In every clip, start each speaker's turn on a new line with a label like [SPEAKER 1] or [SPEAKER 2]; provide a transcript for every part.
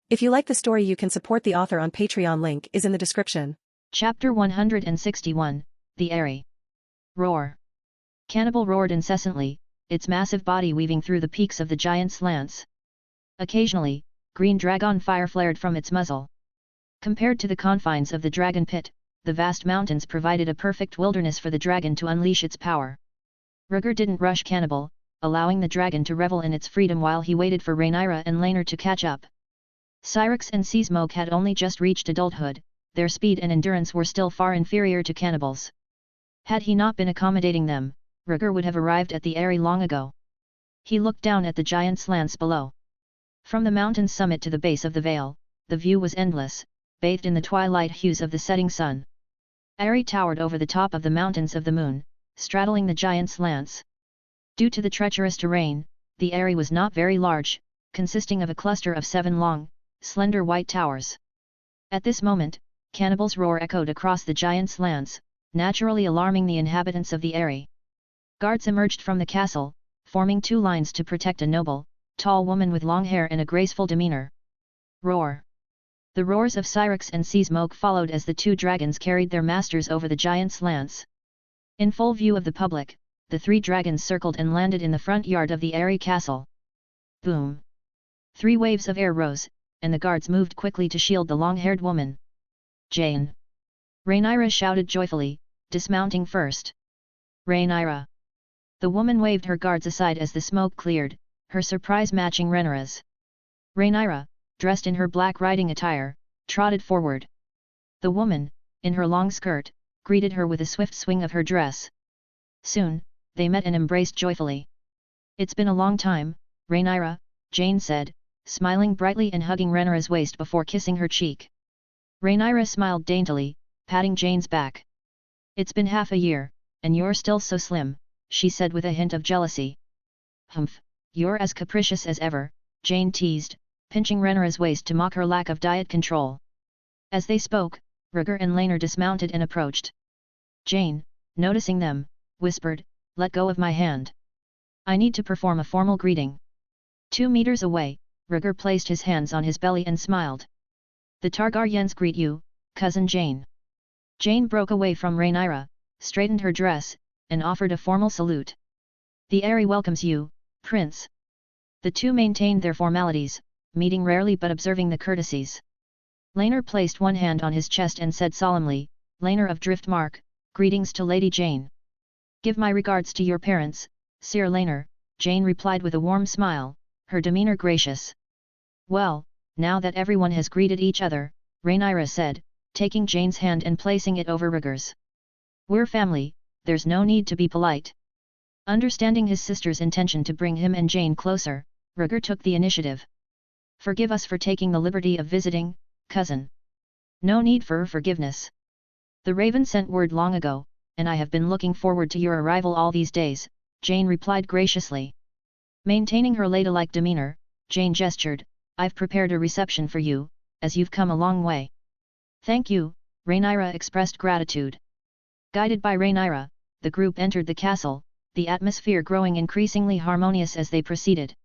[SPEAKER 1] If you like the story, you can support the author on Patreon. Link is in the description.
[SPEAKER 2] Chapter 161, The Airy. Roar. Cannibal roared incessantly, its massive body weaving through the peaks of the giant's lance. Occasionally, green dragon fire flared from its muzzle. Compared to the confines of the dragon pit, the vast mountains provided a perfect wilderness for the dragon to unleash its power. Rhaegar didn't rush Cannibal, allowing the dragon to revel in its freedom while he waited for Rhaenyra and Rhaenyra to catch up. Syrinx and Seasmoke had only just reached adulthood, their speed and endurance were still far inferior to Cannibal's. Had he not been accommodating them, Rhaegar would have arrived at the Eyrie long ago. He looked down at the giant's lance below. From the mountain's summit to the base of the Vale, the view was endless, bathed in the twilight hues of the setting sun. Eyrie towered over the top of the mountains of the moon, straddling the giant's lance. Due to the treacherous terrain, the Eyrie was not very large, consisting of a cluster of 7 long, slender white towers. At this moment, Cannibal's roar echoed across the giant's lance, naturally alarming the inhabitants of the Eyrie. Guards emerged from the castle, forming 2 lines to protect a noble, tall woman with long hair and a graceful demeanor. Roar. The roars of Syrinx and Seasmoke followed as the 2 dragons carried their masters over the giant's lance. In full view of the public, the 3 dragons circled and landed in the front yard of the Eyrie castle. Boom! 3 waves of air rose, and the guards moved quickly to shield the long-haired woman. Jeyne! Rhaenyra shouted joyfully, dismounting first. Rhaenyra! The woman waved her guards aside as the smoke cleared, her surprise matching Rhaenyra's. Rhaenyra, dressed in her black riding attire, trotted forward. The woman, in her long skirt, greeted her with a swift swing of her dress. Soon, they met and embraced joyfully. "It's been a long time, Rhaenyra," Jeyne said, smiling brightly and hugging Rhaenyra's waist before kissing her cheek. Rhaenyra smiled daintily, patting Jeyne's back. "It's been half a year, and you're still so slim," she said with a hint of jealousy. "Humph, you're as capricious as ever," Jeyne teased, pinching Rhaenyra's waist to mock her lack of diet control. As they spoke, Rhaegar and Rhaenyra dismounted and approached. Jeyne, noticing them, whispered, "Let go of my hand. I need to perform a formal greeting." 2 meters away, Rhaegar placed his hands on his belly and smiled. "The Targaryens greet you, cousin Jeyne." Jeyne broke away from Rhaenyra, straightened her dress, and offered a formal salute. "The Eyrie welcomes you, Prince." The 2 maintained their formalities, meeting rarely but observing the courtesies. Rhaenyra placed one hand on his chest and said solemnly, "Rhaenyra of Driftmark, greetings to Lady Jeyne." "Give my regards to your parents, Sir Rhaenyra," Jeyne replied with a warm smile, her demeanor gracious. "Well, now that everyone has greeted each other," Rhaenyra said, taking Jeyne's hand and placing it over Rhaegar's. "We're family, there's no need to be polite." Understanding his sister's intention to bring him and Jeyne closer, Rhaegar took the initiative. "Forgive us for taking the liberty of visiting, cousin." "No need for forgiveness. The Raven sent word long ago, and I have been looking forward to your arrival all these days," Jeyne replied graciously. Maintaining her ladylike demeanor, Jeyne gestured, "I've prepared a reception for you, as you've come a long way." "Thank you," Rhaenyra expressed gratitude. Guided by Rhaenyra, the group entered the castle, the atmosphere growing increasingly harmonious as they proceeded.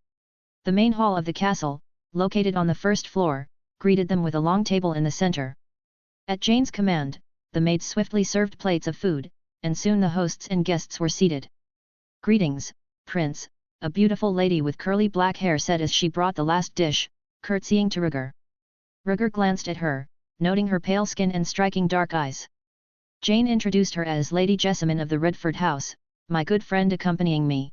[SPEAKER 2] The main hall of the castle, located on the first floor, greeted them with a long table in the center. At Jeyne's command, the maids swiftly served plates of food, and soon the hosts and guests were seated. "Greetings, Prince," a beautiful lady with curly black hair said as she brought the last dish, curtsying to Rhaegar. Rhaegar glanced at her, noting her pale skin and striking dark eyes. Jeyne introduced her as Lady Jessamine of the Redford House, "My good friend accompanying me."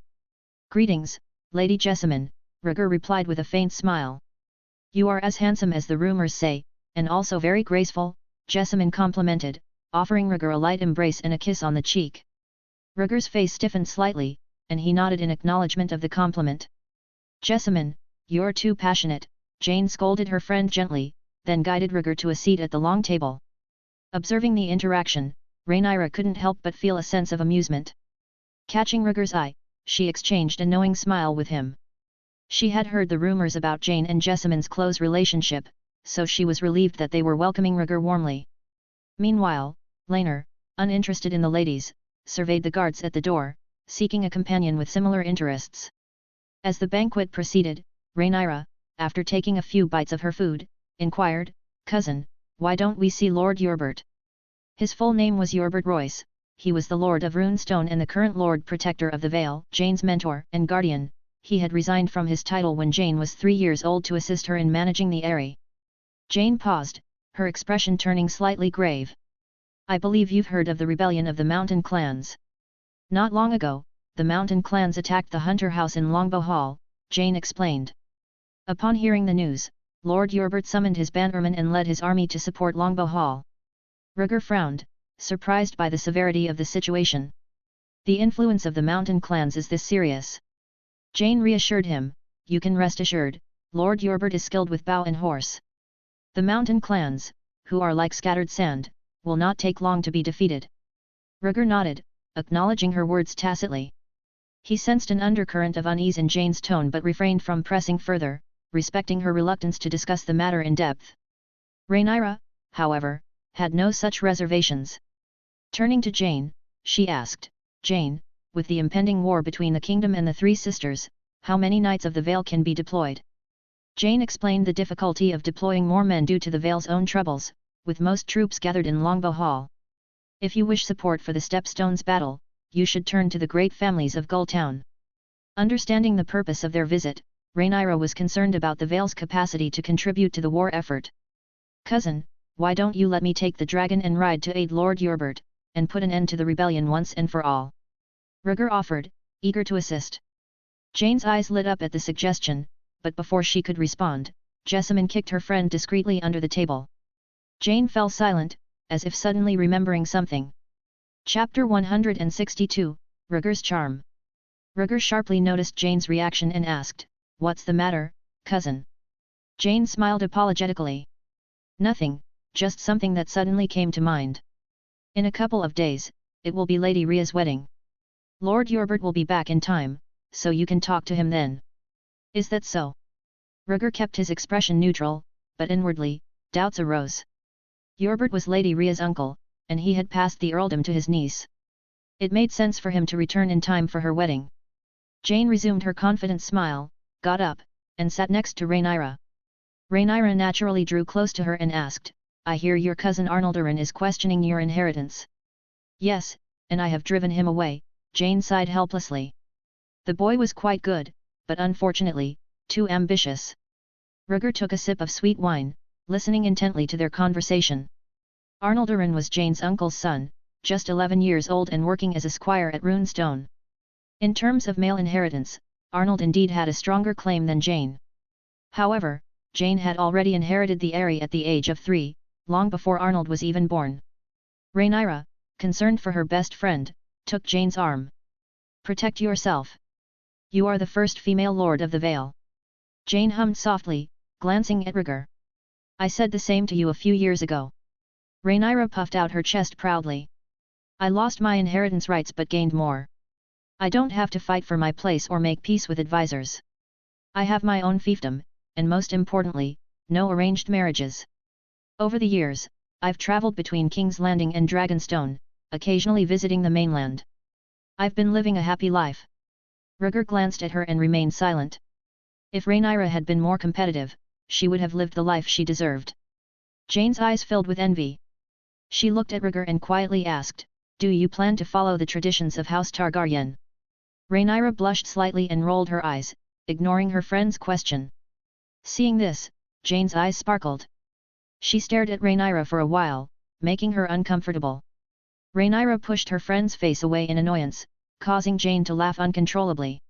[SPEAKER 2] "Greetings, Lady Jessamine," Rhaegar replied with a faint smile. "You are as handsome as the rumors say, and also very graceful," Jessamine complimented, offering Rhaegar a light embrace and a kiss on the cheek. Rhaegar's face stiffened slightly, and he nodded in acknowledgement of the compliment. "Jessamine, you're too passionate," Jeyne scolded her friend gently, then guided Rhaegar to a seat at the long table. Observing the interaction, Rhaenyra couldn't help but feel a sense of amusement. Catching Rhaegar's eye, she exchanged a knowing smile with him. She had heard the rumors about Jeyne and Jessamine's close relationship, so she was relieved that they were welcoming Rhaegar warmly. Meanwhile, Rhaenyra, uninterested in the ladies, surveyed the guards at the door, seeking a companion with similar interests. As the banquet proceeded, Rhaenyra, after taking a few bites of her food, inquired, "Cousin, why don't we see Lord Hubert?" His full name was Hubert Royce. He was the Lord of Runestone and the current Lord Protector of the Vale, Jeyne's mentor and guardian. He had resigned from his title when Jeyne was 3 years old to assist her in managing the Eyrie. Jeyne paused, her expression turning slightly grave. "I believe you've heard of the rebellion of the mountain clans. Not long ago, the mountain clans attacked the Hunter House in Longbow Hall," Jeyne explained. Upon hearing the news, Lord Hubert summoned his bannermen and led his army to support Longbow Hall. Rhaegar frowned, surprised by the severity of the situation. "The influence of the mountain clans is this serious?" Jeyne reassured him, "You can rest assured, Lord Hubert is skilled with bow and horse. The mountain clans, who are like scattered sand, will not take long to be defeated." Rhaegar nodded, acknowledging her words tacitly. He sensed an undercurrent of unease in Jeyne's tone but refrained from pressing further, respecting her reluctance to discuss the matter in depth. Rhaenyra, however, had no such reservations. Turning to Jeyne, she asked, "Jeyne, with the impending war between the kingdom and the Three Sisters, how many Knights of the Vale can be deployed?" Jeyne explained the difficulty of deploying more men due to the Vale's own troubles, with most troops gathered in Longbow Hall. "If you wish support for the Stepstones battle, you should turn to the great families of Gulltown." Understanding the purpose of their visit, Rhaenyra was concerned about the Vale's capacity to contribute to the war effort. "Cousin, why don't you let me take the dragon and ride to aid Lord Hubert, and put an end to the rebellion once and for all?" Rhaegar offered, eager to assist. Jeyne's eyes lit up at the suggestion, but before she could respond, Jessamine kicked her friend discreetly under the table. Jeyne fell silent, as if suddenly remembering something. Chapter 162, Rhaegar's Charm. Rhaegar sharply noticed Jeyne's reaction and asked, "What's the matter, cousin?" Jeyne smiled apologetically. "Nothing, just something that suddenly came to mind. In a couple of days, it will be Lady Rhea's wedding. Lord Hubert will be back in time, so you can talk to him then." "Is that so?" Rhaegar kept his expression neutral, but inwardly, doubts arose. Hubert was Lady Rhea's uncle, and he had passed the earldom to his niece. It made sense for him to return in time for her wedding. Jeyne resumed her confident smile, got up, and sat next to Rhaenyra. Rhaenyra naturally drew close to her and asked, "I hear your cousin Arnaldarin is questioning your inheritance." "Yes, and I have driven him away," Jeyne sighed helplessly. "The boy was quite good, but unfortunately, too ambitious." Rhaegar took a sip of sweet wine, listening intently to their conversation. Arnaldarin was Jeyne's uncle's son, just 11 years old and working as a squire at Runestone. In terms of male inheritance, Arnold indeed had a stronger claim than Jeyne. However, Jeyne had already inherited the Eyrie at the age of 3, long before Arnold was even born. Rhaenyra, concerned for her best friend, took Jeyne's arm. "Protect yourself. You are the first female lord of the Vale." Jeyne hummed softly, glancing at Rhaegar. "I said the same to you a few years ago." Rhaenyra puffed out her chest proudly. "I lost my inheritance rights but gained more. I don't have to fight for my place or make peace with advisors. I have my own fiefdom, and most importantly, no arranged marriages. Over the years, I've travelled between King's Landing and Dragonstone, occasionally visiting the mainland. I've been living a happy life." Rhaegar glanced at her and remained silent. If Rhaenyra had been more competitive, she would have lived the life she deserved. Jeyne's eyes filled with envy. She looked at Rhaegar and quietly asked, "Do you plan to follow the traditions of House Targaryen?" Rhaenyra blushed slightly and rolled her eyes, ignoring her friend's question. Seeing this, Jeyne's eyes sparkled. She stared at Rhaenyra for a while, making her uncomfortable. Rhaenyra pushed her friend's face away in annoyance, causing Jeyne to laugh uncontrollably.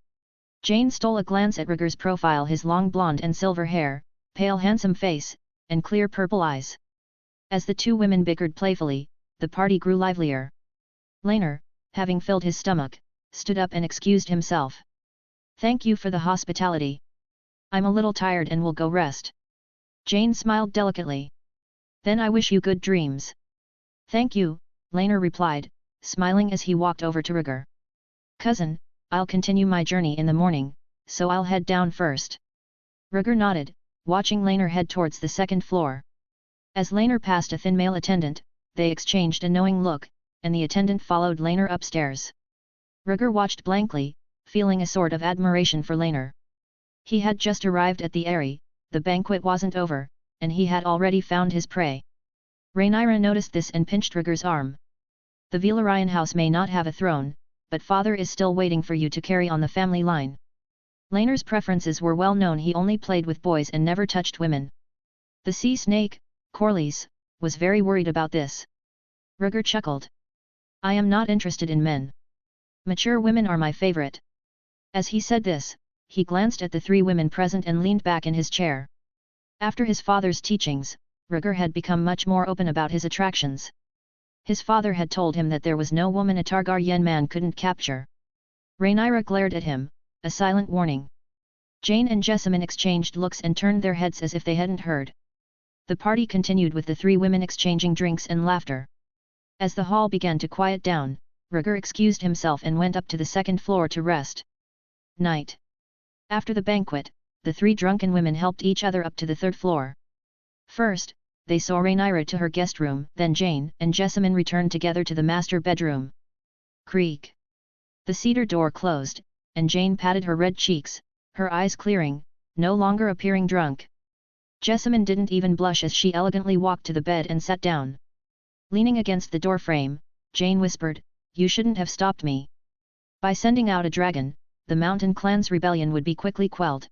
[SPEAKER 2] Jeyne stole a glance at Rhaegar's profile, his long blonde and silver hair, pale handsome face, and clear purple eyes. As the two women bickered playfully, the party grew livelier. Rhaenyra, having filled his stomach, stood up and excused himself. "Thank you for the hospitality. I'm a little tired and will go rest." Jeyne smiled delicately. "Then I wish you good dreams." "Thank you," Rhaenyra replied, smiling as he walked over to Rhaegar. "Cousin, I'll continue my journey in the morning, so I'll head down first." Rhaegar nodded, watching Rhaenyra head towards the second floor. As Rhaenyra passed a thin male attendant, they exchanged a knowing look, and the attendant followed Rhaenyra upstairs. Rhaegar watched blankly, feeling a sort of admiration for Rhaenyra. He had just arrived at the Eyrie, the banquet wasn't over, and he had already found his prey. Rhaenyra noticed this and pinched Rhaegar's arm. The Valyrian house may not have a throne, but father is still waiting for you to carry on the family line. Rhaenyra's preferences were well known. He only played with boys and never touched women. The sea snake, Corlys, was very worried about this. Rhaegar chuckled. I am not interested in men. Mature women are my favorite. As he said this, he glanced at the three women present and leaned back in his chair. After his father's teachings, Rhaegar had become much more open about his attractions. His father had told him that there was no woman a Targaryen man couldn't capture. Rhaenyra glared at him, a silent warning. Jeyne and Jessamine exchanged looks and turned their heads as if they hadn't heard. The party continued with the three women exchanging drinks and laughter. As the hall began to quiet down, Rhaegar excused himself and went up to the second floor to rest. Night. After the banquet, the three drunken women helped each other up to the third floor. First, they saw Rhaenyra to her guest room, then Jeyne and Jessamine returned together to the master bedroom. Creak. The cedar door closed, and Jeyne patted her red cheeks, her eyes clearing, no longer appearing drunk. Jessamine didn't even blush as she elegantly walked to the bed and sat down. Leaning against the doorframe, Jeyne whispered, "You shouldn't have stopped me. By sending out a dragon, the mountain clan's rebellion would be quickly quelled.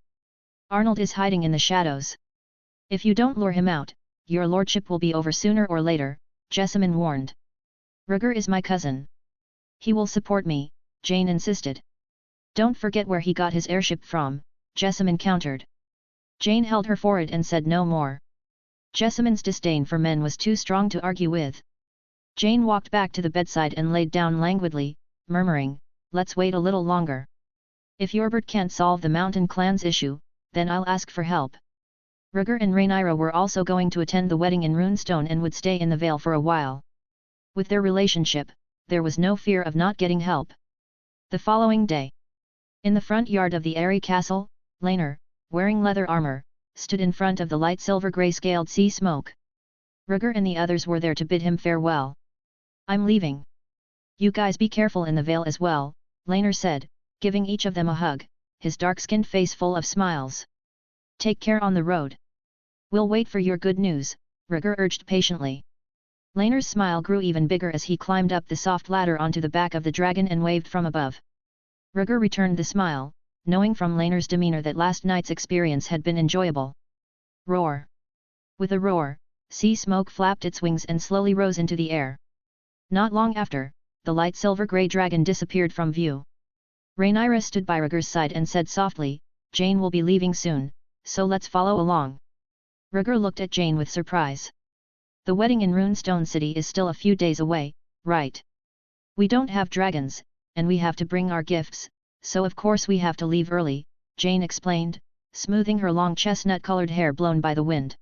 [SPEAKER 2] Arnold is hiding in the shadows. If you don't lure him out, your lordship will be over sooner or later," Jessamine warned. "Rhaegar is my cousin. He will support me," Jeyne insisted. "Don't forget where he got his heirship from," Jessamine countered. Jeyne held her forehead and said no more. Jessamine's disdain for men was too strong to argue with. Jeyne walked back to the bedside and laid down languidly, murmuring, "Let's wait a little longer. If Yorbert can't solve the mountain clan's issue, then I'll ask for help." Rhaegar and Rhaenyra were also going to attend the wedding in Runestone and would stay in the Vale for a while. With their relationship, there was no fear of not getting help. The following day, in the front yard of the Eyrie castle, Rhaenyra, wearing leather armor, stood in front of the light silver grey-scaled sea smoke. Rhaegar and the others were there to bid him farewell. "I'm leaving. You guys be careful in the Vale as well," Rhaenyra said, giving each of them a hug, his dark-skinned face full of smiles. "Take care on the road." "We'll wait for your good news," Rhaegar urged patiently. Rhaenyra's smile grew even bigger as he climbed up the soft ladder onto the back of the dragon and waved from above. Rhaegar returned the smile, knowing from Rhaenyra's demeanor that last night's experience had been enjoyable. Roar. With a roar, sea smoke flapped its wings and slowly rose into the air. Not long after, the light silver-grey dragon disappeared from view. Rhaenyra stood by Rhaegar's side and said softly, "Jeyne will be leaving soon, so let's follow along." Rhaegar looked at Jeyne with surprise. "The wedding in Runestone City is still a few days away, right? We don't have dragons, and we have to bring our gifts, so of course we have to leave early," Jeyne explained, smoothing her long chestnut-colored hair blown by the wind.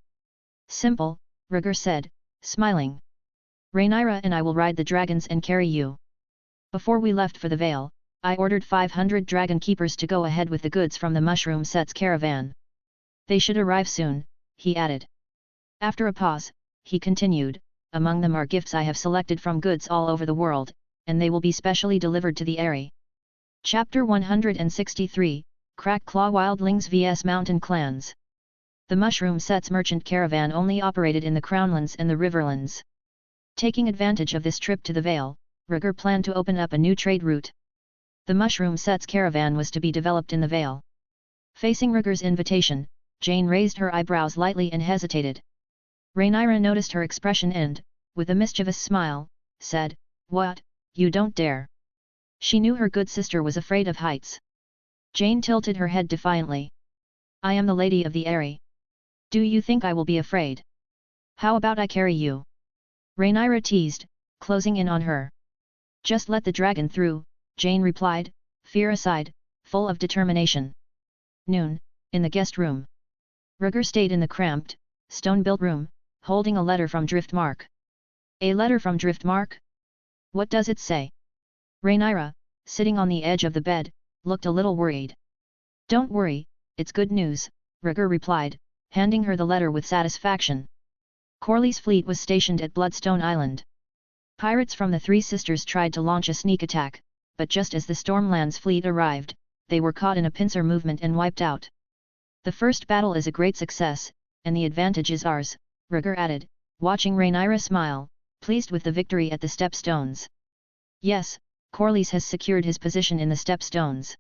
[SPEAKER 2] "Simple," Rhaegar said, smiling. "Rhaenyra and I will ride the dragons and carry you." Before we left for the Vale, I ordered 500 dragon keepers to go ahead with the goods from the Mushroom Set's caravan. They should arrive soon, he added. After a pause, he continued, "Among them are gifts I have selected from goods all over the world, and they will be specially delivered to the Eyrie." Chapter 163, Crack Claw Wildlings vs Mountain Clans. The Mushroom Set's merchant caravan only operated in the Crownlands and the Riverlands. Taking advantage of this trip to the Vale, Rhaegar planned to open up a new trade route. The Mushroom Set's caravan was to be developed in the Vale. Facing Rhaegar's invitation, Jeyne raised her eyebrows lightly and hesitated. Rhaenyra noticed her expression and, with a mischievous smile, said, "What, you don't dare." She knew her good sister was afraid of heights. Jeyne tilted her head defiantly. "I am the lady of the Eyrie. Do you think I will be afraid? How about I carry you?" Rhaenyra teased, closing in on her. "Just let the dragon through," Jeyne replied, fear aside, full of determination. Noon, in the guest room. Rhaegar stayed in the cramped, stone-built room, holding a letter from Driftmark. "A letter from Driftmark? What does it say?" Rhaenyra, sitting on the edge of the bed, looked a little worried. "Don't worry, it's good news," Rhaegar replied, handing her the letter with satisfaction. Corlys' fleet was stationed at Bloodstone Island. Pirates from the Three Sisters tried to launch a sneak attack, but just as the Stormlands fleet arrived, they were caught in a pincer movement and wiped out. The first battle is a great success, and the advantage is ours, Rhaegar added, watching Rhaenyra smile, pleased with the victory at the Stepstones. Yes, Corlys has secured his position in the Stepstones.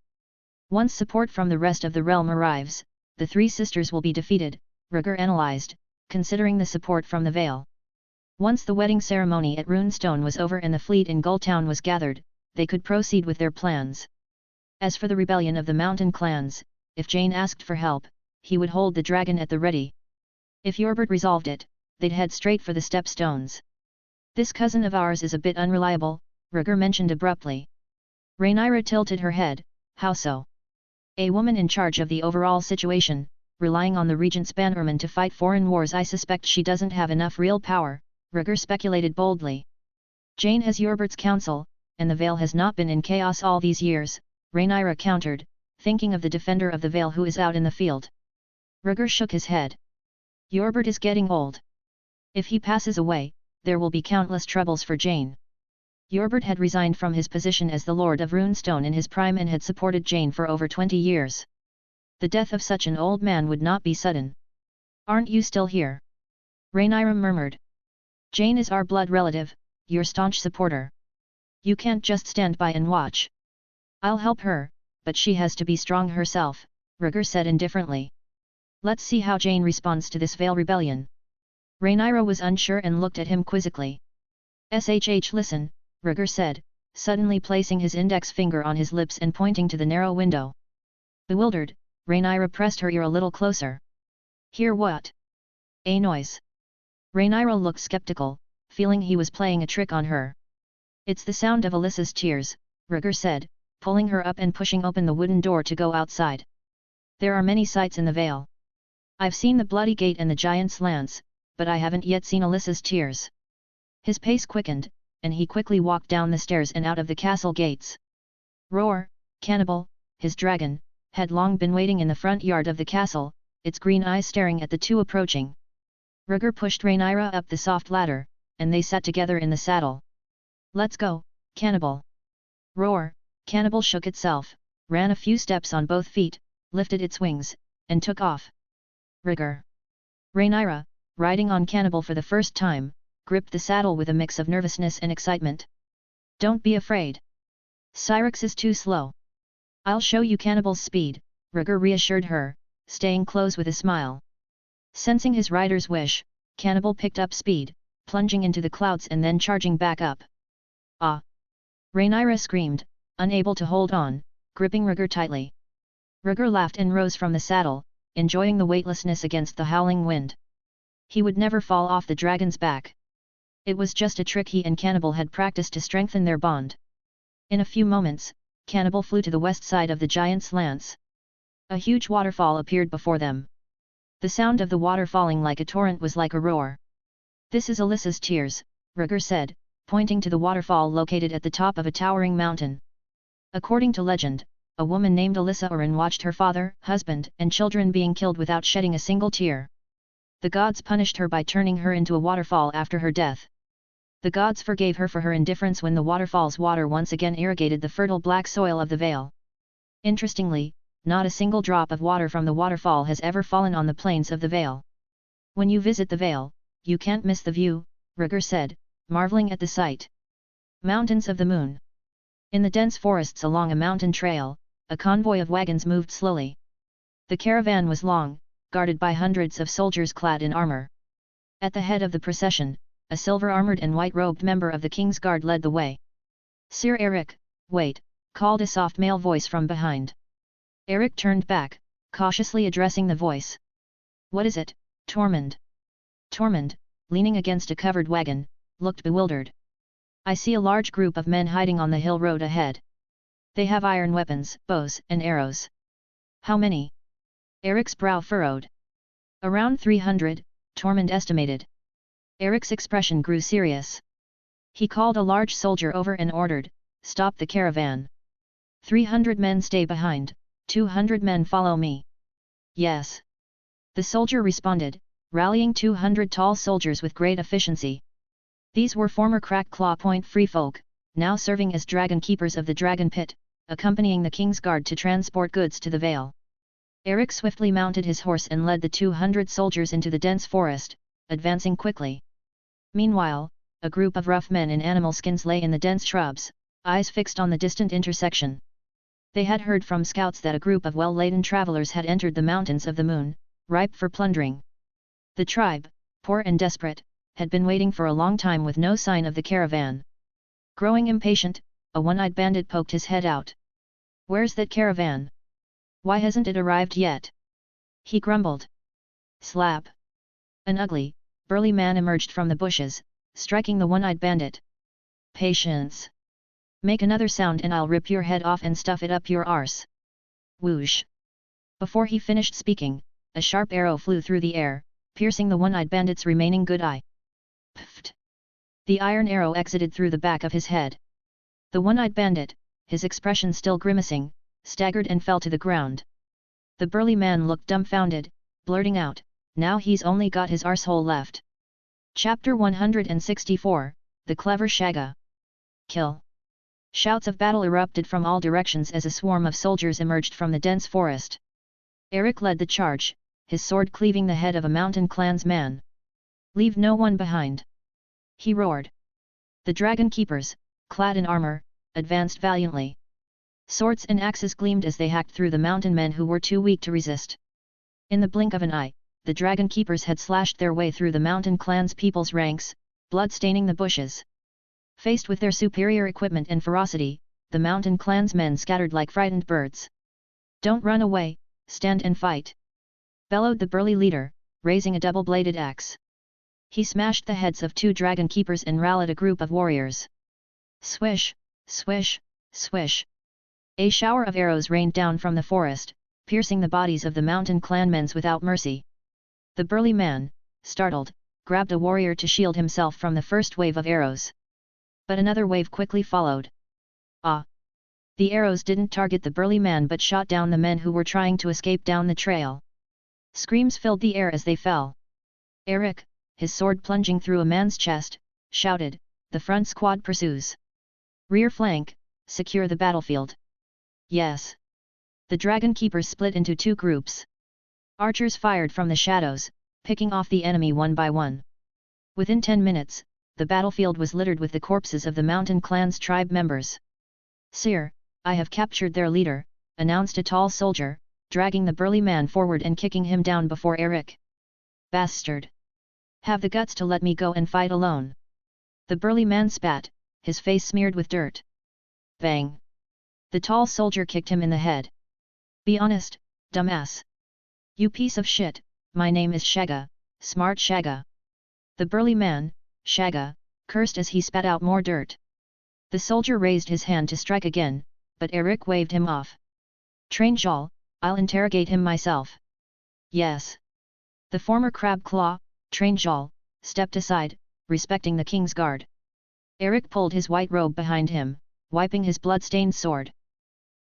[SPEAKER 2] Once support from the rest of the realm arrives, the three sisters will be defeated, Rhaegar analyzed, considering the support from the Vale. Once the wedding ceremony at Runestone was over and the fleet in Gulltown was gathered, they could proceed with their plans. As for the rebellion of the mountain clans, if Jeyne asked for help, he would hold the dragon at the ready. If Yorbert resolved it, they'd head straight for the Stepstones. This cousin of ours is a bit unreliable, Rhaegar mentioned abruptly. Rhaenyra tilted her head, how so? A woman in charge of the overall situation, relying on the regent's bannermen to fight foreign wars. I suspect she doesn't have enough real power, Rhaegar speculated boldly. Jeyne has Yorbert's counsel, and the Vale has not been in chaos all these years, Rhaenyra countered, thinking of the defender of the Vale who is out in the field. Rhaegar shook his head. Yorbert is getting old. If he passes away, there will be countless troubles for Jeyne. Yorbert had resigned from his position as the Lord of Runestone in his prime and had supported Jeyne for over 20 years. The death of such an old man would not be sudden. Aren't you still here? Rhaenyra murmured. Jeyne is our blood relative, your staunch supporter. You can't just stand by and watch. I'll help her, but she has to be strong herself, Rhaegar said indifferently. Let's see how Jeyne responds to this Vale rebellion. Rhaenyra was unsure and looked at him quizzically. Listen, Rhaegar said, suddenly placing his index finger on his lips and pointing to the narrow window. Bewildered, Rhaenyra pressed her ear a little closer. Hear what? A noise. Rhaenyra looked skeptical, feeling he was playing a trick on her. It's the sound of Alyssa's tears, Rhaegar said, pulling her up and pushing open the wooden door to go outside. There are many sights in the Vale. I've seen the Bloody Gate and the Giant's Lance, but I haven't yet seen Alyssa's tears. His pace quickened, and he quickly walked down the stairs and out of the castle gates. Roar, cannibal, his dragon, had long been waiting in the front yard of the castle, its green eyes staring at the two approaching. Rhaegar pushed Rhaenyra up the soft ladder, and they sat together in the saddle. Let's go, cannibal. Roar, cannibal shook itself, ran a few steps on both feet, lifted its wings, and took off. Rhaegar. Rhaenyra, riding on cannibal for the first time, gripped the saddle with a mix of nervousness and excitement. Don't be afraid. Syrinx is too slow. I'll show you cannibal's speed, Rhaegar reassured her, staying close with a smile. Sensing his rider's wish, cannibal picked up speed, plunging into the clouds and then charging back up. Ah! Rhaenyra screamed, unable to hold on, gripping Rhaegar tightly. Rhaegar laughed and rose from the saddle, enjoying the weightlessness against the howling wind. He would never fall off the dragon's back. It was just a trick he and Cannibal had practiced to strengthen their bond. In a few moments, Cannibal flew to the west side of the Giant's Lance. A huge waterfall appeared before them. The sound of the water falling like a torrent was like a roar. This is Alyssa's tears, Rhaegar said, pointing to the waterfall located at the top of a towering mountain. According to legend, a woman named Alyssa Oren watched her father, husband, and children being killed without shedding a single tear. The gods punished her by turning her into a waterfall after her death. The gods forgave her for her indifference when the waterfall's water once again irrigated the fertile black soil of the Vale. Interestingly, not a single drop of water from the waterfall has ever fallen on the plains of the Vale. When you visit the Vale, you can't miss the view, Rhaegar said, marveling at the sight. Mountains of the Moon. In the dense forests along a mountain trail, a convoy of wagons moved slowly. The caravan was long, guarded by hundreds of soldiers clad in armor. At the head of the procession, a silver-armored and white-robed member of the King's Guard led the way. Sir Eric, wait, called a soft male voice from behind. Eric turned back, cautiously addressing the voice. What is it, Tormund? Tormund, leaning against a covered wagon, looked bewildered. I see a large group of men hiding on the hill road ahead. They have iron weapons, bows, and arrows. How many? Eric's brow furrowed. Around 300, Tormund estimated. Eric's expression grew serious. He called a large soldier over and ordered, stop the caravan. 300 men stay behind, 200 men follow me. Yes. The soldier responded, rallying 200 tall soldiers with great efficiency. These were former Crack Claw Point free folk, now serving as dragon keepers of the Dragon Pit, accompanying the King's Guard to transport goods to the Vale. Eric swiftly mounted his horse and led the 200 soldiers into the dense forest, advancing quickly. Meanwhile, a group of rough men in animal skins lay in the dense shrubs, eyes fixed on the distant intersection. They had heard from scouts that a group of well-laden travelers had entered the mountains of the moon, ripe for plundering. The tribe, poor and desperate, had been waiting for a long time with no sign of the caravan. Growing impatient, a one-eyed bandit poked his head out. "Where's that caravan? Why hasn't it arrived yet?" he grumbled. Slap! An ugly, burly man emerged from the bushes, striking the one-eyed bandit. "Patience! Make another sound and I'll rip your head off and stuff it up your arse." Whoosh! Before he finished speaking, a sharp arrow flew through the air, piercing the one-eyed bandit's remaining good eye. Pfft! The iron arrow exited through the back of his head. The one-eyed bandit, his expression still grimacing, staggered and fell to the ground. The burly man looked dumbfounded, blurting out, "Now he's only got his arsehole left." Chapter 164, The Clever Shagga. Kill! Shouts of battle erupted from all directions as a swarm of soldiers emerged from the dense forest. Eric led the charge, his sword cleaving the head of a mountain clansman. "Leave no one behind!" he roared. The dragon keepers, clad in armor, advanced valiantly. Swords and axes gleamed as they hacked through the mountain men who were too weak to resist. In the blink of an eye, the dragon keepers had slashed their way through the mountain clan's people's ranks, blood staining the bushes. Faced with their superior equipment and ferocity, the mountain clansmen scattered like frightened birds. "Don't run away, stand and fight!" bellowed the burly leader, raising a double-bladed axe. He smashed the heads of 2 dragon keepers and rallied a group of warriors. Swish, swish, swish! A shower of arrows rained down from the forest, piercing the bodies of the mountain clanmen without mercy. The burly man, startled, grabbed a warrior to shield himself from the first wave of arrows. But another wave quickly followed. Ah! The arrows didn't target the burly man but shot down the men who were trying to escape down the trail. Screams filled the air as they fell. Eric, his sword plunging through a man's chest, shouted, "The front squad pursues! Rear flank, secure the battlefield!" Yes! The dragon keepers split into 2 groups. Archers fired from the shadows, picking off the enemy one by one. Within 10 minutes, the battlefield was littered with the corpses of the mountain clan's tribe members. "Sire, I have captured their leader," announced a tall soldier, dragging the burly man forward and kicking him down before Eric. "Bastard! Have the guts to let me go and fight alone!" The burly man spat, his face smeared with dirt. Bang! The tall soldier kicked him in the head. "Be honest, dumbass! You piece of shit, my name is Shagga, smart Shagga!" The burly man, Shagga, cursed as he spat out more dirt. The soldier raised his hand to strike again, but Eric waved him off. "Train Jal, I'll interrogate him myself." "Yes." The former crab claw, Train Jal, stepped aside, respecting the king's guard. Eric pulled his white robe behind him, wiping his blood-stained sword.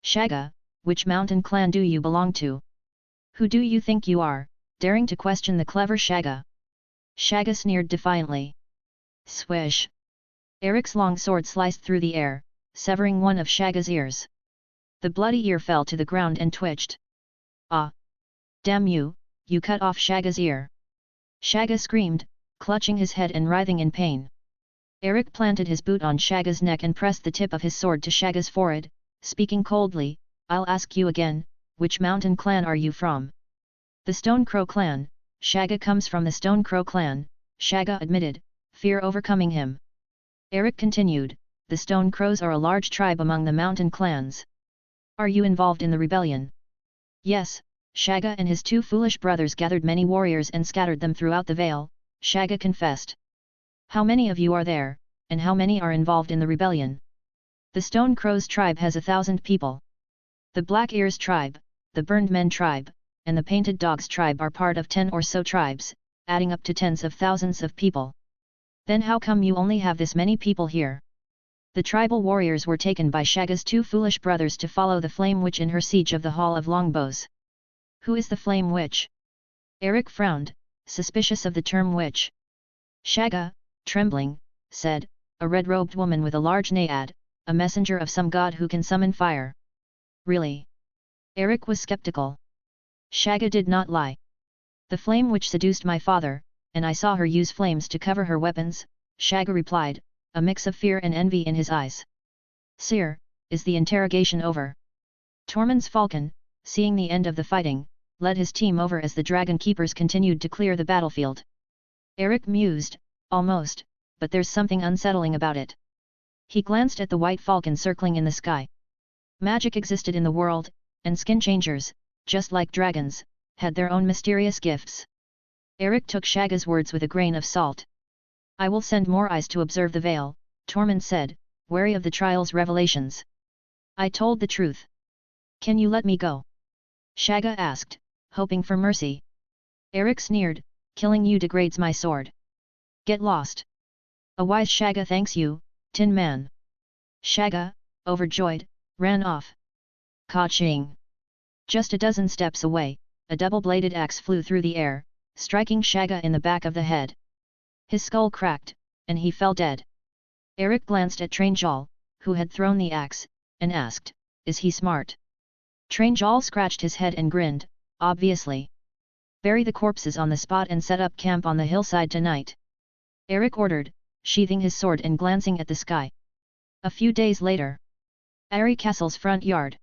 [SPEAKER 2] "Shagga, which mountain clan do you belong to? Who do you think you are, daring to question the clever Shagga?" Shagga sneered defiantly. Swish! Eric's long sword sliced through the air, severing one of Shagga's ears. The bloody ear fell to the ground and twitched. "Ah! Damn you, you cut off Shagga's ear!" Shagga screamed, clutching his head and writhing in pain. Eric planted his boot on Shagga's neck and pressed the tip of his sword to Shagga's forehead, speaking coldly, "I'll ask you again, which mountain clan are you from?" "The Stone Crow clan." "Shagga comes from the Stone Crow clan," Shagga admitted, fear overcoming him. Eric continued, "The Stone Crows are a large tribe among the mountain clans. Are you involved in the rebellion?" "Yes." Shagga and his 2 foolish brothers gathered many warriors and scattered them throughout the Vale, Shagga confessed. "How many of you are there, and how many are involved in the rebellion?" "The Stone Crows tribe has 1,000 people. The Black Ears tribe, the Burned Men tribe, and the Painted Dogs tribe are part of 10 or so tribes, adding up to tens of thousands of people." "Then how come you only have this many people here?" The tribal warriors were taken by Shagga's 2 foolish brothers to follow the Flame Witch in her siege of the Hall of Longbows. "Who is the Flame Witch?" Eric frowned, suspicious of the term witch. Shagga, trembling, said, "A red-robed woman with a large naiad, a messenger of some god who can summon fire." "Really?" Eric was skeptical. Shagga did not lie. The flame which seduced my father, and I saw her use flames to cover her weapons, Shagga replied, a mix of fear and envy in his eyes. Sire, is the interrogation over? Tormund's falcon, seeing the end of the fighting, led his team over as the dragon keepers continued to clear the battlefield. Eric mused, almost, but there's something unsettling about it. He glanced at the white falcon circling in the sky. Magic existed in the world, and skin changers, just like dragons, had their own mysterious gifts. Eric took Shagga's words with a grain of salt. I will send more eyes to observe the Vale, Tormund said, wary of the trial's revelations. I told the truth. Can you let me go? Shagga asked, hoping for mercy. Eric sneered, killing you degrades my sword. Get lost. A wise Shagga thanks you, Tin Man. Shagga, overjoyed, ran off. Ka-ching. Just a dozen steps away, a double-bladed axe flew through the air, striking Shagga in the back of the head. His skull cracked, and he fell dead. Eric glanced at Trainjal, who had thrown the axe, and asked, is he smart? Trainjal scratched his head and grinned, obviously. Bury the corpses on the spot and set up camp on the hillside tonight. Eric ordered, sheathing his sword and glancing at the sky. A few days later. Eyrie Castle's front yard.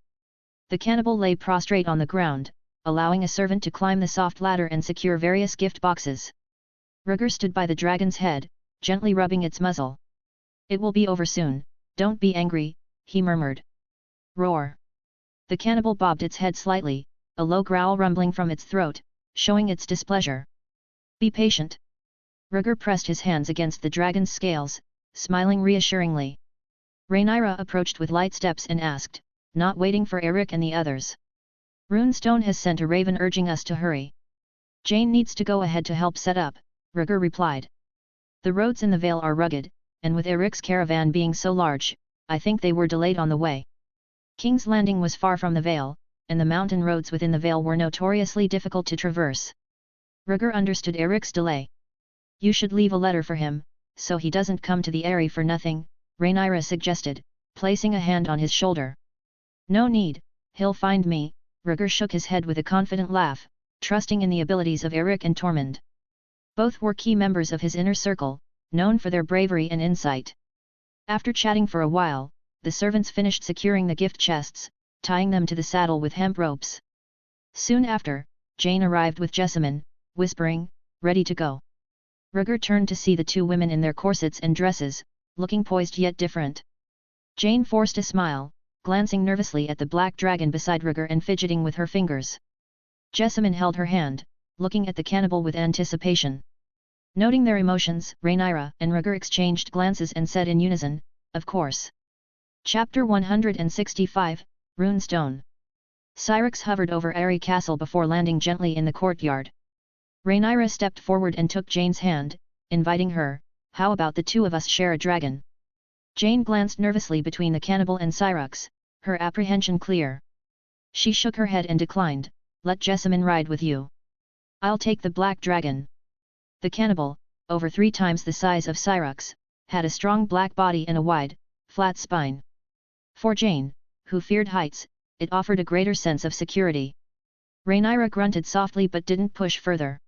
[SPEAKER 2] The cannibal lay prostrate on the ground, allowing a servant to climb the soft ladder and secure various gift boxes. Rhaegar stood by the dragon's head, gently rubbing its muzzle. It will be over soon, don't be angry, he murmured. Roar. The cannibal bobbed its head slightly, a low growl rumbling from its throat, showing its displeasure. Be patient. Rhaegar pressed his hands against the dragon's scales, smiling reassuringly. Rhaenyra approached with light steps and asked, not waiting for Eric and the others. Runestone has sent a raven urging us to hurry. Jeyne needs to go ahead to help set up, Rhaegar replied. The roads in the Vale are rugged, and with Eric's caravan being so large, I think they were delayed on the way. King's Landing was far from the Vale, and the mountain roads within the Vale were notoriously difficult to traverse. Rhaegar understood Eric's delay. You should leave a letter for him, so he doesn't come to the Eyrie for nothing, Rhaenyra suggested, placing a hand on his shoulder. No need, he'll find me, Rhaegar shook his head with a confident laugh, trusting in the abilities of Eric and Tormund. Both were key members of his inner circle, known for their bravery and insight. After chatting for a while, the servants finished securing the gift chests, tying them to the saddle with hemp ropes. Soon after, Jeyne arrived with Jessamine, whispering, ready to go. Rhaegar turned to see the two women in their corsets and dresses, looking poised yet different. Jeyne forced a smile, glancing nervously at the black dragon beside Rhaegar and fidgeting with her fingers. Jessamine held her hand, looking at the cannibal with anticipation. Noting their emotions, Rhaenyra and Rhaegar exchanged glances and said in unison, of course. Chapter 165, Runestone. Syrinx hovered over Eyrie Castle before landing gently in the courtyard. Rhaenyra stepped forward and took Jeyne's hand, inviting her, how about the two of us share a dragon? Jeyne glanced nervously between the cannibal and Syrinx, her apprehension clear. She shook her head and declined, let Jessamine ride with you. I'll take the black dragon. The cannibal, over 3 times the size of Syrinx, had a strong black body and a wide, flat spine. For Jeyne, who feared heights, it offered a greater sense of security. Rhaenyra grunted softly but didn't push further.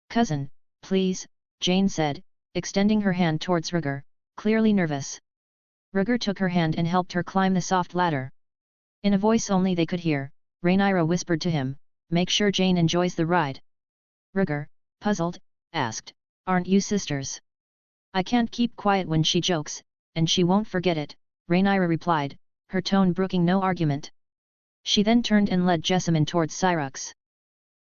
[SPEAKER 2] Cousin, please, Jeyne said, extending her hand towards Rhaegar, clearly nervous. Rhaegar took her hand and helped her climb the soft ladder. In a voice only they could hear, Rhaenyra whispered to him, make sure Jeyne enjoys the ride. Rhaegar, puzzled, asked, aren't you sisters? I can't keep quiet when she jokes, and she won't forget it, Rhaenyra replied, her tone brooking no argument. She then turned and led Jessamine towards Syrinx.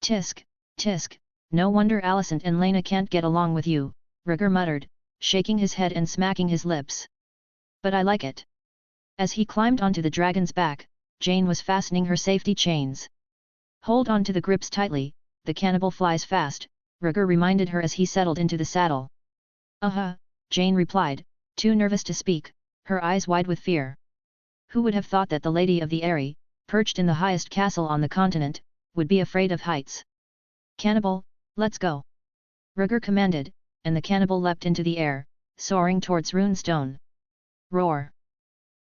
[SPEAKER 2] Tisk, tisk, no wonder Alicent and Laena can't get along with you, Rhaegar muttered, shaking his head and smacking his lips. But I like it. As he climbed onto the dragon's back, Jeyne was fastening her safety chains. Hold on to the grips tightly, the cannibal flies fast, Rhaegar reminded her as he settled into the saddle. Jeyne replied, too nervous to speak, her eyes wide with fear. Who would have thought that the Lady of the Eyrie, perched in the highest castle on the continent, would be afraid of heights? Cannibal, let's go! Rhaegar commanded, and the cannibal leapt into the air, soaring towards Runestone. Roar!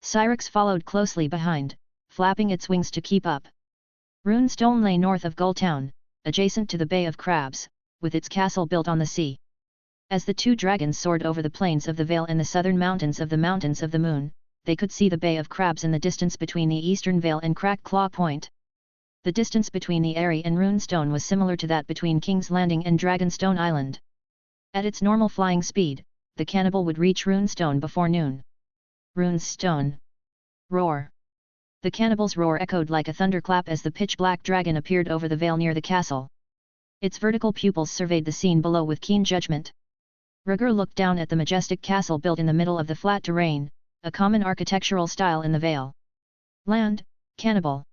[SPEAKER 2] Syrinx followed closely behind, flapping its wings to keep up. Runestone lay north of Gulltown, adjacent to the Bay of Crabs, with its castle built on the sea. As the two dragons soared over the plains of the Vale and the southern mountains of the Moon, they could see the Bay of Crabs in the distance between the eastern Vale and Cracked Claw Point. The distance between the Eyrie and Runestone was similar to that between King's Landing and Dragonstone Island. At its normal flying speed, the cannibal would reach Runestone before noon. Runestone. Roar. The cannibal's roar echoed like a thunderclap as the pitch-black dragon appeared over the Vale near the castle. Its vertical pupils surveyed the scene below with keen judgment. Rhaegar looked down at the majestic castle built in the middle of the flat terrain, a common architectural style in the Vale. Land, cannibal.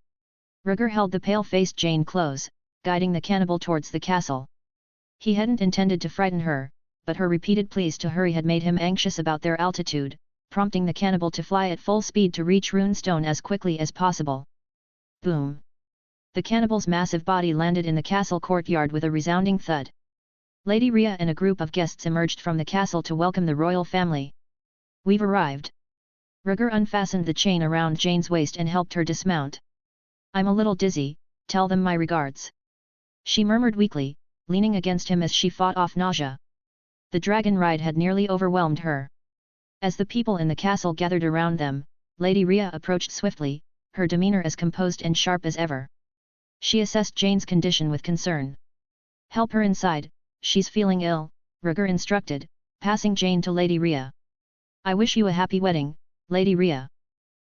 [SPEAKER 2] Rhaegar held the pale-faced Jeyne close, guiding the cannibal towards the castle. He hadn't intended to frighten her, but her repeated pleas to hurry had made him anxious about their altitude, prompting the cannibal to fly at full speed to reach Runestone as quickly as possible. Boom! The cannibal's massive body landed in the castle courtyard with a resounding thud. Lady Rhea and a group of guests emerged from the castle to welcome the royal family. "We've arrived." Rhaegar unfastened the chain around Jeyne's waist and helped her dismount. "I'm a little dizzy, tell them my regards," she murmured weakly, leaning against him as she fought off nausea. The dragon ride had nearly overwhelmed her. As the people in the castle gathered around them, Lady Rhea approached swiftly, her demeanor as composed and sharp as ever. She assessed Jeyne's condition with concern. "Help her inside, she's feeling ill," Rhaegar instructed, passing Jeyne to Lady Rhea. "I wish you a happy wedding, Lady Rhea."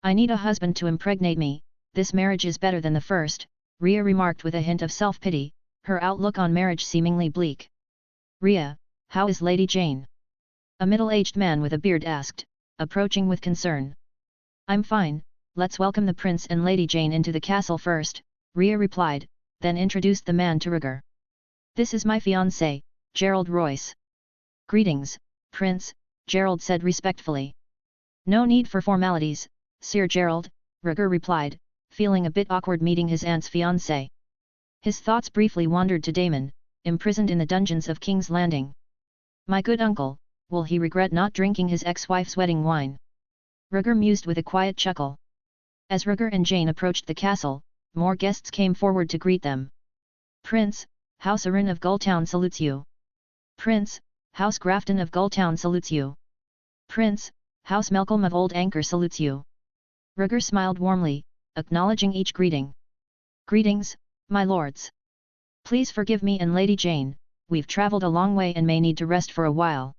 [SPEAKER 2] "I need a husband to impregnate me, this marriage is better than the first," Rhea remarked with a hint of self-pity, her outlook on marriage seemingly bleak. "Rhea, how is Lady Jeyne?" a middle-aged man with a beard asked, approaching with concern. "I'm fine, let's welcome the prince and Lady Jeyne into the castle first," Rhea replied, then introduced the man to Rhaegar. "This is my fiancé, Gerald Royce." "Greetings, Prince," Gerald said respectfully. "No need for formalities, Sir Gerald," Rhaegar replied, feeling a bit awkward meeting his aunt's fiancé. His thoughts briefly wandered to Daemon, imprisoned in the dungeons of King's Landing. "My good uncle, will he regret not drinking his ex-wife's wedding wine?" Rhaegar mused with a quiet chuckle. As Rhaegar and Jeyne approached the castle, more guests came forward to greet them. "Prince, House Arryn of Gulltown salutes you." "Prince, House Grafton of Gulltown salutes you." "Prince, House Melcolm of Old Anchor salutes you." Rhaegar smiled warmly, acknowledging each greeting. "Greetings, my lords. Please forgive me and Lady Jeyne, we've travelled a long way and may need to rest for a while."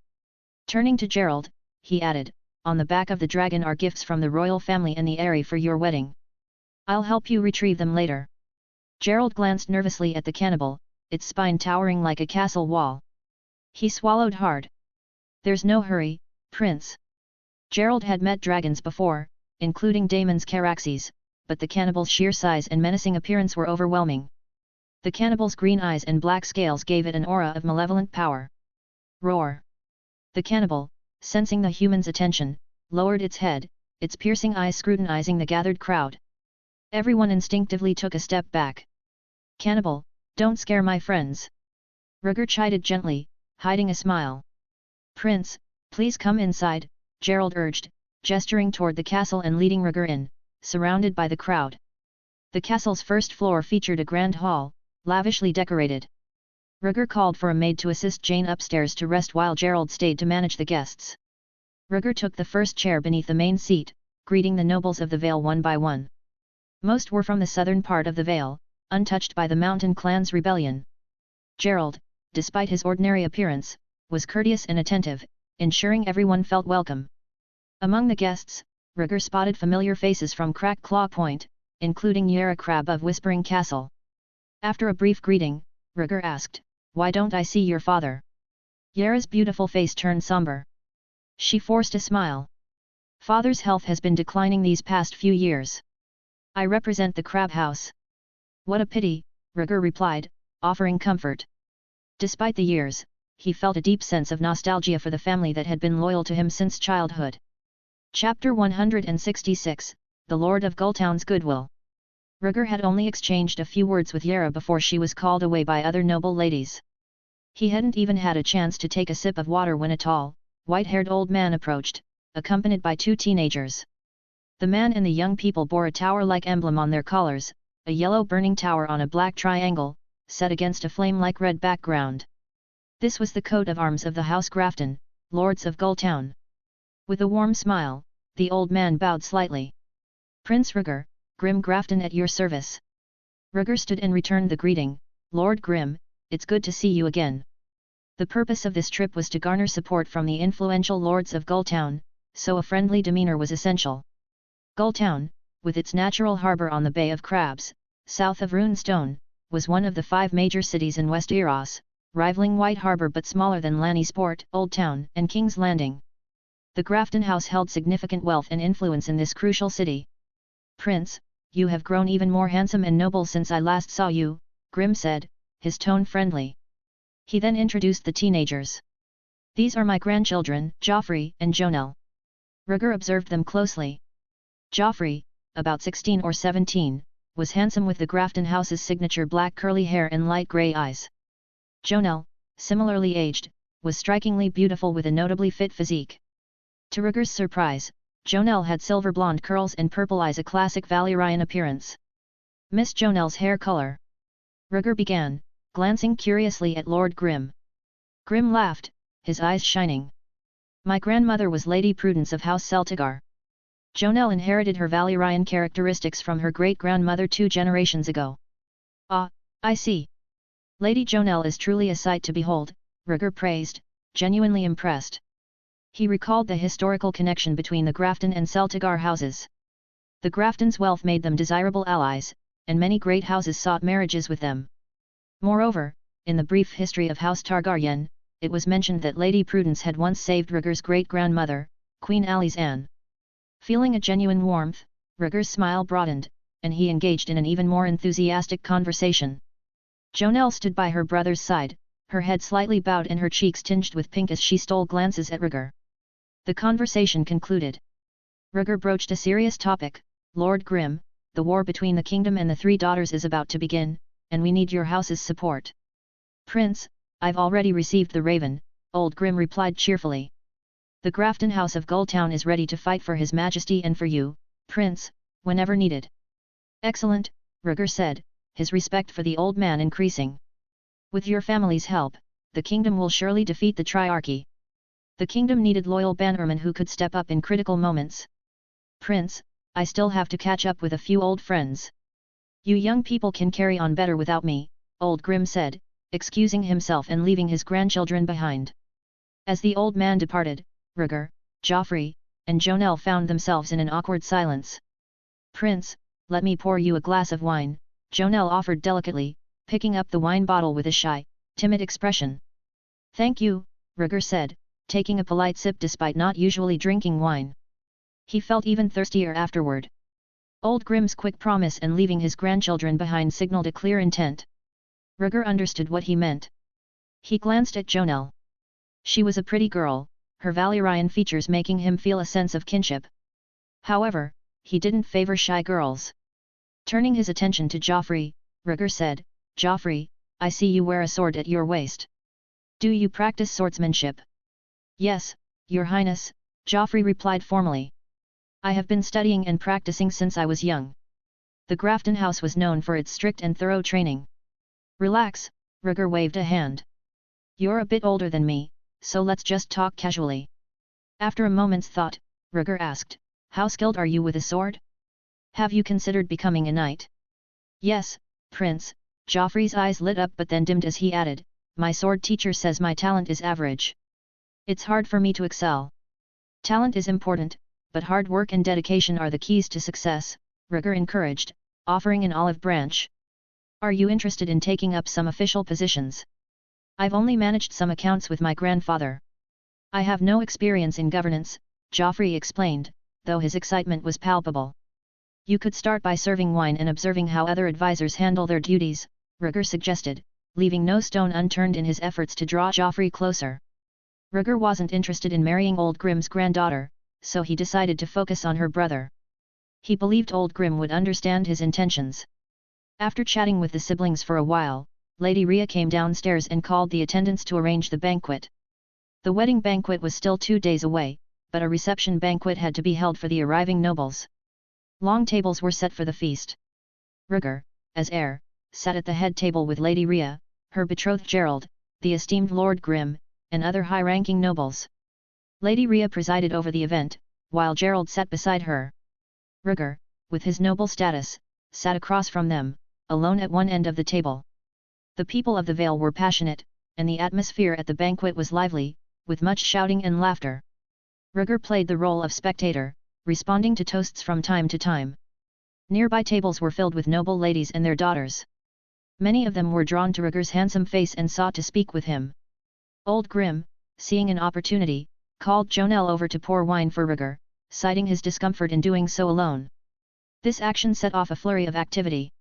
[SPEAKER 2] Turning to Gerald, he added, "On the back of the dragon are gifts from the royal family and the Eyrie for your wedding. I'll help you retrieve them later." Gerald glanced nervously at the cannibal, its spine towering like a castle wall. He swallowed hard. "There's no hurry, Prince." Gerald had met dragons before, including Daemon's Caraxes, but the cannibal's sheer size and menacing appearance were overwhelming. The cannibal's green eyes and black scales gave it an aura of malevolent power. Roar! The cannibal, sensing the human's attention, lowered its head, its piercing eyes scrutinizing the gathered crowd. Everyone instinctively took a step back. "Cannibal, don't scare my friends," Rhaegar chided gently, hiding a smile. "Prince, please come inside," Gerald urged, gesturing toward the castle and leading Rhaegar in, surrounded by the crowd. The castle's first floor featured a grand hall, lavishly decorated. Rhaegar called for a maid to assist Jeyne upstairs to rest while Gerald stayed to manage the guests. Rhaegar took the first chair beneath the main seat, greeting the nobles of the Vale one by one. Most were from the southern part of the Vale, untouched by the Mountain Clan's rebellion. Gerald, despite his ordinary appearance, was courteous and attentive, ensuring everyone felt welcome. Among the guests, Rhaegar spotted familiar faces from Cracked Claw Point, including Rhaenyra Crab of Whispering Castle. After a brief greeting, Rhaegar asked, "Why don't I see your father?" Rhaenyra's beautiful face turned somber. She forced a smile. "Father's health has been declining these past few years. I represent the Crab House." "What a pity," Rhaegar replied, offering comfort. Despite the years, he felt a deep sense of nostalgia for the family that had been loyal to him since childhood. Chapter 166, The Lord of Gulltown's Goodwill. Rhaegar had only exchanged a few words with Rhaenyra before she was called away by other noble ladies. He hadn't even had a chance to take a sip of water when a tall, white-haired old man approached, accompanied by two teenagers. The man and the young people bore a tower-like emblem on their collars, a yellow burning tower on a black triangle, set against a flame-like red background. This was the coat of arms of the House Grafton, Lords of Gulltown. With a warm smile, the old man bowed slightly. Prince Rhaegar, Grim Grafton at your service. Rhaegar stood and returned the greeting. Lord Grim, it's good to see you again. The purpose of this trip was to garner support from the influential Lords of Gulltown, so a friendly demeanor was essential. Gulltown, with its natural harbour on the Bay of Crabs, south of Runestone, was one of the 5 major cities in West Eros, rivaling White Harbour but smaller than Lannisport, Old Town, and King's Landing. The Grafton House held significant wealth and influence in this crucial city. Prince, you have grown even more handsome and noble since I last saw you, Grim said, his tone friendly. He then introduced the teenagers. These are my grandchildren, Joffrey and Jonelle. Rhaegar observed them closely. Joffrey, about 16 or 17, was handsome with the Grafton House's signature black curly hair and light grey eyes. Jonelle, similarly aged, was strikingly beautiful with a notably fit physique. To Rhaegar's surprise, Jonelle had silver blonde curls and purple eyes, a classic Valyrian appearance. Miss Jonelle's hair color? Rhaegar began, glancing curiously at Lord Grim. Grim laughed, his eyes shining. My grandmother was Lady Prudence of House Celtigar. Jonelle inherited her Valyrian characteristics from her great-grandmother 2 generations ago. Ah, I see. Lady Jonelle is truly a sight to behold, Rhaegar praised, genuinely impressed. He recalled the historical connection between the Grafton and Celtigar houses. The Grafton's wealth made them desirable allies, and many great houses sought marriages with them. Moreover, in the brief history of House Targaryen, it was mentioned that Lady Prudence had once saved Rhaegar's great-grandmother, Queen Aly's Anne. Feeling a genuine warmth, Rhaegar's smile broadened, and he engaged in an even more enthusiastic conversation. Jonelle stood by her brother's side, her head slightly bowed and her cheeks tinged with pink as she stole glances at Rhaegar. The conversation concluded. Rhaegar broached a serious topic. Lord Grim, the war between the kingdom and the 3 daughters is about to begin, and we need your house's support. Prince, I've already received the Raven, Old Grim replied cheerfully. The Grafton House of Gulltown is ready to fight for His Majesty and for you, Prince, whenever needed. Excellent, Rhaegar said, his respect for the old man increasing. With your family's help, the kingdom will surely defeat the Triarchy. The kingdom needed loyal bannermen who could step up in critical moments. Prince, I still have to catch up with a few old friends. You young people can carry on better without me, Old Grim said, excusing himself and leaving his grandchildren behind. As the old man departed, Rhaegar, Joffrey, and Jonelle found themselves in an awkward silence. Prince, let me pour you a glass of wine, Jonelle offered delicately, picking up the wine bottle with a shy, timid expression. Thank you, Rhaegar said, taking a polite sip despite not usually drinking wine. He felt even thirstier afterward. Old Grim's quick promise and leaving his grandchildren behind signaled a clear intent. Rhaegar understood what he meant. He glanced at Jonelle. She was a pretty girl, her Valyrian features making him feel a sense of kinship. However, he didn't favor shy girls. Turning his attention to Joffrey, Rhaegar said, Joffrey, I see you wear a sword at your waist. Do you practice swordsmanship? Yes, Your Highness, Joffrey replied formally. I have been studying and practicing since I was young. The Grafton House was known for its strict and thorough training. Relax, Rhaegar waved a hand. You're a bit older than me, so let's just talk casually. After a moment's thought, Rhaegar asked, how skilled are you with a sword? Have you considered becoming a knight? Yes, Prince, Joffrey's eyes lit up but then dimmed as he added, my sword teacher says my talent is average. It's hard for me to excel. Talent is important, but hard work and dedication are the keys to success, Rhaegar encouraged, offering an olive branch. Are you interested in taking up some official positions? I've only managed some accounts with my grandfather. I have no experience in governance, Joffrey explained, though his excitement was palpable. You could start by serving wine and observing how other advisors handle their duties, Rhaegar suggested, leaving no stone unturned in his efforts to draw Joffrey closer. Rhaegar wasn't interested in marrying Old Grim's granddaughter, so he decided to focus on her brother. He believed Old Grim would understand his intentions. After chatting with the siblings for a while, Lady Rhea came downstairs and called the attendants to arrange the banquet. The wedding banquet was still 2 days away, but a reception banquet had to be held for the arriving nobles. Long tables were set for the feast. Rhaegar, as heir, sat at the head table with Lady Rhea, her betrothed Gerald, the esteemed Lord Grim, and other high-ranking nobles. Lady Rhea presided over the event, while Gerald sat beside her. Rhaegar, with his noble status, sat across from them, alone at one end of the table. The people of the Vale were passionate, and the atmosphere at the banquet was lively, with much shouting and laughter. Rhaegar played the role of spectator, responding to toasts from time to time. Nearby tables were filled with noble ladies and their daughters. Many of them were drawn to Rhaegar's handsome face and sought to speak with him. Old Grim, seeing an opportunity, called Jonelle over to pour wine for Rhaegar, citing his discomfort in doing so alone. This action set off a flurry of activity.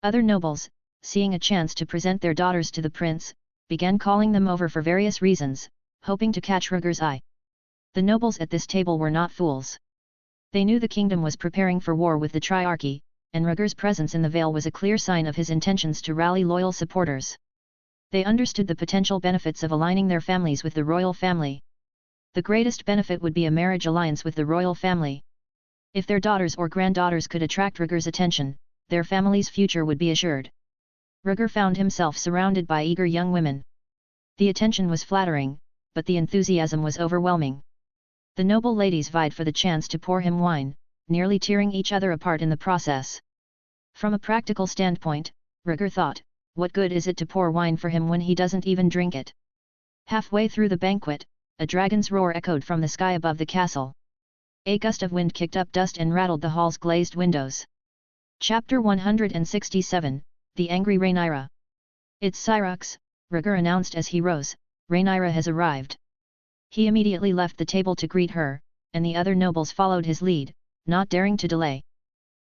[SPEAKER 2] Other nobles, seeing a chance to present their daughters to the prince, began calling them over for various reasons, hoping to catch Rhaegar's eye. The nobles at this table were not fools. They knew the kingdom was preparing for war with the Triarchy, and Rhaegar's presence in the Vale was a clear sign of his intentions to rally loyal supporters. They understood the potential benefits of aligning their families with the royal family. The greatest benefit would be a marriage alliance with the royal family. If their daughters or granddaughters could attract Rhaegar's attention, their family's future would be assured. Rhaegar found himself surrounded by eager young women. The attention was flattering, but the enthusiasm was overwhelming. The noble ladies vied for the chance to pour him wine, nearly tearing each other apart in the process. From a practical standpoint, Rhaegar thought, what good is it to pour wine for him when he doesn't even drink it? Halfway through the banquet, a dragon's roar echoed from the sky above the castle. A gust of wind kicked up dust and rattled the hall's glazed windows. Chapter 167, The Angry Rhaenyra. It's Syrox, Rhaegar announced as he rose, Rhaenyra has arrived. He immediately left the table to greet her, and the other nobles followed his lead, not daring to delay.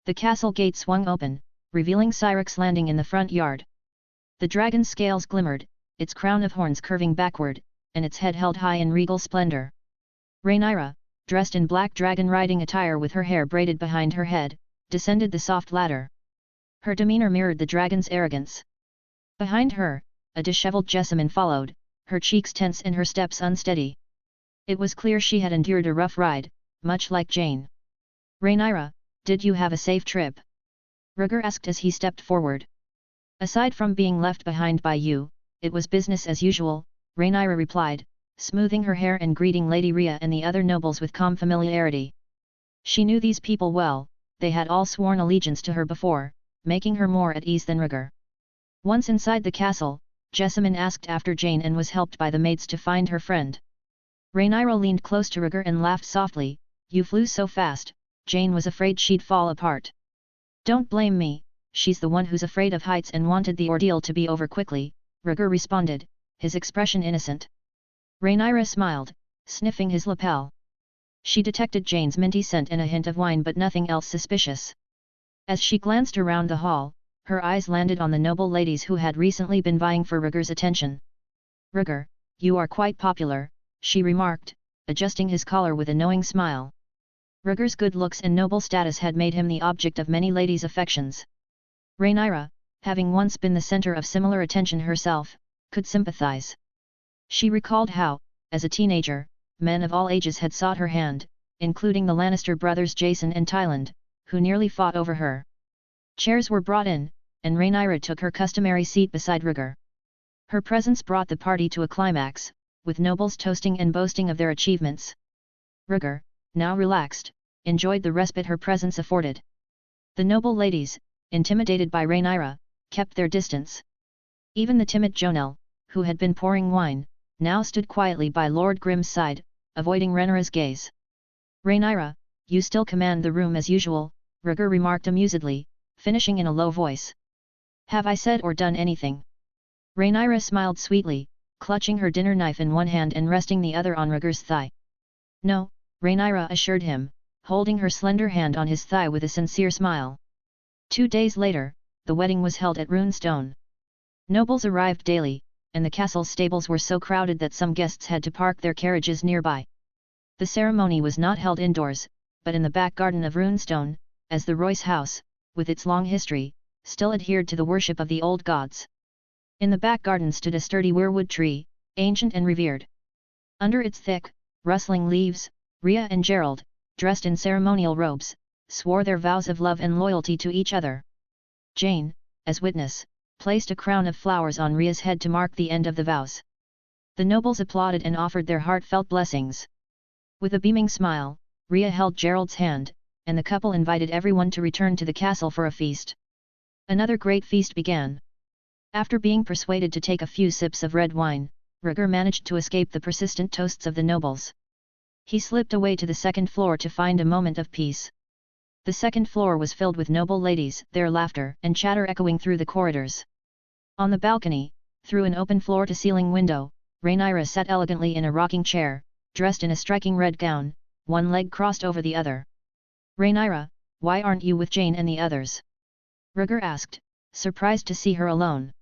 [SPEAKER 2] The castle gate swung open, revealing Syrox landing in the front yard. The dragon's scales glimmered, its crown of horns curving backward, and its head held high in regal splendor. Rhaenyra, dressed in black dragon riding attire with her hair braided behind her head, descended the soft ladder. Her demeanor mirrored the dragon's arrogance. Behind her, a disheveled Jessamine followed, her cheeks tense and her steps unsteady. It was clear she had endured a rough ride, much like Jeyne. Rhaenyra, did you have a safe trip? Rhaegar asked as he stepped forward. Aside from being left behind by you, it was business as usual, Rhaenyra replied, smoothing her hair and greeting Lady Rhea and the other nobles with calm familiarity. She knew these people well, they had all sworn allegiance to her before, making her more at ease than Rhaegar. Once inside the castle, Jessamine asked after Jeyne and was helped by the maids to find her friend. Rhaenyra leaned close to Rhaegar and laughed softly, you flew so fast, Jeyne was afraid she'd fall apart. Don't blame me, she's the one who's afraid of heights and wanted the ordeal to be over quickly, Rhaegar responded, his expression innocent. Rhaenyra smiled, sniffing his lapel. She detected Jeyne's minty scent and a hint of wine but nothing else suspicious. As she glanced around the hall, her eyes landed on the noble ladies who had recently been vying for Rhaegar's attention. Rhaegar, you are quite popular, she remarked, adjusting his collar with a knowing smile. Rhaegar's good looks and noble status had made him the object of many ladies' affections. Rhaenyra, having once been the center of similar attention herself, could sympathize. She recalled how, as a teenager, men of all ages had sought her hand, including the Lannister brothers Jason and Tyland, who nearly fought over her. Chairs were brought in, and Rhaenyra took her customary seat beside Rhaegar. Her presence brought the party to a climax, with nobles toasting and boasting of their achievements. Rhaegar, now relaxed, enjoyed the respite her presence afforded. The noble ladies, intimidated by Rhaenyra, kept their distance. Even the timid Jonelle, who had been pouring wine, now stood quietly by Lord Grim's side, avoiding Rhaenyra's gaze. Rhaenyra, you still command the room as usual, Rhaegar remarked amusedly, finishing in a low voice. Have I said or done anything? Rhaenyra smiled sweetly, clutching her dinner knife in one hand and resting the other on Rhaegar's thigh. No, Rhaenyra assured him, holding her slender hand on his thigh with a sincere smile. 2 days later, the wedding was held at Runestone. Nobles arrived daily, and the castle's stables were so crowded that some guests had to park their carriages nearby. The ceremony was not held indoors, but in the back garden of Runestone, as the Royce house, with its long history, still adhered to the worship of the old gods. In the back garden stood a sturdy weirwood tree, ancient and revered. Under its thick, rustling leaves, Rhea and Gerald, dressed in ceremonial robes, swore their vows of love and loyalty to each other. Jeyne, as witness, placed a crown of flowers on Rhea's head to mark the end of the vows. The nobles applauded and offered their heartfelt blessings. With a beaming smile, Rhea held Gerald's hand, and the couple invited everyone to return to the castle for a feast. Another great feast began. After being persuaded to take a few sips of red wine, Rhaegar managed to escape the persistent toasts of the nobles. He slipped away to the second floor to find a moment of peace. The second floor was filled with noble ladies, their laughter and chatter echoing through the corridors. On the balcony, through an open floor-to-ceiling window, Rhaenyra sat elegantly in a rocking chair, dressed in a striking red gown, one leg crossed over the other. "Rhaenyra, why aren't you with Jeyne and the others?" Rhaegar asked, surprised to see her alone.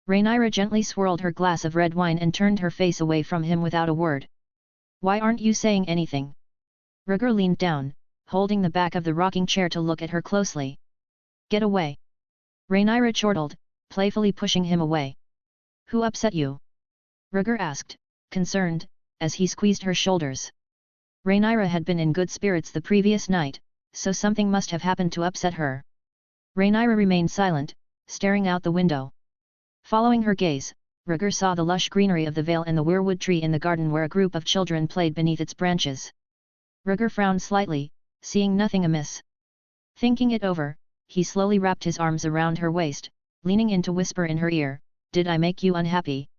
[SPEAKER 2] Rhaenyra gently swirled her glass of red wine and turned her face away from him without a word. "Why aren't you saying anything?" Rhaegar leaned down, holding the back of the rocking chair to look at her closely. "Get away!" Rhaenyra chortled, playfully pushing him away. "Who upset you?" Rhaegar asked, concerned, as he squeezed her shoulders. Rhaenyra had been in good spirits the previous night, so something must have happened to upset her. Rhaenyra remained silent, staring out the window. Following her gaze, Rhaegar saw the lush greenery of the Vale and the weirwood tree in the garden where a group of children played beneath its branches. Rhaegar frowned slightly, seeing nothing amiss. Thinking it over, he slowly wrapped his arms around her waist, leaning in to whisper in her ear, "Did I make you unhappy?"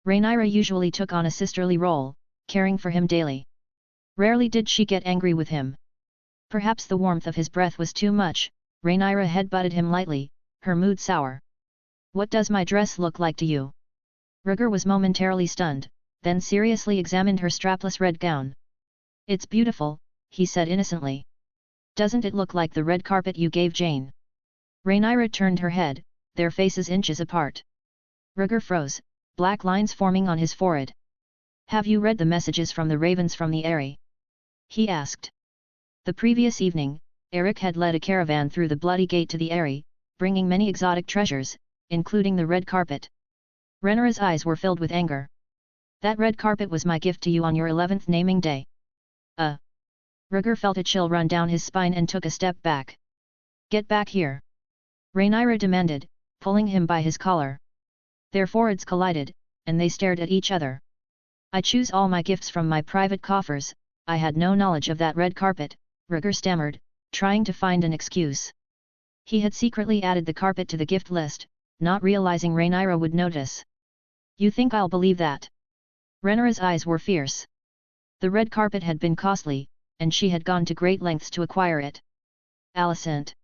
[SPEAKER 2] Rhaenyra usually took on a sisterly role, caring for him daily. Rarely did she get angry with him. Perhaps the warmth of his breath was too much. Rhaenyra headbutted him lightly, her mood sour. "What does my dress look like to you?" Rhaegar was momentarily stunned, then seriously examined her strapless red gown. "It's beautiful," he said innocently. "Doesn't it look like the red carpet you gave Jeyne?" Rhaenyra turned her head, their faces inches apart. Rhaegar froze, black lines forming on his forehead. "Have you read the messages from the ravens from the Eyrie?" he asked. The previous evening, Eric had led a caravan through the Bloody Gate to the Eyrie, bringing many exotic treasures, including the red carpet. Rhaenyra's eyes were filled with anger. "That red carpet was my gift to you on your 11th naming day." Rhaegar felt a chill run down his spine and took a step back. "Get back here!" Rhaenyra demanded, pulling him by his collar. Their foreheads collided, and they stared at each other. "I choose all my gifts from my private coffers, I had no knowledge of that red carpet," Rhaegar stammered, trying to find an excuse. He had secretly added the carpet to the gift list, not realizing Rhaenyra would notice. "You think I'll believe that?" Rhaenyra's eyes were fierce. The red carpet had been costly, and she had gone to great lengths to acquire it. Alicent.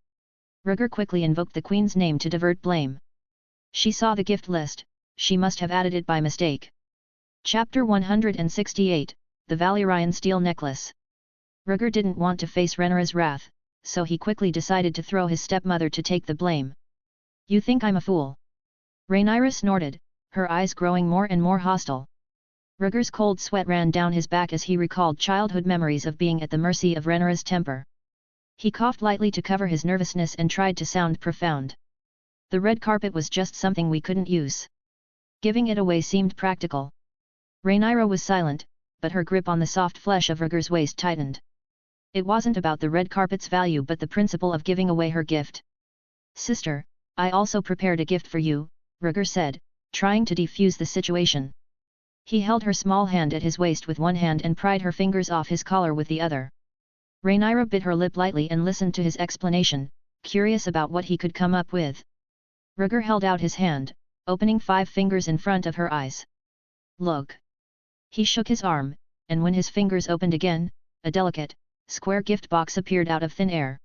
[SPEAKER 2] Rhaegar quickly invoked the Queen's name to divert blame. She saw the gift list, she must have added it by mistake. Chapter 168, The Valyrian Steel Necklace. Rhaegar didn't want to face Rhaenyra's wrath, so he quickly decided to throw his stepmother to take the blame. "You think I'm a fool?" Rhaenyra snorted, her eyes growing more and more hostile. Rhaegar's cold sweat ran down his back as he recalled childhood memories of being at the mercy of Rhaenyra's temper. He coughed lightly to cover his nervousness and tried to sound profound. "The red carpet was just something we couldn't use. Giving it away seemed practical." Rhaenyra was silent, but her grip on the soft flesh of Rhaegar's waist tightened. It wasn't about the red carpet's value but the principle of giving away her gift. "Sister, I also prepared a gift for you," Rhaegar said, trying to defuse the situation. He held her small hand at his waist with one hand and pried her fingers off his collar with the other. Rhaenyra bit her lip lightly and listened to his explanation, curious about what he could come up with. Rhaegar held out his hand, opening 5 fingers in front of her eyes. "Look." He shook his arm, and when his fingers opened again, a delicate, square gift box appeared out of thin air.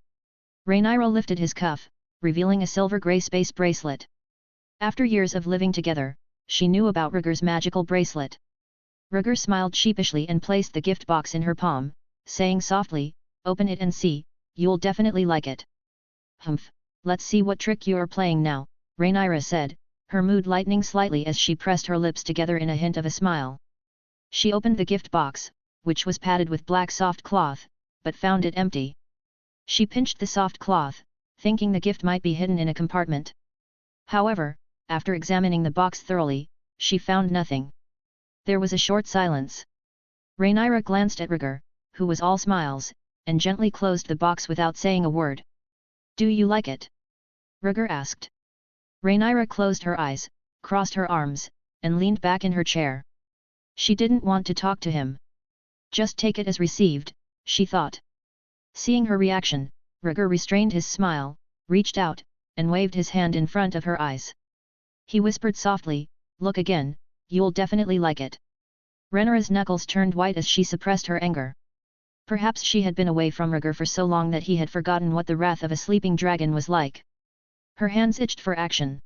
[SPEAKER 2] Rhaenyra lifted his cuff, revealing a silver-grey space bracelet. After years of living together, she knew about Rhaegar's magical bracelet. Rhaegar smiled sheepishly and placed the gift box in her palm, saying softly, "Open it and see, you'll definitely like it." "Humph, let's see what trick you're playing now," Rhaenyra said, her mood lightening slightly as she pressed her lips together in a hint of a smile. She opened the gift box, which was padded with black soft cloth, but found it empty. She pinched the soft cloth, thinking the gift might be hidden in a compartment. However, after examining the box thoroughly, she found nothing. There was a short silence. Rhaenyra glanced at Rhaegar, who was all smiles, and gently closed the box without saying a word. "Do you like it?" Rhaegar asked. Rhaenyra closed her eyes, crossed her arms, and leaned back in her chair. She didn't want to talk to him. Just take it as received, she thought. Seeing her reaction, Rhaegar restrained his smile, reached out, and waved his hand in front of her eyes. He whispered softly, "Look again, you'll definitely like it." Rhaenyra's knuckles turned white as she suppressed her anger. Perhaps she had been away from Rhaegar for so long that he had forgotten what the wrath of a sleeping dragon was like. Her hands itched for action.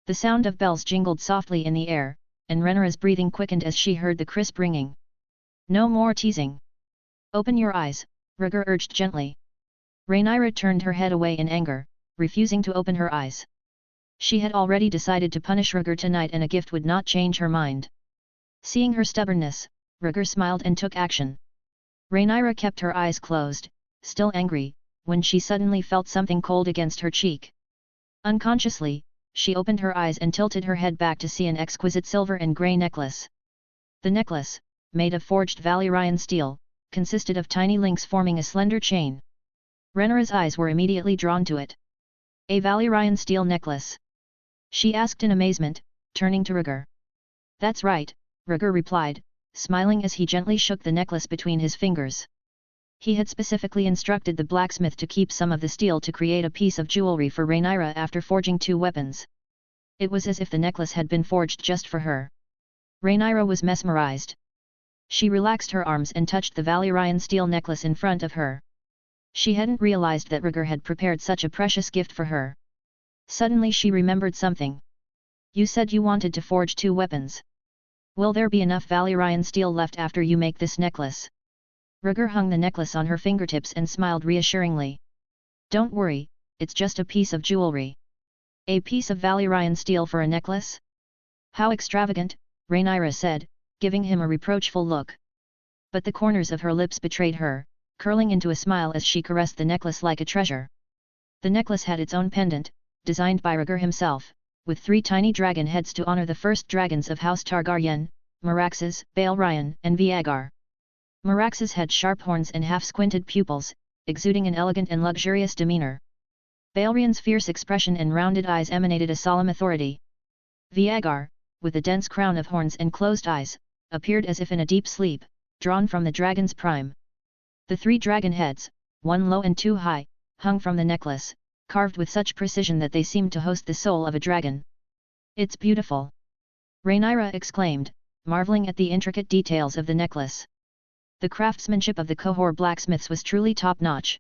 [SPEAKER 2] The sound of bells jingled softly in the air, and Rhaenyra's breathing quickened as she heard the crisp ringing. "No more teasing. Open your eyes," Rhaegar urged gently. Rhaenyra turned her head away in anger, refusing to open her eyes. She had already decided to punish Rhaegar tonight and a gift would not change her mind. Seeing her stubbornness, Rhaegar smiled and took action. Rhaenyra kept her eyes closed, still angry, when she suddenly felt something cold against her cheek. Unconsciously, she opened her eyes and tilted her head back to see an exquisite silver and grey necklace. The necklace, made of forged Valyrian steel, consisted of tiny links forming a slender chain. Rhaenyra's eyes were immediately drawn to it. "A Valyrian steel necklace?" she asked in amazement, turning to Rhaegar. "That's right," Rhaegar replied, smiling as he gently shook the necklace between his fingers. He had specifically instructed the blacksmith to keep some of the steel to create a piece of jewelry for Rhaenyra after forging 2 weapons. It was as if the necklace had been forged just for her. Rhaenyra was mesmerized. She relaxed her arms and touched the Valyrian steel necklace in front of her. She hadn't realized that Rhaegar had prepared such a precious gift for her. Suddenly she remembered something. "You said you wanted to forge 2 weapons. Will there be enough Valyrian steel left after you make this necklace?" Rhaegar hung the necklace on her fingertips and smiled reassuringly. "Don't worry, it's just a piece of jewelry." "A piece of Valyrian steel for a necklace? How extravagant," Rhaenyra said, giving him a reproachful look. But the corners of her lips betrayed her, curling into a smile as she caressed the necklace like a treasure. The necklace had its own pendant, designed by Rhaegar himself, with 3 tiny dragon heads to honor the first dragons of House Targaryen, Meraxes, Balerion, and Rhaegar. Meraxes had sharp horns and half-squinted pupils, exuding an elegant and luxurious demeanor. Balerion's fierce expression and rounded eyes emanated a solemn authority. Rhaegar, with a dense crown of horns and closed eyes, appeared as if in a deep sleep, drawn from the dragon's prime. The 3 dragon heads, 1 low and 2 high, hung from the necklace, carved with such precision that they seemed to host the soul of a dragon. "It's beautiful!" Rhaenyra exclaimed, marveling at the intricate details of the necklace. The craftsmanship of the Qohor blacksmiths was truly top-notch.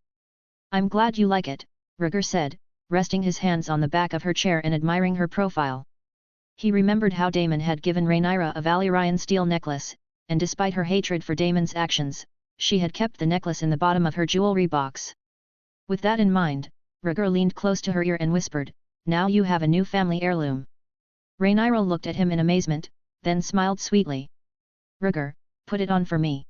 [SPEAKER 2] "I'm glad you like it," Rhaegar said, resting his hands on the back of her chair and admiring her profile. He remembered how Daemon had given Rhaenyra a Valyrian steel necklace, and despite her hatred for Daemon's actions, she had kept the necklace in the bottom of her jewelry box. With that in mind, Rhaegar leaned close to her ear and whispered, "Now you have a new family heirloom." Rhaenyra looked at him in amazement, then smiled sweetly. "Rhaegar, put it on for me."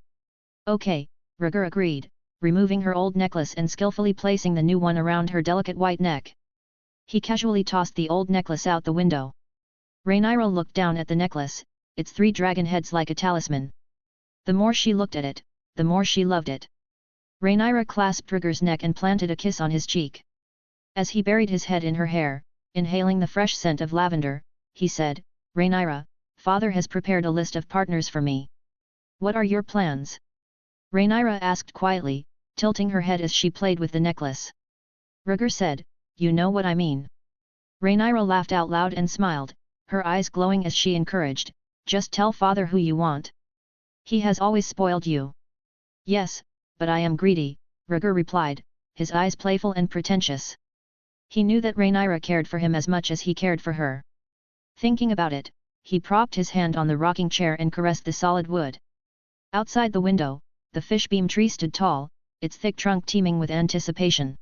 [SPEAKER 2] "Okay," Rhaegar agreed, removing her old necklace and skillfully placing the new one around her delicate white neck. He casually tossed the old necklace out the window. Rhaenyra looked down at the necklace, its 3 dragon heads like a talisman. The more she looked at it, the more she loved it. Rhaenyra clasped Rhaegar's neck and planted a kiss on his cheek. As he buried his head in her hair, inhaling the fresh scent of lavender, he said, "Rhaenyra, father has prepared a list of partners for me. What are your plans?" Rhaenyra asked quietly, tilting her head as she played with the necklace. Rhaegar said, "You know what I mean." Rhaenyra laughed out loud and smiled, her eyes glowing as she encouraged, "Just tell father who you want. He has always spoiled you." "Yes, but I am greedy," Rhaegar replied, his eyes playful and pretentious. He knew that Rhaenyra cared for him as much as he cared for her. Thinking about it, he propped his hand on the rocking chair and caressed the solid wood. Outside the window, the fishbeam tree stood tall, its thick trunk teeming with anticipation.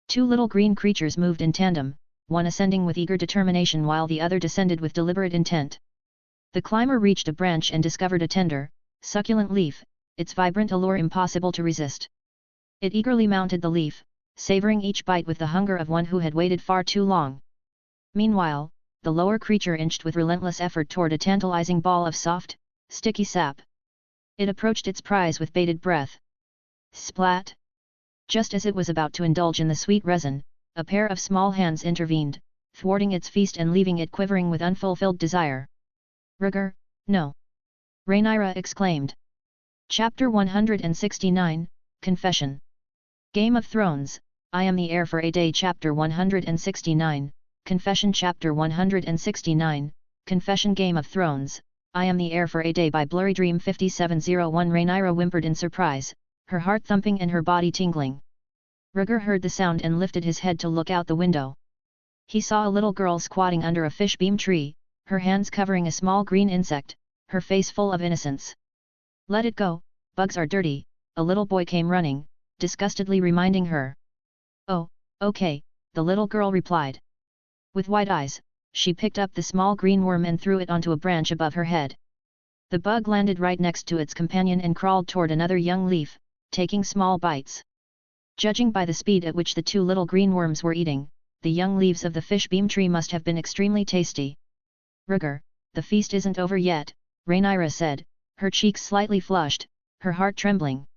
[SPEAKER 2] 2 little green creatures moved in tandem, one ascending with eager determination while the other descended with deliberate intent. The climber reached a branch and discovered a tender, succulent leaf, its vibrant allure impossible to resist. It eagerly mounted the leaf, savoring each bite with the hunger of one who had waited far too long. Meanwhile, the lower creature inched with relentless effort toward a tantalizing ball of soft, sticky sap. It approached its prize with bated breath. Splat! Just as it was about to indulge in the sweet resin, a pair of small hands intervened, thwarting its feast and leaving it quivering with unfulfilled desire. Rhaegar, no! Rhaenyra exclaimed. Chapter 169, Confession. Game of Thrones, I am the heir for a day. Chapter 169, Confession. Chapter 169, Confession. Game of Thrones, I am the heir for a day. By Blurry Dream 5701. Rhaenyra whimpered in surprise, her heart thumping and her body tingling. Rhaegar heard the sound and lifted his head to look out the window. He saw a little girl squatting under a fish beam tree, her hands covering a small green insect, her face full of innocence. Let it go, bugs are dirty, a little boy came running, disgustedly reminding her. Oh, okay, the little girl replied. With wide eyes, she picked up the small green worm and threw it onto a branch above her head. The bug landed right next to its companion and crawled toward another young leaf, taking small bites. Judging by the speed at which the two little green worms were eating, the young leaves of the fish beam tree must have been extremely tasty. Rhaegar, the feast isn't over yet, Rhaenyra said, her cheeks slightly flushed, her heart trembling.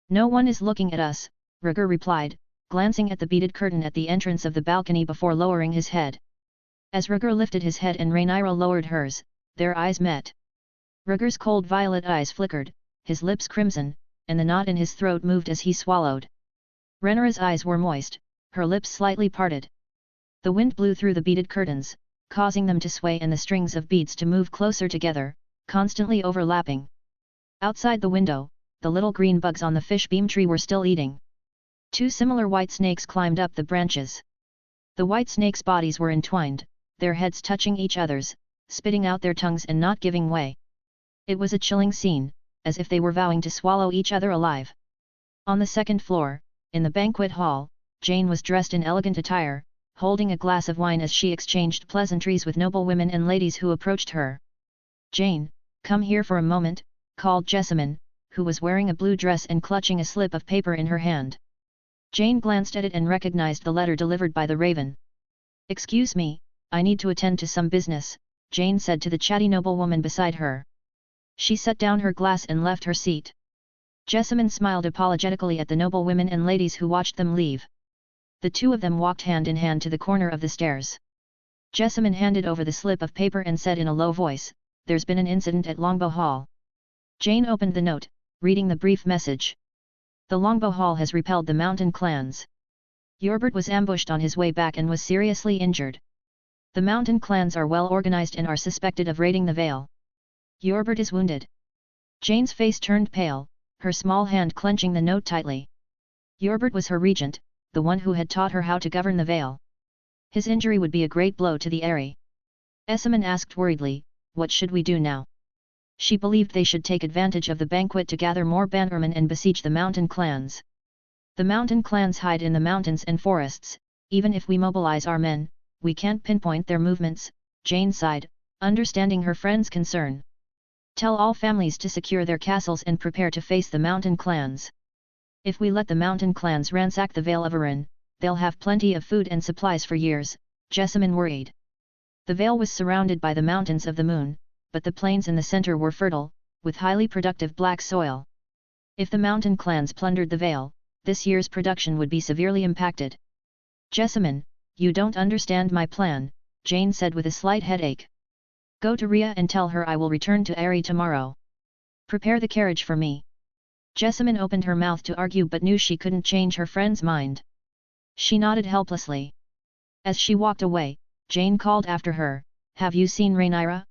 [SPEAKER 2] No one is looking at us, Rhaegar replied, glancing at the beaded curtain at the entrance of the balcony before lowering his head. As Rhaegar lifted his head and Rhaenyra lowered hers, their eyes met. Rhaegar's cold violet eyes flickered, his lips crimson, and the knot in his throat moved as he swallowed. Rhaenyra's eyes were moist, her lips slightly parted. The wind blew through the beaded curtains, causing them to sway and the strings of beads to move closer together, constantly overlapping. Outside the window, the little green bugs on the fish beam tree were still eating. Two similar white snakes climbed up the branches. The white snakes' bodies were entwined, their heads touching each other's, spitting out their tongues and not giving way. It was a chilling scene, as if they were vowing to swallow each other alive. On the second floor, in the banquet hall, Jeyne was dressed in elegant attire, holding a glass of wine as she exchanged pleasantries with noblewomen and ladies who approached her. Jeyne, come here for a moment, called Jessamine, who was wearing a blue dress and clutching a slip of paper in her hand. Jeyne glanced at it and recognized the letter delivered by the raven. Excuse me, I need to attend to some business, Jeyne said to the chatty noblewoman beside her. She set down her glass and left her seat. Jessamine smiled apologetically at the noblewomen and ladies who watched them leave. The two of them walked hand in hand to the corner of the stairs. Jessamine handed over the slip of paper and said in a low voice, "There's been an incident at Longbow Hall." Jeyne opened the note, reading the brief message. The Longbow Hall has repelled the mountain clans. Yorbert was ambushed on his way back and was seriously injured. The mountain clans are well organized and are suspected of raiding the Vale. Yorbert is wounded. Jeyne's face turned pale, her small hand clenching the note tightly. Yorbert was her regent, the one who had taught her how to govern the Vale. His injury would be a great blow to the Eyrie. Jessamine asked worriedly, what should we do now? She believed they should take advantage of the banquet to gather more bannermen and besiege the mountain clans. The mountain clans hide in the mountains and forests, even if we mobilize our men, we can't pinpoint their movements, Jeyne sighed, understanding her friend's concern. Tell all families to secure their castles and prepare to face the mountain clans. If we let the mountain clans ransack the Vale of Arryn, they'll have plenty of food and supplies for years, Jessamine worried. The Vale was surrounded by the mountains of the moon, but the plains in the center were fertile, with highly productive black soil. If the mountain clans plundered the Vale, this year's production would be severely impacted. Jessamine, you don't understand my plan, Jeyne said with a slight headache. Go to Rhea and tell her I will return to Eyrie tomorrow. Prepare the carriage for me. Jessamine opened her mouth to argue but knew she couldn't change her friend's mind. She nodded helplessly. As she walked away, Jeyne called after her, "Have you seen Rhaenyra?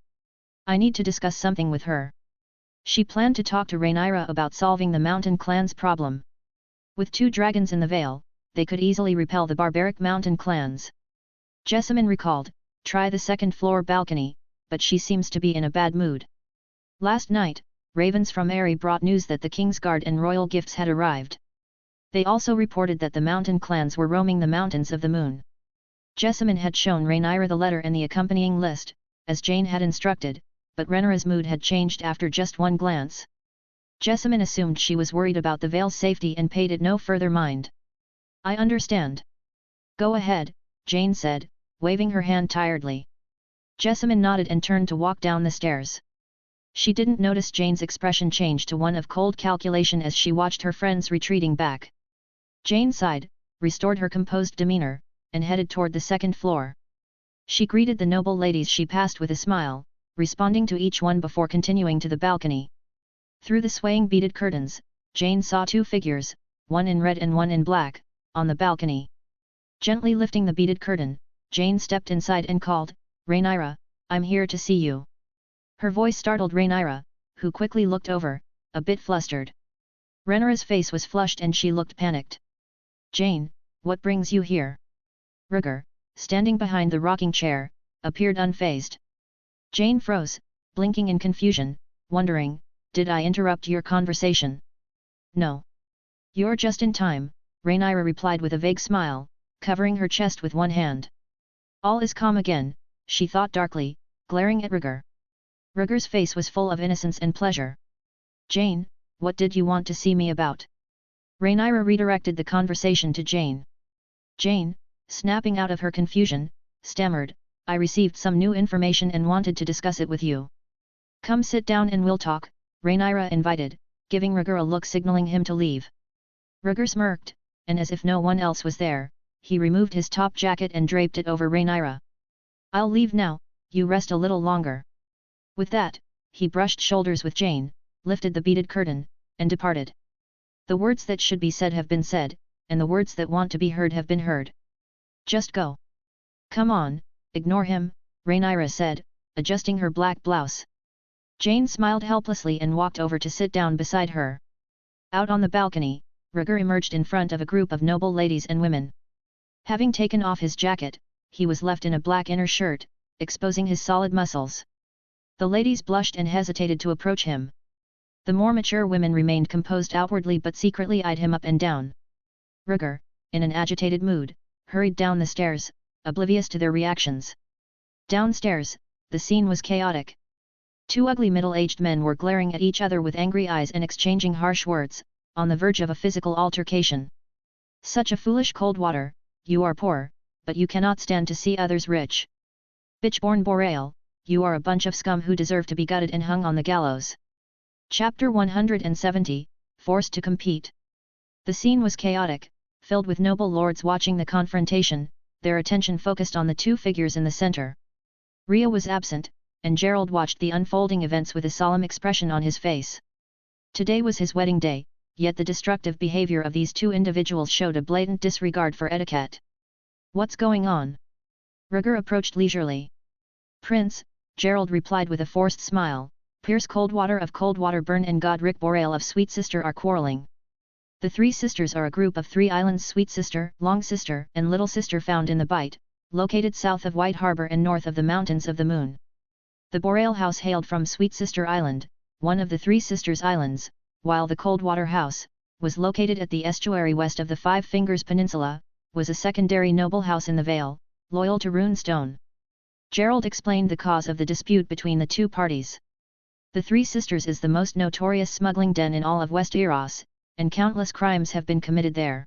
[SPEAKER 2] I need to discuss something with her." She planned to talk to Rhaenyra about solving the mountain clan's problem. With 2 dragons in the Vale, they could easily repel the barbaric mountain clans. Jessamine recalled, "Try the second-floor balcony, but she seems to be in a bad mood." Last night, ravens from Eyrie brought news that the King's Guard and royal gifts had arrived. They also reported that the mountain clans were roaming the mountains of the moon. Jessamine had shown Rhaenyra the letter and the accompanying list, as Jeyne had instructed, but Rhaenyra's mood had changed after just one glance. Jessamine assumed she was worried about the Vale's safety and paid it no further mind. "I understand. Go ahead," Jeyne said, waving her hand tiredly. Jessamine nodded and turned to walk down the stairs. She didn't notice Jeyne's expression change to one of cold calculation as she watched her friends retreating back. Jeyne sighed, restored her composed demeanor, and headed toward the second floor. She greeted the noble ladies she passed with a smile, responding to each one before continuing to the balcony. Through the swaying beaded curtains, Jeyne saw two figures, one in red and one in black, on the balcony. Gently lifting the beaded curtain, Jeyne stepped inside and called, "Rhaenyra, I'm here to see you." Her voice startled Rhaenyra, who quickly looked over, a bit flustered. Rhaenyra's face was flushed and she looked panicked. "Jeyne, what brings you here?" Rhaegar, standing behind the rocking chair, appeared unfazed. Jeyne froze, blinking in confusion, wondering, "Did I interrupt your conversation?" "No. You're just in time," Rhaenyra replied with a vague smile, covering her chest with one hand. All is calm again, she thought darkly, glaring at Rhaegar. Rhaegar's face was full of innocence and pleasure. "Jeyne, what did you want to see me about?" Rhaenyra redirected the conversation to Jeyne. Jeyne, snapping out of her confusion, stammered, "I received some new information and wanted to discuss it with you." "Come sit down and we'll talk," Rhaenyra invited, giving Rhaegar a look signaling him to leave. Rhaegar smirked, and as if no one else was there, he removed his top jacket and draped it over Rhaenyra. "I'll leave now, you rest a little longer." With that, he brushed shoulders with Jeyne, lifted the beaded curtain, and departed. The words that should be said have been said, and the words that want to be heard have been heard. "Just go. Come on, ignore him," Rhaenyra said, adjusting her black blouse. Jeyne smiled helplessly and walked over to sit down beside her. Out on the balcony, Rhaegar emerged in front of a group of noble ladies and women. Having taken off his jacket, he was left in a black inner shirt, exposing his solid muscles. The ladies blushed and hesitated to approach him. The more mature women remained composed outwardly but secretly eyed him up and down. Rhaegar, in an agitated mood, hurried down the stairs, oblivious to their reactions. Downstairs, the scene was chaotic. Two ugly middle-aged men were glaring at each other with angry eyes and exchanging harsh words, on the verge of a physical altercation. "Such a foolish Coldwater, you are poor, but you cannot stand to see others rich. Bitch-born Boreal, you are a bunch of scum who deserve to be gutted and hung on the gallows." Chapter 170, Forced to compete. The scene was chaotic, filled with noble lords watching the confrontation, their attention focused on the two figures in the center. Rhea was absent, and Gerald watched the unfolding events with a solemn expression on his face. Today was his wedding day, yet the destructive behavior of these two individuals showed a blatant disregard for etiquette. "What's going on?" Rhaegar approached leisurely. "Prince," Gerald replied with a forced smile, "Pierce Coldwater of Coldwater Burn and Godric Boreal of Sweet Sister are quarreling." The Three Sisters are a group of 3 islands: Sweet Sister, Long Sister, and Little Sister, found in the Bight, located south of White Harbor and north of the Mountains of the Moon. The Boreal House hailed from Sweet Sister Island, one of the Three Sisters Islands, while the Coldwater House, was located at the estuary west of the Five Fingers Peninsula, was a secondary noble house in the Vale, loyal to Runestone. Gerald explained the cause of the dispute between the two parties. The Three Sisters is the most notorious smuggling den in all of West Eros, and countless crimes have been committed there.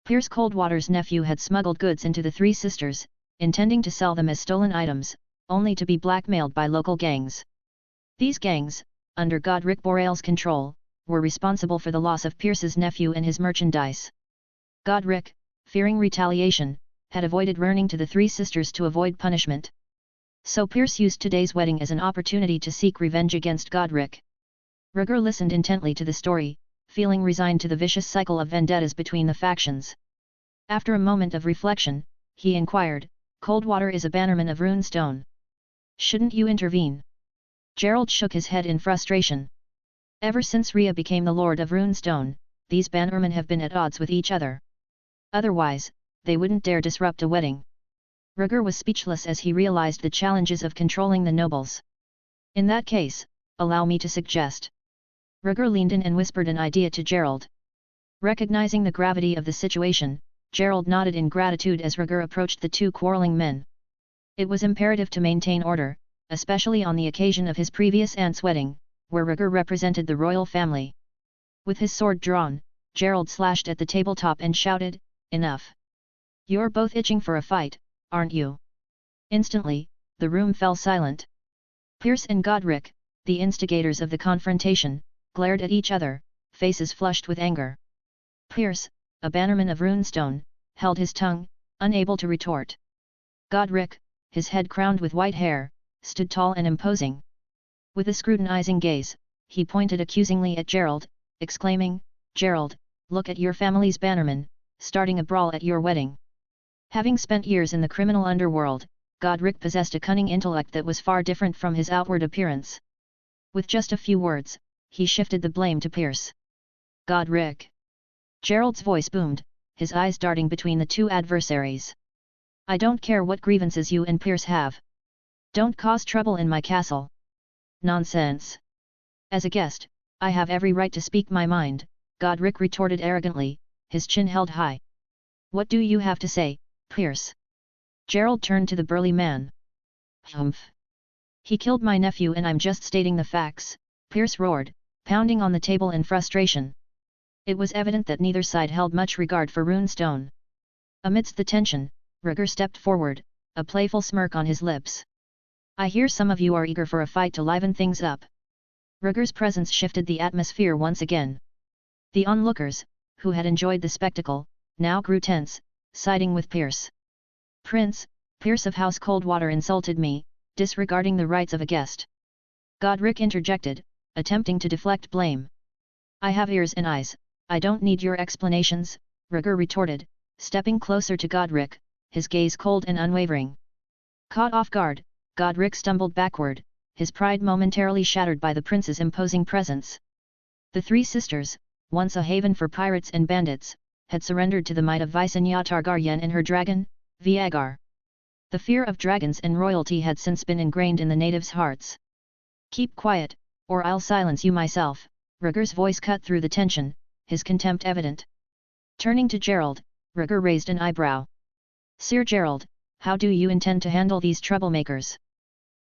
[SPEAKER 2] Pierce Coldwater's nephew had smuggled goods into the Three Sisters, intending to sell them as stolen items, only to be blackmailed by local gangs. These gangs, under Godric Boreal's control, were responsible for the loss of Pierce's nephew and his merchandise. Godric, fearing retaliation, had avoided returning to the Three Sisters to avoid punishment. So Pierce used today's wedding as an opportunity to seek revenge against Godric. Rhaegar listened intently to the story, feeling resigned to the vicious cycle of vendettas between the factions. After a moment of reflection, he inquired, "Coldwater is a bannerman of Runestone. Shouldn't you intervene?" Gerald shook his head in frustration. Ever since Rhea became the Lord of Runestone, these bannermen have been at odds with each other. Otherwise, they wouldn't dare disrupt a wedding. Rhaegar was speechless as he realized the challenges of controlling the nobles. "In that case, allow me to suggest." Rhaegar leaned in and whispered an idea to Gerald. Recognizing the gravity of the situation, Gerald nodded in gratitude as Rhaegar approached the two quarreling men. It was imperative to maintain order, especially on the occasion of his previous aunt's wedding, where Rhaegar represented the royal family. With his sword drawn, Gerald slashed at the tabletop and shouted, "Enough! You're both itching for a fight, aren't you?" Instantly, the room fell silent. Pierce and Godric, the instigators of the confrontation, glared at each other, faces flushed with anger. Pierce, a bannerman of Runestone, held his tongue, unable to retort. Godric, his head crowned with white hair, stood tall and imposing. With a scrutinizing gaze, he pointed accusingly at Gerald, exclaiming, "Gerald, look at your family's bannerman, starting a brawl at your wedding." Having spent years in the criminal underworld, Godric possessed a cunning intellect that was far different from his outward appearance. With just a few words, he shifted the blame to Pierce. "Godric!" Gerald's voice boomed, his eyes darting between the two adversaries. "I don't care what grievances you and Pierce have. Don't cause trouble in my castle." "Nonsense! As a guest, I have every right to speak my mind," Godric retorted arrogantly, his chin held high. "What do you have to say, Pierce?" Gerald turned to the burly man. "Humph! He killed my nephew and I'm just stating the facts," Pierce roared, pounding on the table in frustration. It was evident that neither side held much regard for Runestone. Amidst the tension, Rhaegar stepped forward, a playful smirk on his lips. "I hear some of you are eager for a fight to liven things up." Rhaegar's presence shifted the atmosphere once again. The onlookers, who had enjoyed the spectacle, now grew tense, siding with Pierce. "Prince, Pierce of House Coldwater insulted me, disregarding the rights of a guest." Godric interjected, attempting to deflect blame. "I have ears and eyes, I don't need your explanations," Rhaegar retorted, stepping closer to Godric, his gaze cold and unwavering. Caught off guard, Godric stumbled backward, his pride momentarily shattered by the prince's imposing presence. The three sisters, once a haven for pirates and bandits, had surrendered to the might of Visenya Targaryen and her dragon, Rhaegar. The fear of dragons and royalty had since been ingrained in the natives' hearts. "Keep quiet, or I'll silence you myself," Rhaegar's voice cut through the tension, his contempt evident. Turning to Gerald, Rhaegar raised an eyebrow. "Sir Gerald, how do you intend to handle these troublemakers?"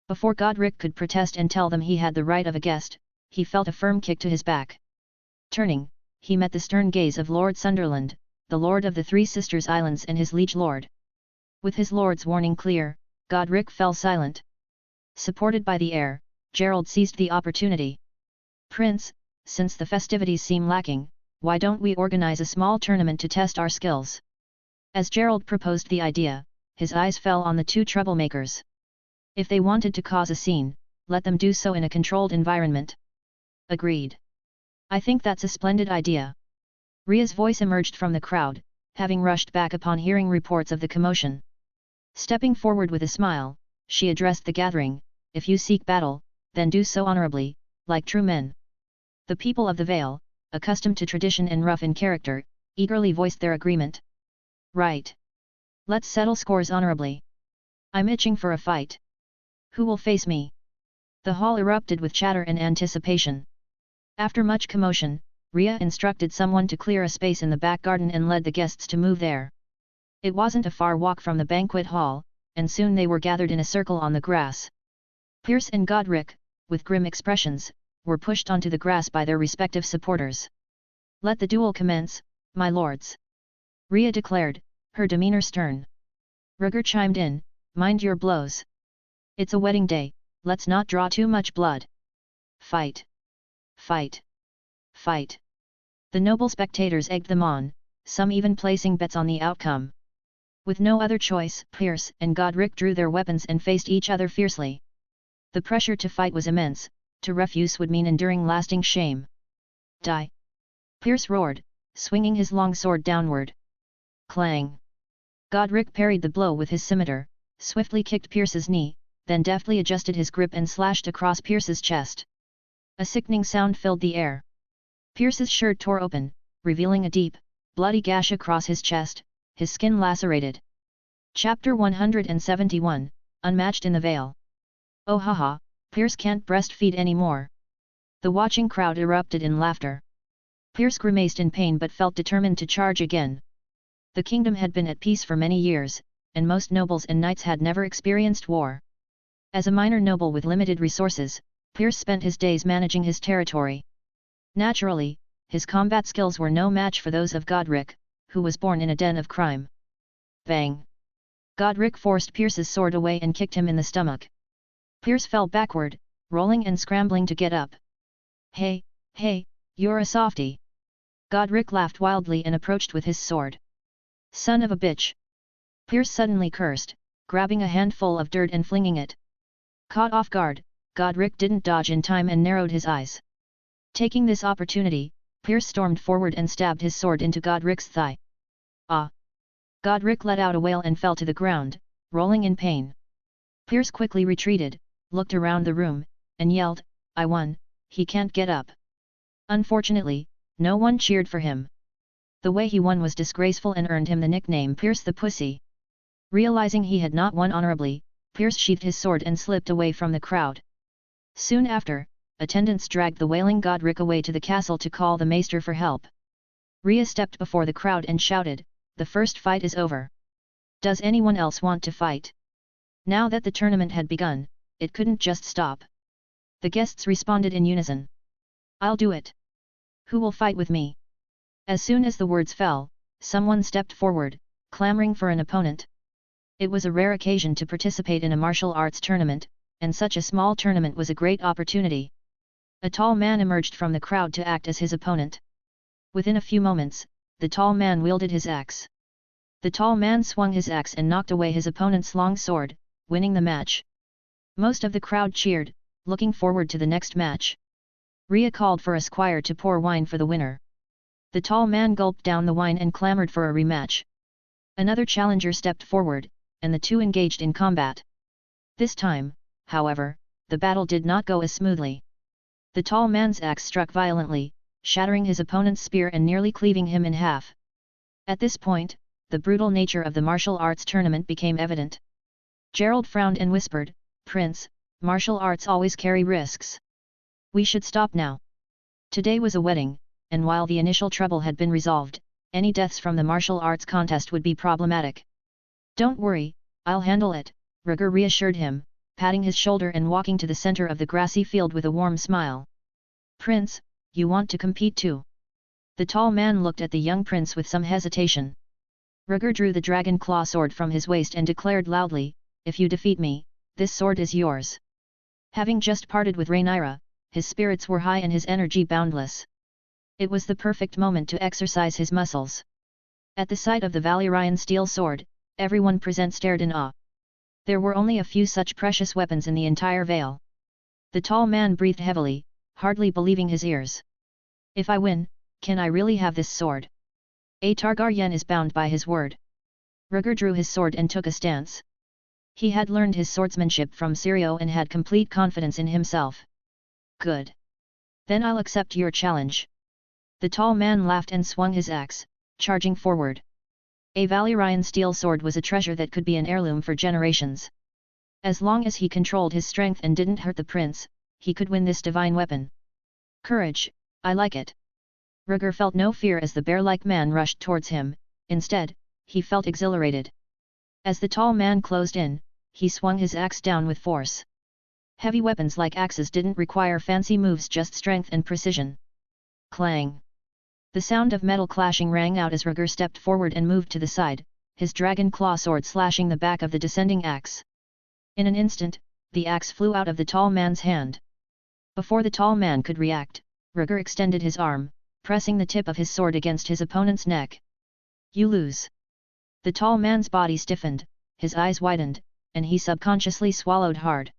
[SPEAKER 2] Before Godric could protest and tell them he had the right of a guest, he felt a firm kick to his back. Turning, he met the stern gaze of Lord Sunderland, the Lord of the Three Sisters Islands and his liege lord. With his lord's warning clear, Godric fell silent. Supported by the heir, Gerald seized the opportunity. "Prince, since the festivities seem lacking, why don't we organize a small tournament to test our skills?" As Gerald proposed the idea, his eyes fell on the two troublemakers. If they wanted to cause a scene, let them do so in a controlled environment. "Agreed. I think that's a splendid idea." Rhea's voice emerged from the crowd, having rushed back upon hearing reports of the commotion. Stepping forward with a smile, she addressed the gathering, "If you seek battle, then do so honorably, like true men." The people of the Vale, accustomed to tradition and rough in character, eagerly voiced their agreement. "Right. Let's settle scores honorably. I'm itching for a fight. Who will face me?" The hall erupted with chatter and anticipation. After much commotion, Rhea instructed someone to clear a space in the back garden and led the guests to move there. It wasn't a far walk from the banquet hall, and soon they were gathered in a circle on the grass. Pierce and Godric, with grim expressions, were pushed onto the grass by their respective supporters. "Let the duel commence, my lords," Rhea declared, her demeanor stern. Rhaegar chimed in, "Mind your blows. It's a wedding day, let's not draw too much blood. Fight! Fight! Fight!" The noble spectators egged them on, some even placing bets on the outcome. With no other choice, Pierce and Godric drew their weapons and faced each other fiercely. The pressure to fight was immense, to refuse would mean enduring lasting shame. "Die!" Pierce roared, swinging his long sword downward. Clang! Godric parried the blow with his scimitar, swiftly kicked Pierce's knee, then deftly adjusted his grip and slashed across Pierce's chest. A sickening sound filled the air. Pierce's shirt tore open, revealing a deep, bloody gash across his chest, his skin lacerated. Chapter 171, Unmatched in the Vale. "Oh haha, Pierce can't breastfeed anymore." The watching crowd erupted in laughter. Pierce grimaced in pain but felt determined to charge again. The kingdom had been at peace for many years, and most nobles and knights had never experienced war. As a minor noble with limited resources, Pierce spent his days managing his territory. Naturally, his combat skills were no match for those of Godric, who was born in a den of crime. Bang! Godric forced Pierce's sword away and kicked him in the stomach. Pierce fell backward, rolling and scrambling to get up. Hey, you're a softie." Godric laughed wildly and approached with his sword. "Son of a bitch!" Pierce suddenly cursed, grabbing a handful of dirt and flinging it. Caught off guard, Godric didn't dodge in time and narrowed his eyes. Taking this opportunity, Pierce stormed forward and stabbed his sword into Godric's thigh. Ah! Godric let out a wail and fell to the ground, rolling in pain. Pierce quickly retreated, looked around the room, and yelled, "I won, he can't get up." Unfortunately, no one cheered for him. The way he won was disgraceful and earned him the nickname Pierce the Pussy. Realizing he had not won honorably, Pierce sheathed his sword and slipped away from the crowd. Soon after, attendants dragged the wailing Godric away to the castle to call the maester for help. Rhea stepped before the crowd and shouted, "The first fight is over. Does anyone else want to fight?" Now that the tournament had begun, it couldn't just stop. The guests responded in unison. "I'll do it. Who will fight with me?" As soon as the words fell, someone stepped forward, clamoring for an opponent. It was a rare occasion to participate in a martial arts tournament, and such a small tournament was a great opportunity. A tall man emerged from the crowd to act as his opponent. Within a few moments, the tall man wielded his axe. The tall man swung his axe and knocked away his opponent's long sword, winning the match. Most of the crowd cheered, looking forward to the next match. Rhea called for a squire to pour wine for the winner. The tall man gulped down the wine and clamored for a rematch. Another challenger stepped forward, and the two engaged in combat. This time, however, the battle did not go as smoothly. The tall man's axe struck violently, shattering his opponent's spear and nearly cleaving him in half. At this point, the brutal nature of the martial arts tournament became evident. Gerald frowned and whispered, "Prince, martial arts always carry risks. We should stop now." Today was a wedding, and while the initial trouble had been resolved, any deaths from the martial arts contest would be problematic. "Don't worry, I'll handle it," Rhaegar reassured him, patting his shoulder and walking to the center of the grassy field with a warm smile. "Prince, you want to compete too?" The tall man looked at the young prince with some hesitation. Rhaegar drew the dragon claw sword from his waist and declared loudly, "If you defeat me, this sword is yours." Having just parted with Rhaenyra, his spirits were high and his energy boundless. It was the perfect moment to exercise his muscles. At the sight of the Valyrian steel sword, everyone present stared in awe. There were only a few such precious weapons in the entire Vale. The tall man breathed heavily, hardly believing his ears. "If I win, can I really have this sword? A Targaryen is bound by his word." Rhaegar drew his sword and took a stance. He had learned his swordsmanship from Syrio and had complete confidence in himself. "Good. Then I'll accept your challenge." The tall man laughed and swung his axe, charging forward. A Valyrian steel sword was a treasure that could be an heirloom for generations. As long as he controlled his strength and didn't hurt the prince, he could win this divine weapon. "Courage, I like it." Rhaegar felt no fear as the bear-like man rushed towards him, instead, he felt exhilarated. As the tall man closed in, he swung his axe down with force. Heavy weapons like axes didn't require fancy moves, just strength and precision. Clang! The sound of metal clashing rang out as Rhaegar stepped forward and moved to the side, his dragon claw sword slashing the back of the descending axe. In an instant, the axe flew out of the tall man's hand. Before the tall man could react, Rhaegar extended his arm, pressing the tip of his sword against his opponent's neck. "You lose." The tall man's body stiffened, his eyes widened, and he subconsciously swallowed hard.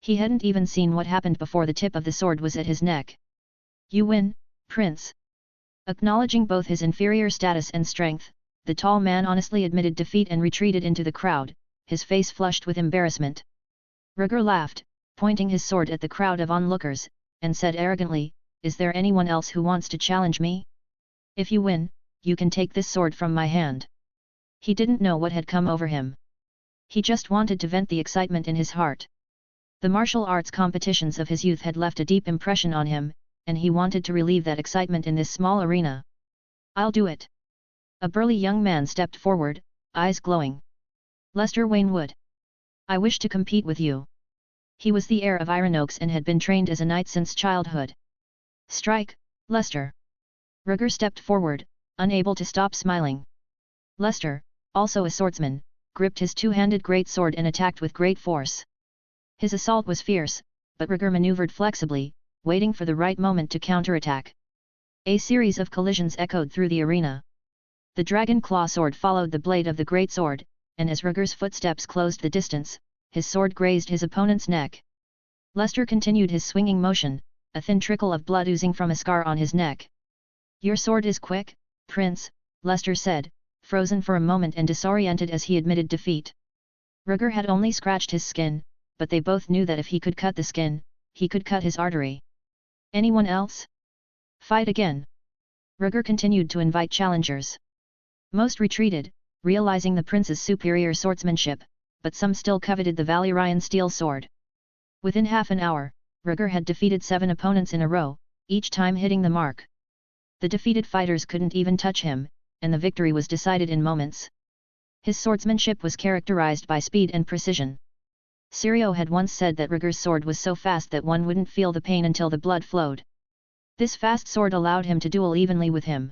[SPEAKER 2] He hadn't even seen what happened before the tip of the sword was at his neck. "You win, Prince." Acknowledging both his inferior status and strength, the tall man honestly admitted defeat and retreated into the crowd, his face flushed with embarrassment. Rhaegar laughed, pointing his sword at the crowd of onlookers, and said arrogantly, "Is there anyone else who wants to challenge me? If you win, you can take this sword from my hand." He didn't know what had come over him. He just wanted to vent the excitement in his heart. The martial arts competitions of his youth had left a deep impression on him, and he wanted to relieve that excitement in this small arena. "I'll do it." A burly young man stepped forward, eyes glowing. "Lester Wainwood. I wish to compete with you." He was the heir of Iron and had been trained as a knight since childhood. "Strike, Lester." Rhaegar stepped forward, unable to stop smiling. Lester, also a swordsman, gripped his two-handed greatsword and attacked with great force. His assault was fierce, but Rhaegar maneuvered flexibly, waiting for the right moment to counterattack. A series of collisions echoed through the arena. The dragon claw sword followed the blade of the greatsword, and as Rhaegar's footsteps closed the distance, his sword grazed his opponent's neck. Lester continued his swinging motion, a thin trickle of blood oozing from a scar on his neck. "Your sword is quick, Prince," Lester said, frozen for a moment and disoriented as he admitted defeat. Rhaegar had only scratched his skin, but they both knew that if he could cut the skin, he could cut his artery. "Anyone else? Fight again." Rhaegar continued to invite challengers. Most retreated, realizing the prince's superior swordsmanship, but some still coveted the Valyrian steel sword. Within half an hour, Rhaegar had defeated 7 opponents in a row, each time hitting the mark. The defeated fighters couldn't even touch him, and the victory was decided in moments. His swordsmanship was characterized by speed and precision. Syrio had once said that Rhaegar's sword was so fast that one wouldn't feel the pain until the blood flowed. This fast sword allowed him to duel evenly with him.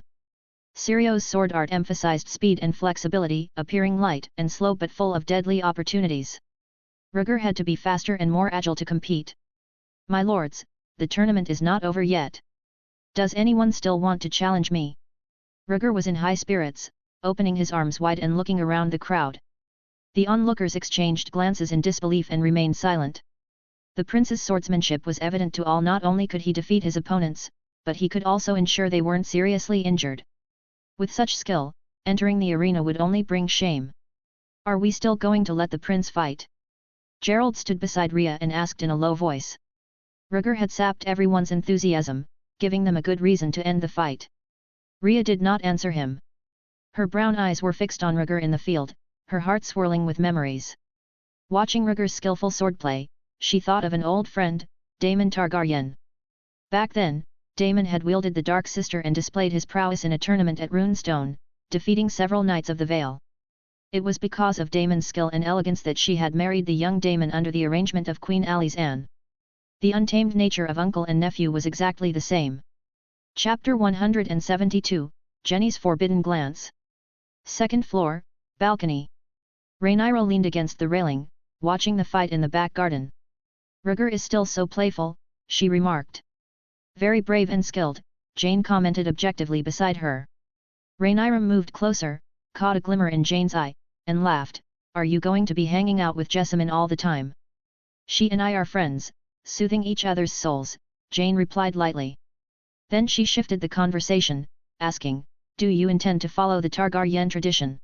[SPEAKER 2] Syrio's sword art emphasized speed and flexibility, appearing light and slow but full of deadly opportunities. Rhaegar had to be faster and more agile to compete. "My lords, the tournament is not over yet. Does anyone still want to challenge me?" Rhaegar was in high spirits, opening his arms wide and looking around the crowd. The onlookers exchanged glances in disbelief and remained silent. The prince's swordsmanship was evident to all. Not only could he defeat his opponents, but he could also ensure they weren't seriously injured. With such skill, entering the arena would only bring shame. "Are we still going to let the prince fight?" Gerald stood beside Rhea and asked in a low voice. Rhaegar had sapped everyone's enthusiasm, giving them a good reason to end the fight. Rhea did not answer him. Her brown eyes were fixed on Rhaegar in the field, her heart swirling with memories. Watching Rhaegar's skillful swordplay, she thought of an old friend, Daemon Targaryen. Back then, Daemon had wielded the Dark Sister and displayed his prowess in a tournament at Runestone, defeating several knights of the Vale. It was because of Daemon's skill and elegance that she had married the young Daemon under the arrangement of Queen Ali's Anne. The untamed nature of uncle and nephew was exactly the same. Chapter 172, Jenny's Forbidden Glance. Second floor, balcony. Rhaenyra leaned against the railing, watching the fight in the back garden. "Rhaegar is still so playful," she remarked. "Very brave and skilled," Jeyne commented objectively beside her. Rhaenyra moved closer, caught a glimmer in Jeyne's eye, and laughed. "Are you going to be hanging out with Jessamine all the time?" "She and I are friends, soothing each other's souls," Jeyne replied lightly. Then she shifted the conversation, asking, "Do you intend to follow the Targaryen tradition?"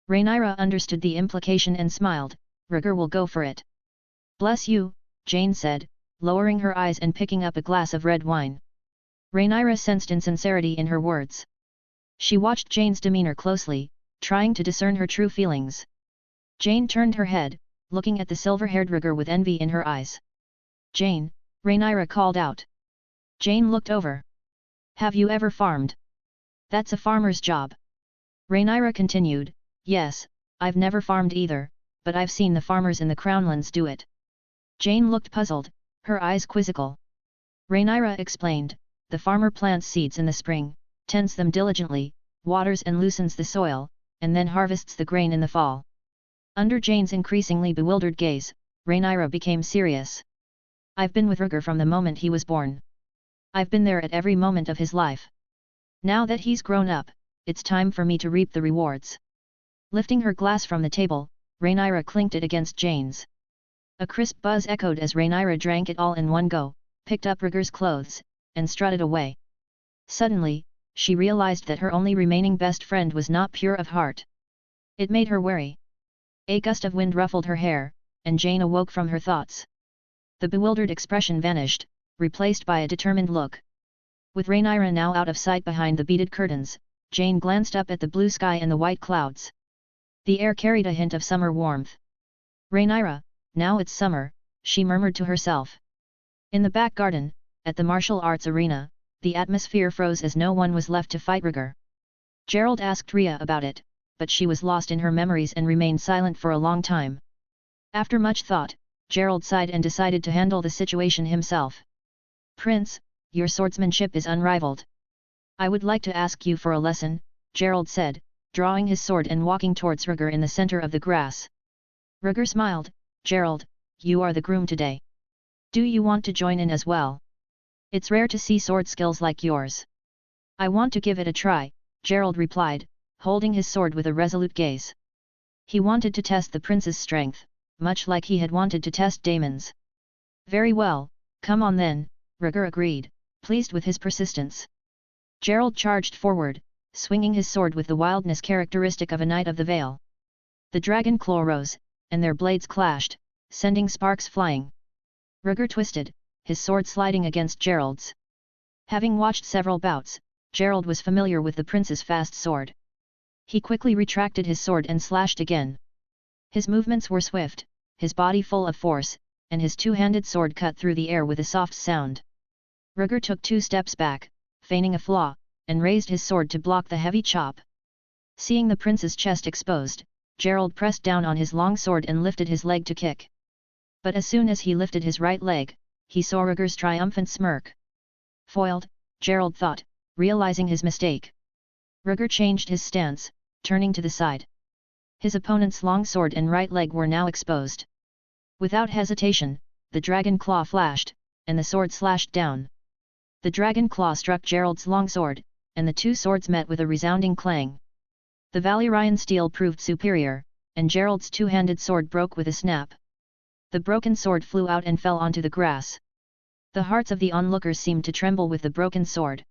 [SPEAKER 2] Rhaenyra understood the implication and smiled. "Rhaegar will go for it." "Bless you," Jeyne said, lowering her eyes and picking up a glass of red wine. Rhaenyra sensed insincerity in her words. She watched Jeyne's demeanor closely, trying to discern her true feelings. Jeyne turned her head, looking at the silver-haired Rhaegar with envy in her eyes. "Jeyne," Rhaenyra called out. Jeyne looked over. "Have you ever farmed?" "That's a farmer's job." Rhaenyra continued, "Yes, I've never farmed either, but I've seen the farmers in the Crownlands do it." Jeyne looked puzzled, her eyes quizzical. Rhaenyra explained, "The farmer plants seeds in the spring, tends them diligently, waters and loosens the soil, and then harvests the grain in the fall." Under Jeyne's increasingly bewildered gaze, Rhaenyra became serious. "I've been with Rhaegar from the moment he was born. I've been there at every moment of his life. Now that he's grown up, it's time for me to reap the rewards." Lifting her glass from the table, Rhaenyra clinked it against Jeyne's. A crisp buzz echoed as Rhaenyra drank it all in one go, picked up Rhaegar's clothes, and strutted away. Suddenly, she realized that her only remaining best friend was not pure of heart. It made her wary. A gust of wind ruffled her hair, and Jeyne awoke from her thoughts. The bewildered expression vanished, replaced by a determined look. With Rhaenyra now out of sight behind the beaded curtains, Jeyne glanced up at the blue sky and the white clouds. The air carried a hint of summer warmth. "Rhaenyra, now it's summer," she murmured to herself. In the back garden, at the martial arts arena, the atmosphere froze as no one was left to fight Rhaegar. Gerald asked Rhea about it, but she was lost in her memories and remained silent for a long time. After much thought, Gerald sighed and decided to handle the situation himself. "Prince, your swordsmanship is unrivaled. I would like to ask you for a lesson," Gerald said, drawing his sword and walking towards Rhaegar in the center of the grass. Rhaegar smiled. "Gerald, you are the groom today. Do you want to join in as well? It's rare to see sword skills like yours." "I want to give it a try," Gerald replied, holding his sword with a resolute gaze. He wanted to test the prince's strength, much like he had wanted to test Daemon's. Very well, come on then, Rhaegar agreed, pleased with his persistence. Gerald charged forward, swinging his sword with the wildness characteristic of a knight of the Vale. The dragon claw rose, and their blades clashed, sending sparks flying. Rhaegar twisted, his sword sliding against Gerald's. Having watched several bouts, Gerald was familiar with the prince's fast sword. He quickly retracted his sword and slashed again. His movements were swift, his body full of force, and his two-handed sword cut through the air with a soft sound. Rhaegar took 2 steps back, feigning a flaw, and raised his sword to block the heavy chop. Seeing the prince's chest exposed, Gerald pressed down on his long sword and lifted his leg to kick. But as soon as he lifted his right leg, he saw Rhaegar's triumphant smirk. Foiled, Gerald thought, realizing his mistake. Rhaegar changed his stance, turning to the side. His opponent's long sword and right leg were now exposed. Without hesitation, the dragon claw flashed, and the sword slashed down. The dragon claw struck Gerald's long sword, and the two swords met with a resounding clang. The Valyrian steel proved superior, and Gerald's two-handed sword broke with a snap. The broken sword flew out and fell onto the grass. The hearts of the onlookers seemed to tremble with the broken sword.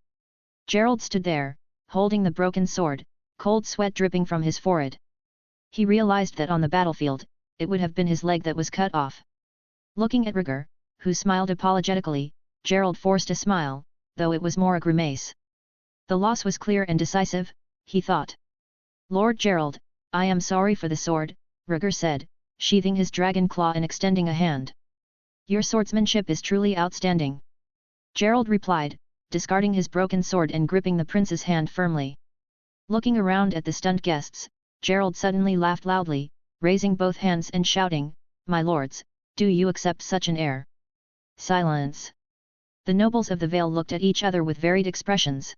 [SPEAKER 2] Gerald stood there, holding the broken sword, cold sweat dripping from his forehead. He realized that on the battlefield, it would have been his leg that was cut off. Looking at Rhaegar, who smiled apologetically, Gerald forced a smile, though it was more a grimace. The loss was clear and decisive, he thought. Lord Gerald, I am sorry for the sword, Rhaegar said, sheathing his dragon claw and extending a hand. Your swordsmanship is truly outstanding. Gerald replied, discarding his broken sword and gripping the prince's hand firmly. Looking around at the stunned guests, Gerald suddenly laughed loudly, raising both hands and shouting, My lords, do you accept such an heir? Silence. The nobles of the Vale looked at each other with varied expressions.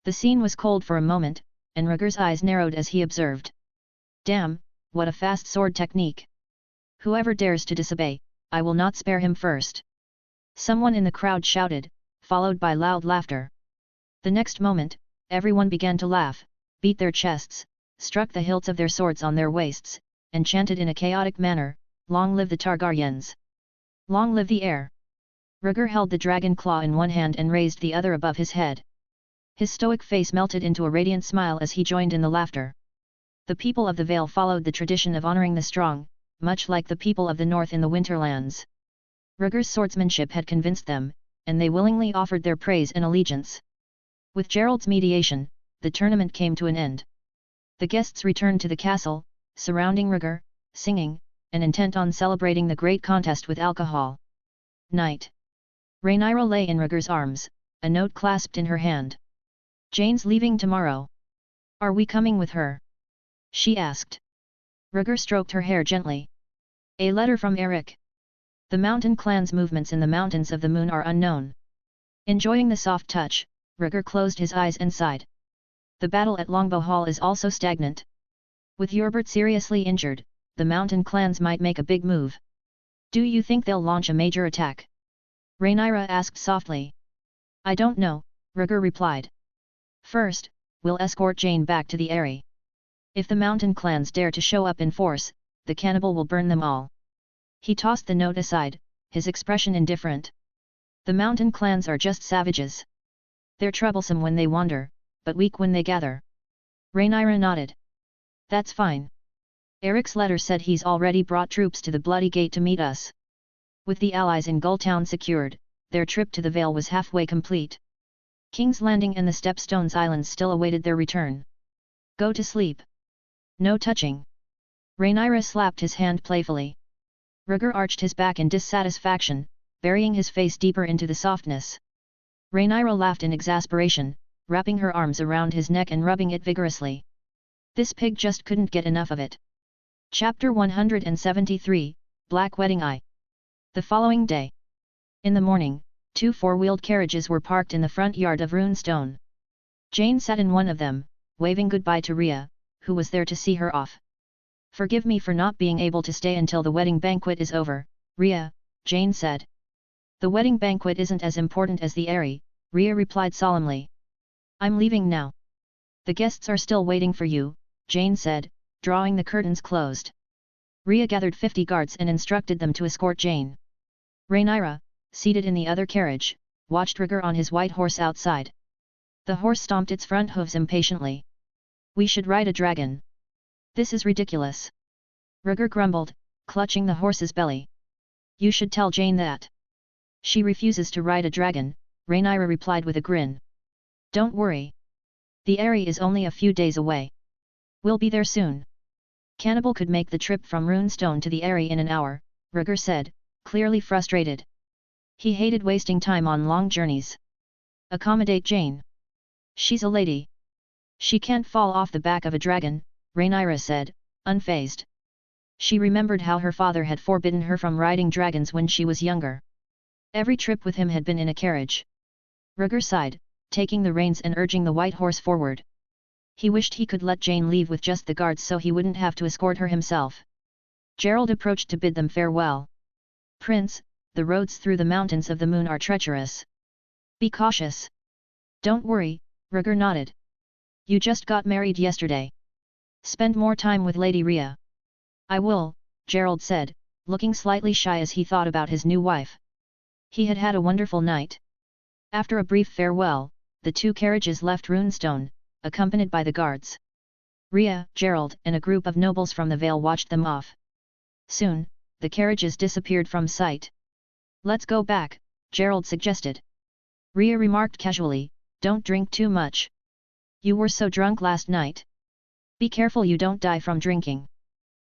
[SPEAKER 2] The scene was cold for a moment, and Rhaegar's eyes narrowed as he observed. Damn, what a fast sword technique! Whoever dares to disobey, I will not spare him first. Someone in the crowd shouted, followed by loud laughter. The next moment, everyone began to laugh, beat their chests, struck the hilts of their swords on their waists, and chanted in a chaotic manner, Long live the Targaryens! Long live the heir! Rhaegar held the dragon claw in one hand and raised the other above his head. His stoic face melted into a radiant smile as he joined in the laughter. The people of the Vale followed the tradition of honoring the strong, much like the people of the north in the Winterlands. Rhaegar's swordsmanship had convinced them, and they willingly offered their praise and allegiance. With Gerald's mediation, the tournament came to an end. The guests returned to the castle, surrounding Rhaegar, singing, and intent on celebrating the great contest with alcohol. Night. Rhaenyra lay in Rhaegar's arms, a note clasped in her hand. Jeyne's leaving tomorrow. Are we coming with her? She asked. Rhaegar stroked her hair gently. A letter from Eyrie. The mountain clan's movements in the mountains of the moon are unknown. Enjoying the soft touch, Rhaegar closed his eyes and sighed. The battle at Longbow Hall is also stagnant. With Eobert seriously injured, the mountain clans might make a big move. Do you think they'll launch a major attack? Rhaenyra asked softly. I don't know, Rhaegar replied. First, we'll escort Jeyne back to the Eyrie. If the mountain clans dare to show up in force, the cannibal will burn them all. He tossed the note aside, his expression indifferent. The mountain clans are just savages. They're troublesome when they wander, but weak when they gather. Rhaenyra nodded. That's fine. Eric's letter said he's already brought troops to the Bloody Gate to meet us. With the allies in Gulltown secured, their trip to the Vale was halfway complete. King's Landing and the Stepstones Islands still awaited their return. Go to sleep. No touching. Rhaenyra slapped his hand playfully. Rhaegar arched his back in dissatisfaction, burying his face deeper into the softness. Rhaenyra laughed in exasperation, wrapping her arms around his neck and rubbing it vigorously. This pig just couldn't get enough of it. Chapter 173, Black Wedding Eye. The following day. In the morning, 2 four-wheeled carriages were parked in the front yard of Runestone. Jeyne sat in one of them, waving goodbye to Rhea, who was there to see her off. Forgive me for not being able to stay until the wedding banquet is over, Rhea, Jeyne said. The wedding banquet isn't as important as the Eyrie, Rhea replied solemnly. I'm leaving now. The guests are still waiting for you, Jeyne said, drawing the curtains closed. Rhea gathered 50 guards and instructed them to escort Jeyne. Rhaenyra, seated in the other carriage, watched Rhaegar on his white horse outside. The horse stomped its front hooves impatiently. "We should ride a dragon. This is ridiculous." Rhaegar grumbled, clutching the horse's belly. "You should tell Jeyne that." "She refuses to ride a dragon," Rhaenyra replied with a grin. "Don't worry. The Eyrie is only a few days away. We'll be there soon." "Cannibal could make the trip from Runestone to the Eyrie in an hour," Rhaegar said, clearly frustrated. He hated wasting time on long journeys. "Accommodate Jeyne. She's a lady. She can't fall off the back of a dragon," Rhaenyra said, unfazed. She remembered how her father had forbidden her from riding dragons when she was younger. Every trip with him had been in a carriage. Rhaegar sighed, taking the reins and urging the white horse forward. He wished he could let Jeyne leave with just the guards so he wouldn't have to escort her himself. Gerald approached to bid them farewell. "Prince, the roads through the mountains of the moon are treacherous. Be cautious." "Don't worry," Rhaegar nodded. "You just got married yesterday. Spend more time with Lady Rhea." "I will," Gerald said, looking slightly shy as he thought about his new wife. He had had a wonderful night. After a brief farewell, the two carriages left Runestone, accompanied by the guards. Rhea, Gerald and a group of nobles from the Vale watched them off. Soon, the carriages disappeared from sight. "Let's go back," Gerald suggested. Rhea remarked casually, "Don't drink too much. You were so drunk last night. Be careful you don't die from drinking."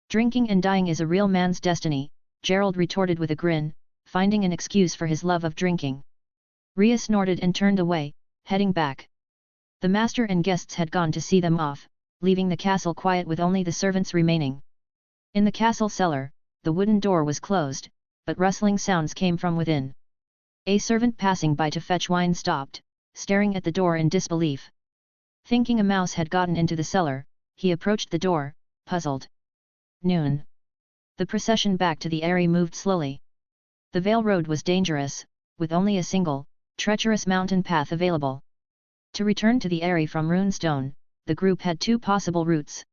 [SPEAKER 2] "Drinking and dying is a real man's destiny," Gerald retorted with a grin, finding an excuse for his love of drinking. Rhea snorted and turned away, heading back. The master and guests had gone to see them off, leaving the castle quiet with only the servants remaining. In the castle cellar, the wooden door was closed, but rustling sounds came from within. A servant passing by to fetch wine stopped, staring at the door in disbelief. Thinking a mouse had gotten into the cellar, he approached the door, puzzled. Noon. The procession back to the Eyrie moved slowly. The Vale Road was dangerous, with only a single, treacherous mountain path available. To return to the Eyrie from Runestone, the group had two possible routes.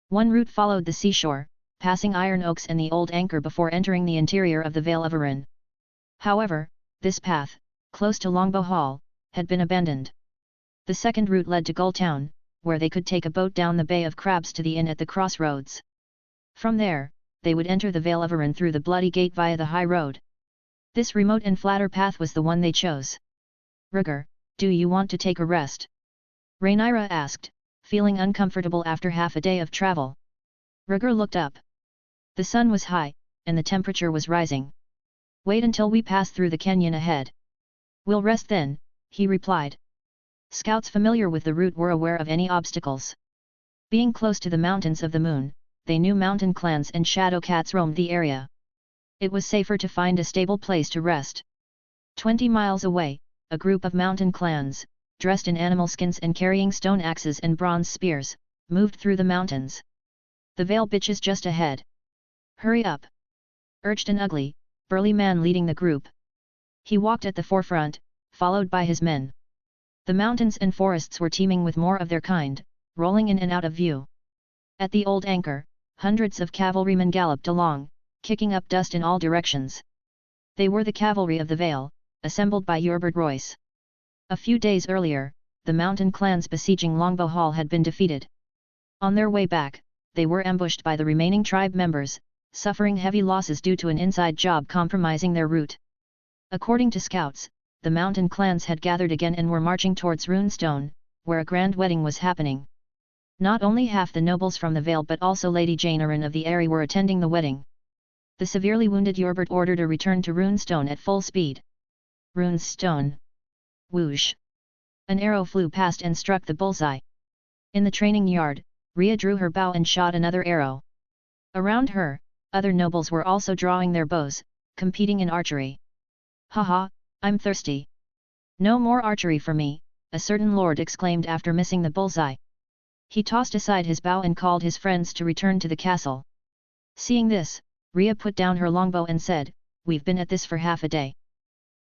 [SPEAKER 2] One route followed the seashore, passing Iron Oaks and the Old Anchor before entering the interior of the Vale of Arryn. However, this path, close to Longbow Hall, had been abandoned. The second route led to Gulltown, where they could take a boat down the Bay of Crabs to the inn at the crossroads. From there, they would enter the Vale of Arryn through the Bloody Gate via the high road. This remote and flatter path was the one they chose. "Rhaegar, do you want to take a rest?" Rhaenyra asked, feeling uncomfortable after half a day of travel. Rhaegar looked up. The sun was high, and the temperature was rising. "Wait until we pass through the canyon ahead. We'll rest then," he replied. Scouts familiar with the route were aware of any obstacles. Being close to the mountains of the moon, they knew mountain clans and shadow cats roamed the area. It was safer to find a stable place to rest. 20 miles away, a group of mountain clans, dressed in animal skins and carrying stone axes and bronze spears, moved through the mountains. "The Vale bitches just ahead. Hurry up!" urged an ugly, burly man leading the group. He walked at the forefront, followed by his men. The mountains and forests were teeming with more of their kind, rolling in and out of view. At the Old Anchor, hundreds of cavalrymen galloped along, kicking up dust in all directions. They were the cavalry of the Vale, assembled by Eobard Royce. A few days earlier, the mountain clans besieging Longbow Hall had been defeated. On their way back, they were ambushed by the remaining tribe members, suffering heavy losses due to an inside job compromising their route. According to scouts, the mountain clans had gathered again and were marching towards Runestone, where a grand wedding was happening. Not only half the nobles from the Vale but also Lady Jeyne of the Eyrie were attending the wedding. The severely wounded Eobard ordered a return to Runestone at full speed. Runestone. Whoosh! An arrow flew past and struck the bullseye. In the training yard, Rhea drew her bow and shot another arrow. Around her, other nobles were also drawing their bows, competing in archery. "Haha, I'm thirsty. No more archery for me," a certain lord exclaimed after missing the bullseye. He tossed aside his bow and called his friends to return to the castle. Seeing this, Rhea put down her longbow and said, "We've been at this for half a day.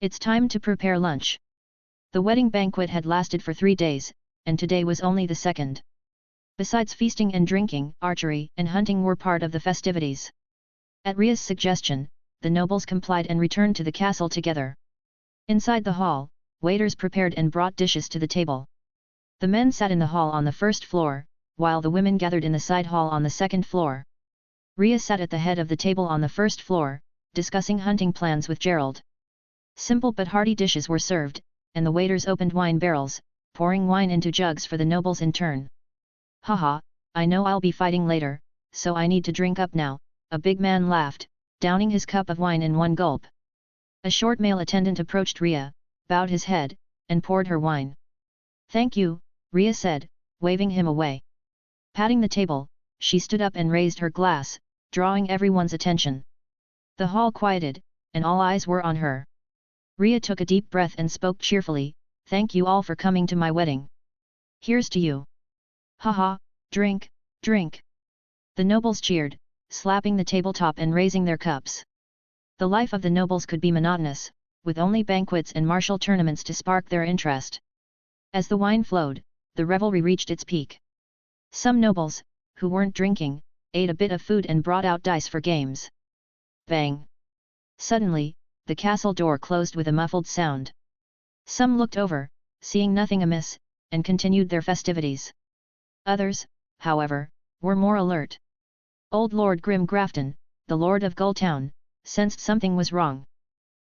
[SPEAKER 2] It's time to prepare lunch." The wedding banquet had lasted for 3 days, and today was only the second. Besides feasting and drinking, archery and hunting were part of the festivities. At Rhea's suggestion, the nobles complied and returned to the castle together. Inside the hall, waiters prepared and brought dishes to the table. The men sat in the hall on the first floor, while the women gathered in the side hall on the second floor. Rhea sat at the head of the table on the first floor, discussing hunting plans with Gerald. Simple but hearty dishes were served, and the waiters opened wine barrels, pouring wine into jugs for the nobles in turn. Haha, I know I'll be fighting later, so I need to drink up now, a big man laughed, downing his cup of wine in one gulp. A short male attendant approached Rhea, bowed his head, and poured her wine. Thank you, Rhea said, waving him away. Patting the table, she stood up and raised her glass, drawing everyone's attention. The hall quieted, and all eyes were on her. Rhea took a deep breath and spoke cheerfully, "Thank you all for coming to my wedding. Here's to you." "Haha, drink, drink." The nobles cheered, slapping the tabletop and raising their cups. The life of the nobles could be monotonous, with only banquets and martial tournaments to spark their interest. As the wine flowed, the revelry reached its peak. Some nobles, who weren't drinking, ate a bit of food and brought out dice for games. Bang! Suddenly, the castle door closed with a muffled sound. Some looked over, seeing nothing amiss, and continued their festivities. Others, however, were more alert. Old Lord Grim Grafton, the Lord of Gulltown, sensed something was wrong.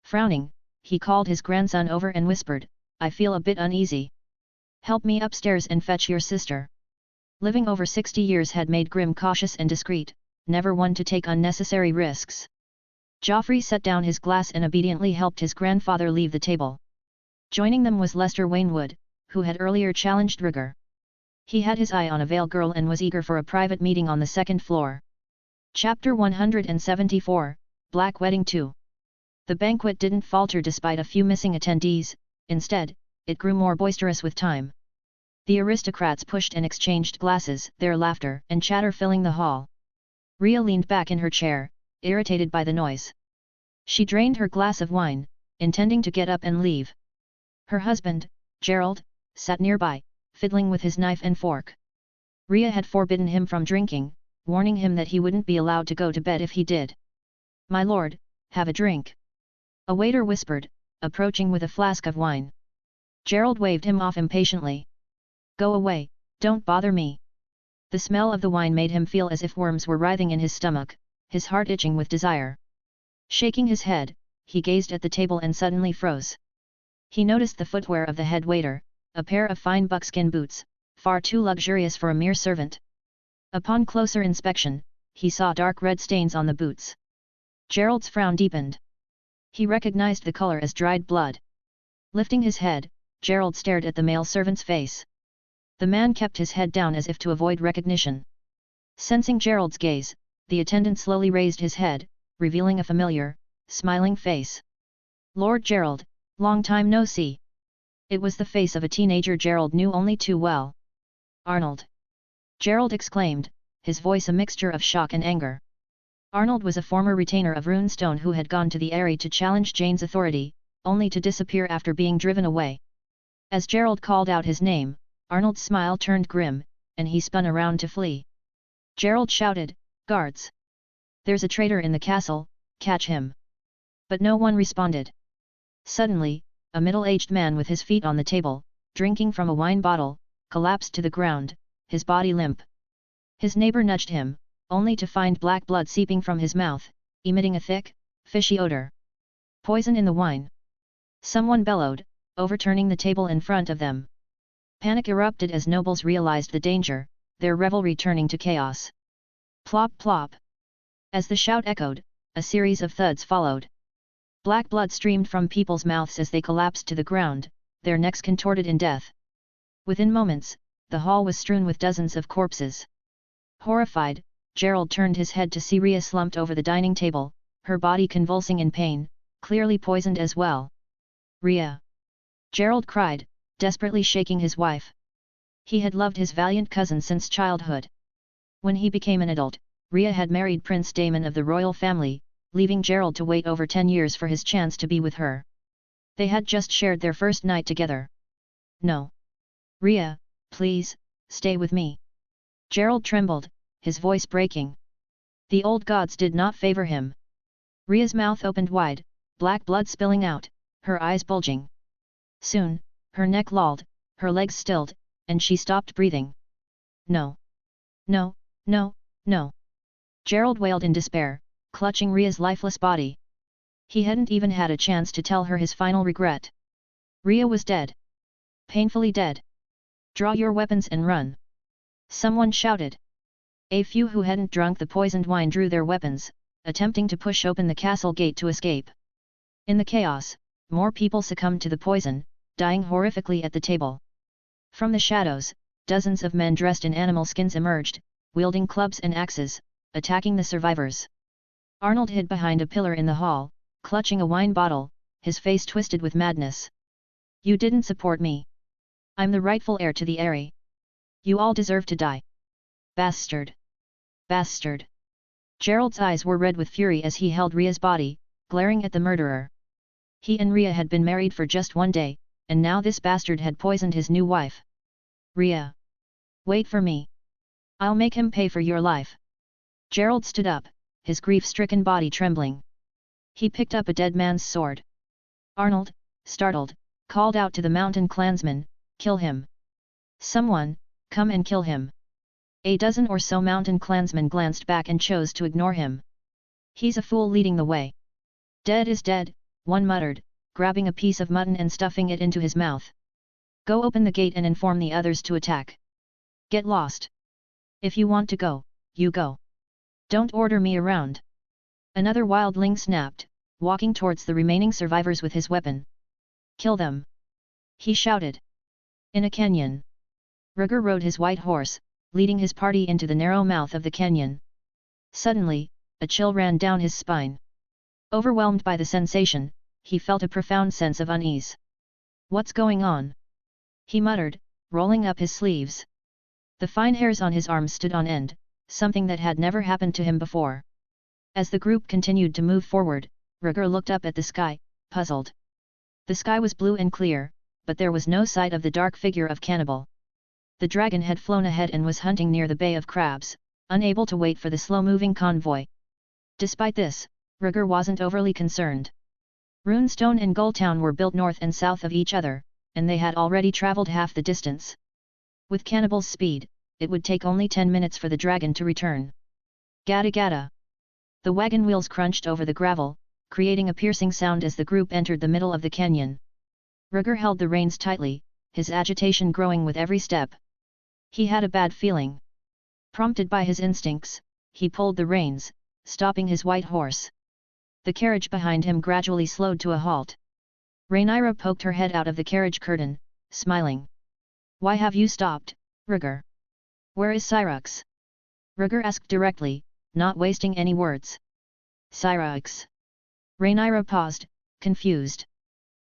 [SPEAKER 2] Frowning, he called his grandson over and whispered, "I feel a bit uneasy. Help me upstairs and fetch your sister." Living over 60 years had made Grim cautious and discreet, never one to take unnecessary risks. Joffrey set down his glass and obediently helped his grandfather leave the table. Joining them was Lester Wainwood, who had earlier challenged Rhaegar. He had his eye on a Vale girl and was eager for a private meeting on the second floor. Chapter 174, Black Wedding 2. The banquet didn't falter despite a few missing attendees, instead, it grew more boisterous with time. The aristocrats pushed and exchanged glasses, their laughter and chatter filling the hall. Rhea leaned back in her chair, irritated by the noise. She drained her glass of wine, intending to get up and leave. Her husband, Gerald, sat nearby, fiddling with his knife and fork. Rhea had forbidden him from drinking, warning him that he wouldn't be allowed to go to bed if he did. "My lord, have a drink," a waiter whispered, approaching with a flask of wine. Gerald waved him off impatiently. "Go away, don't bother me." The smell of the wine made him feel as if worms were writhing in his stomach, his heart itching with desire. Shaking his head, he gazed at the table and suddenly froze. He noticed the footwear of the head waiter, a pair of fine buckskin boots, far too luxurious for a mere servant. Upon closer inspection, he saw dark red stains on the boots. Gerald's frown deepened. He recognized the color as dried blood. Lifting his head, Gerald stared at the male servant's face. The man kept his head down as if to avoid recognition. Sensing Gerald's gaze, the attendant slowly raised his head, revealing a familiar, smiling face. "Lord Gerald, long time no see." It was the face of a teenager Gerald knew only too well. "Arnold!" Gerald exclaimed, his voice a mixture of shock and anger. Arnold was a former retainer of Runestone who had gone to the Eyrie to challenge Jeyne's authority, only to disappear after being driven away. As Gerald called out his name, Arnold's smile turned grim, and he spun around to flee. Gerald shouted, "Guards! There's a traitor in the castle, catch him!" But no one responded. Suddenly, a middle-aged man with his feet on the table, drinking from a wine bottle, collapsed to the ground, his body limp. His neighbor nudged him, only to find black blood seeping from his mouth, emitting a thick, fishy odor. "Poison in the wine!" Someone bellowed, overturning the table in front of them. Panic erupted as nobles realized the danger, their revelry turning to chaos. Plop plop! As the shout echoed, a series of thuds followed. Black blood streamed from people's mouths as they collapsed to the ground, their necks contorted in death. Within moments, the hall was strewn with dozens of corpses. Horrified, Gerald turned his head to see Rhea slumped over the dining table, her body convulsing in pain, clearly poisoned as well. "Rhea!" Gerald cried, desperately shaking his wife. He had loved his valiant cousin since childhood. When he became an adult, Rhea had married Prince Daemon of the royal family, leaving Gerald to wait over 10 years for his chance to be with her. They had just shared their first night together. "No. Rhea, please, stay with me." Gerald trembled, his voice breaking. The old gods did not favor him. Rhea's mouth opened wide, black blood spilling out, her eyes bulging. Soon, her neck lolled, her legs stilled, and she stopped breathing. No. No, no, no. Gerald wailed in despair, clutching Rhea's lifeless body. He hadn't even had a chance to tell her his final regret. Rhea was dead. Painfully dead. Draw your weapons and run. Someone shouted. A few who hadn't drunk the poisoned wine drew their weapons, attempting to push open the castle gate to escape. In the chaos, more people succumbed to the poison, dying horrifically at the table. From the shadows, dozens of men dressed in animal skins emerged, wielding clubs and axes, attacking the survivors. Arnold hid behind a pillar in the hall, clutching a wine bottle, his face twisted with madness. You didn't support me. I'm the rightful heir to the Eyrie. You all deserve to die. Bastard! Bastard! Gerald's eyes were red with fury as he held Rhea's body, glaring at the murderer. He and Rhea had been married for just one day, and now this bastard had poisoned his new wife. Rhea! Wait for me. I'll make him pay for your life. Gerald stood up, his grief-stricken body trembling. He picked up a dead man's sword. Arnold, startled, called out to the mountain clansman, "Kill him! Someone, come and kill him!" A dozen or so mountain clansmen glanced back and chose to ignore him. He's a fool leading the way. Dead is dead, one muttered, grabbing a piece of mutton and stuffing it into his mouth. Go open the gate and inform the others to attack. Get lost. If you want to go, you go. Don't order me around. Another wildling snapped, walking towards the remaining survivors with his weapon. Kill them! He shouted. In a canyon. Rhaegar rode his white horse, leading his party into the narrow mouth of the canyon. Suddenly, a chill ran down his spine. Overwhelmed by the sensation, he felt a profound sense of unease. What's going on? He muttered, rolling up his sleeves. The fine hairs on his arms stood on end, something that had never happened to him before. As the group continued to move forward, Rhaegar looked up at the sky, puzzled. The sky was blue and clear, but there was no sight of the dark figure of Cannibal. The dragon had flown ahead and was hunting near the Bay of Crabs, unable to wait for the slow-moving convoy. Despite this, Rhaegar wasn't overly concerned. Runestone and Gulltown were built north and south of each other, and they had already travelled half the distance. With Cannibal's speed, it would take only 10 minutes for the dragon to return. Gada gada! The wagon wheels crunched over the gravel, creating a piercing sound as the group entered the middle of the canyon. Rhaegar held the reins tightly, his agitation growing with every step. He had a bad feeling. Prompted by his instincts, he pulled the reins, stopping his white horse. The carriage behind him gradually slowed to a halt. Rhaenyra poked her head out of the carriage curtain, smiling. Why have you stopped, Rhaegar? Where is Syrax? Rhaegar asked directly, not wasting any words. Syrax. Rhaenyra paused, confused.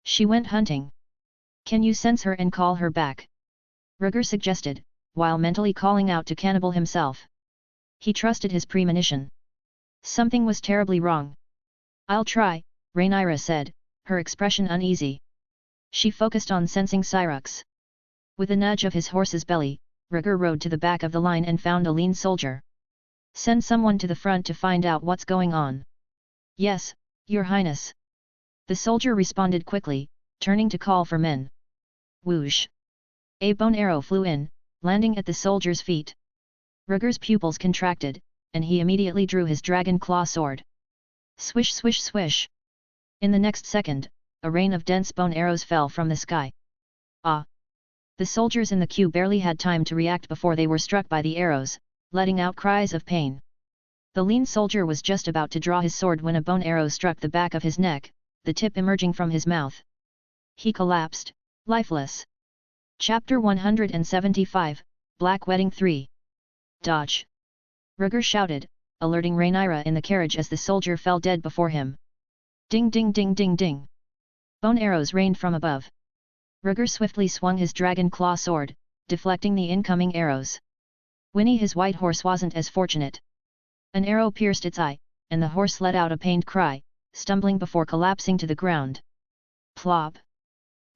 [SPEAKER 2] She went hunting. Can you sense her and call her back? Rhaegar suggested, while mentally calling out to Cannibal himself. He trusted his premonition. Something was terribly wrong. I'll try, Rhaenyra said, her expression uneasy. She focused on sensing Syrax. With a nudge of his horse's belly, Rhaegar rode to the back of the line and found a lean soldier. Send someone to the front to find out what's going on. Yes, Your Highness. The soldier responded quickly, turning to call for men. Whoosh! A bone arrow flew in, landing at the soldier's feet. Rhaegar's pupils contracted, and he immediately drew his dragon claw sword. Swish swish swish! In the next second, a rain of dense bone arrows fell from the sky. Ah! The soldiers in the queue barely had time to react before they were struck by the arrows, letting out cries of pain. The lean soldier was just about to draw his sword when a bone arrow struck the back of his neck, the tip emerging from his mouth. He collapsed, lifeless. Chapter 175, Black Wedding 3. Dodge! Rhaegar shouted, alerting Rhaenyra in the carriage as the soldier fell dead before him. Ding ding ding ding ding! Bone arrows rained from above. Rhaegar swiftly swung his dragon claw sword, deflecting the incoming arrows. Winnie his white horse wasn't as fortunate. An arrow pierced its eye, and the horse let out a pained cry, stumbling before collapsing to the ground. Plop!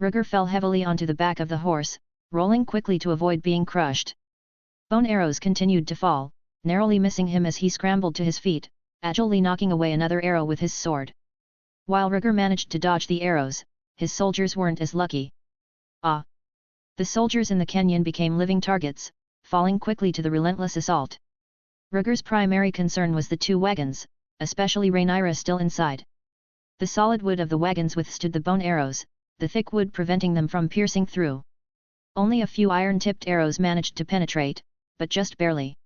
[SPEAKER 2] Rhaegar fell heavily onto the back of the horse, rolling quickly to avoid being crushed. Bone arrows continued to fall, narrowly missing him as he scrambled to his feet, agilely knocking away another arrow with his sword. While Rhaegar managed to dodge the arrows, his soldiers weren't as lucky. Ah! The soldiers in the canyon became living targets, falling quickly to the relentless assault. Rhaegar's primary concern was the two wagons, especially Rhaenyra still inside. The solid wood of the wagons withstood the bone arrows, the thick wood preventing them from piercing through. Only a few iron-tipped arrows managed to penetrate, but just barely.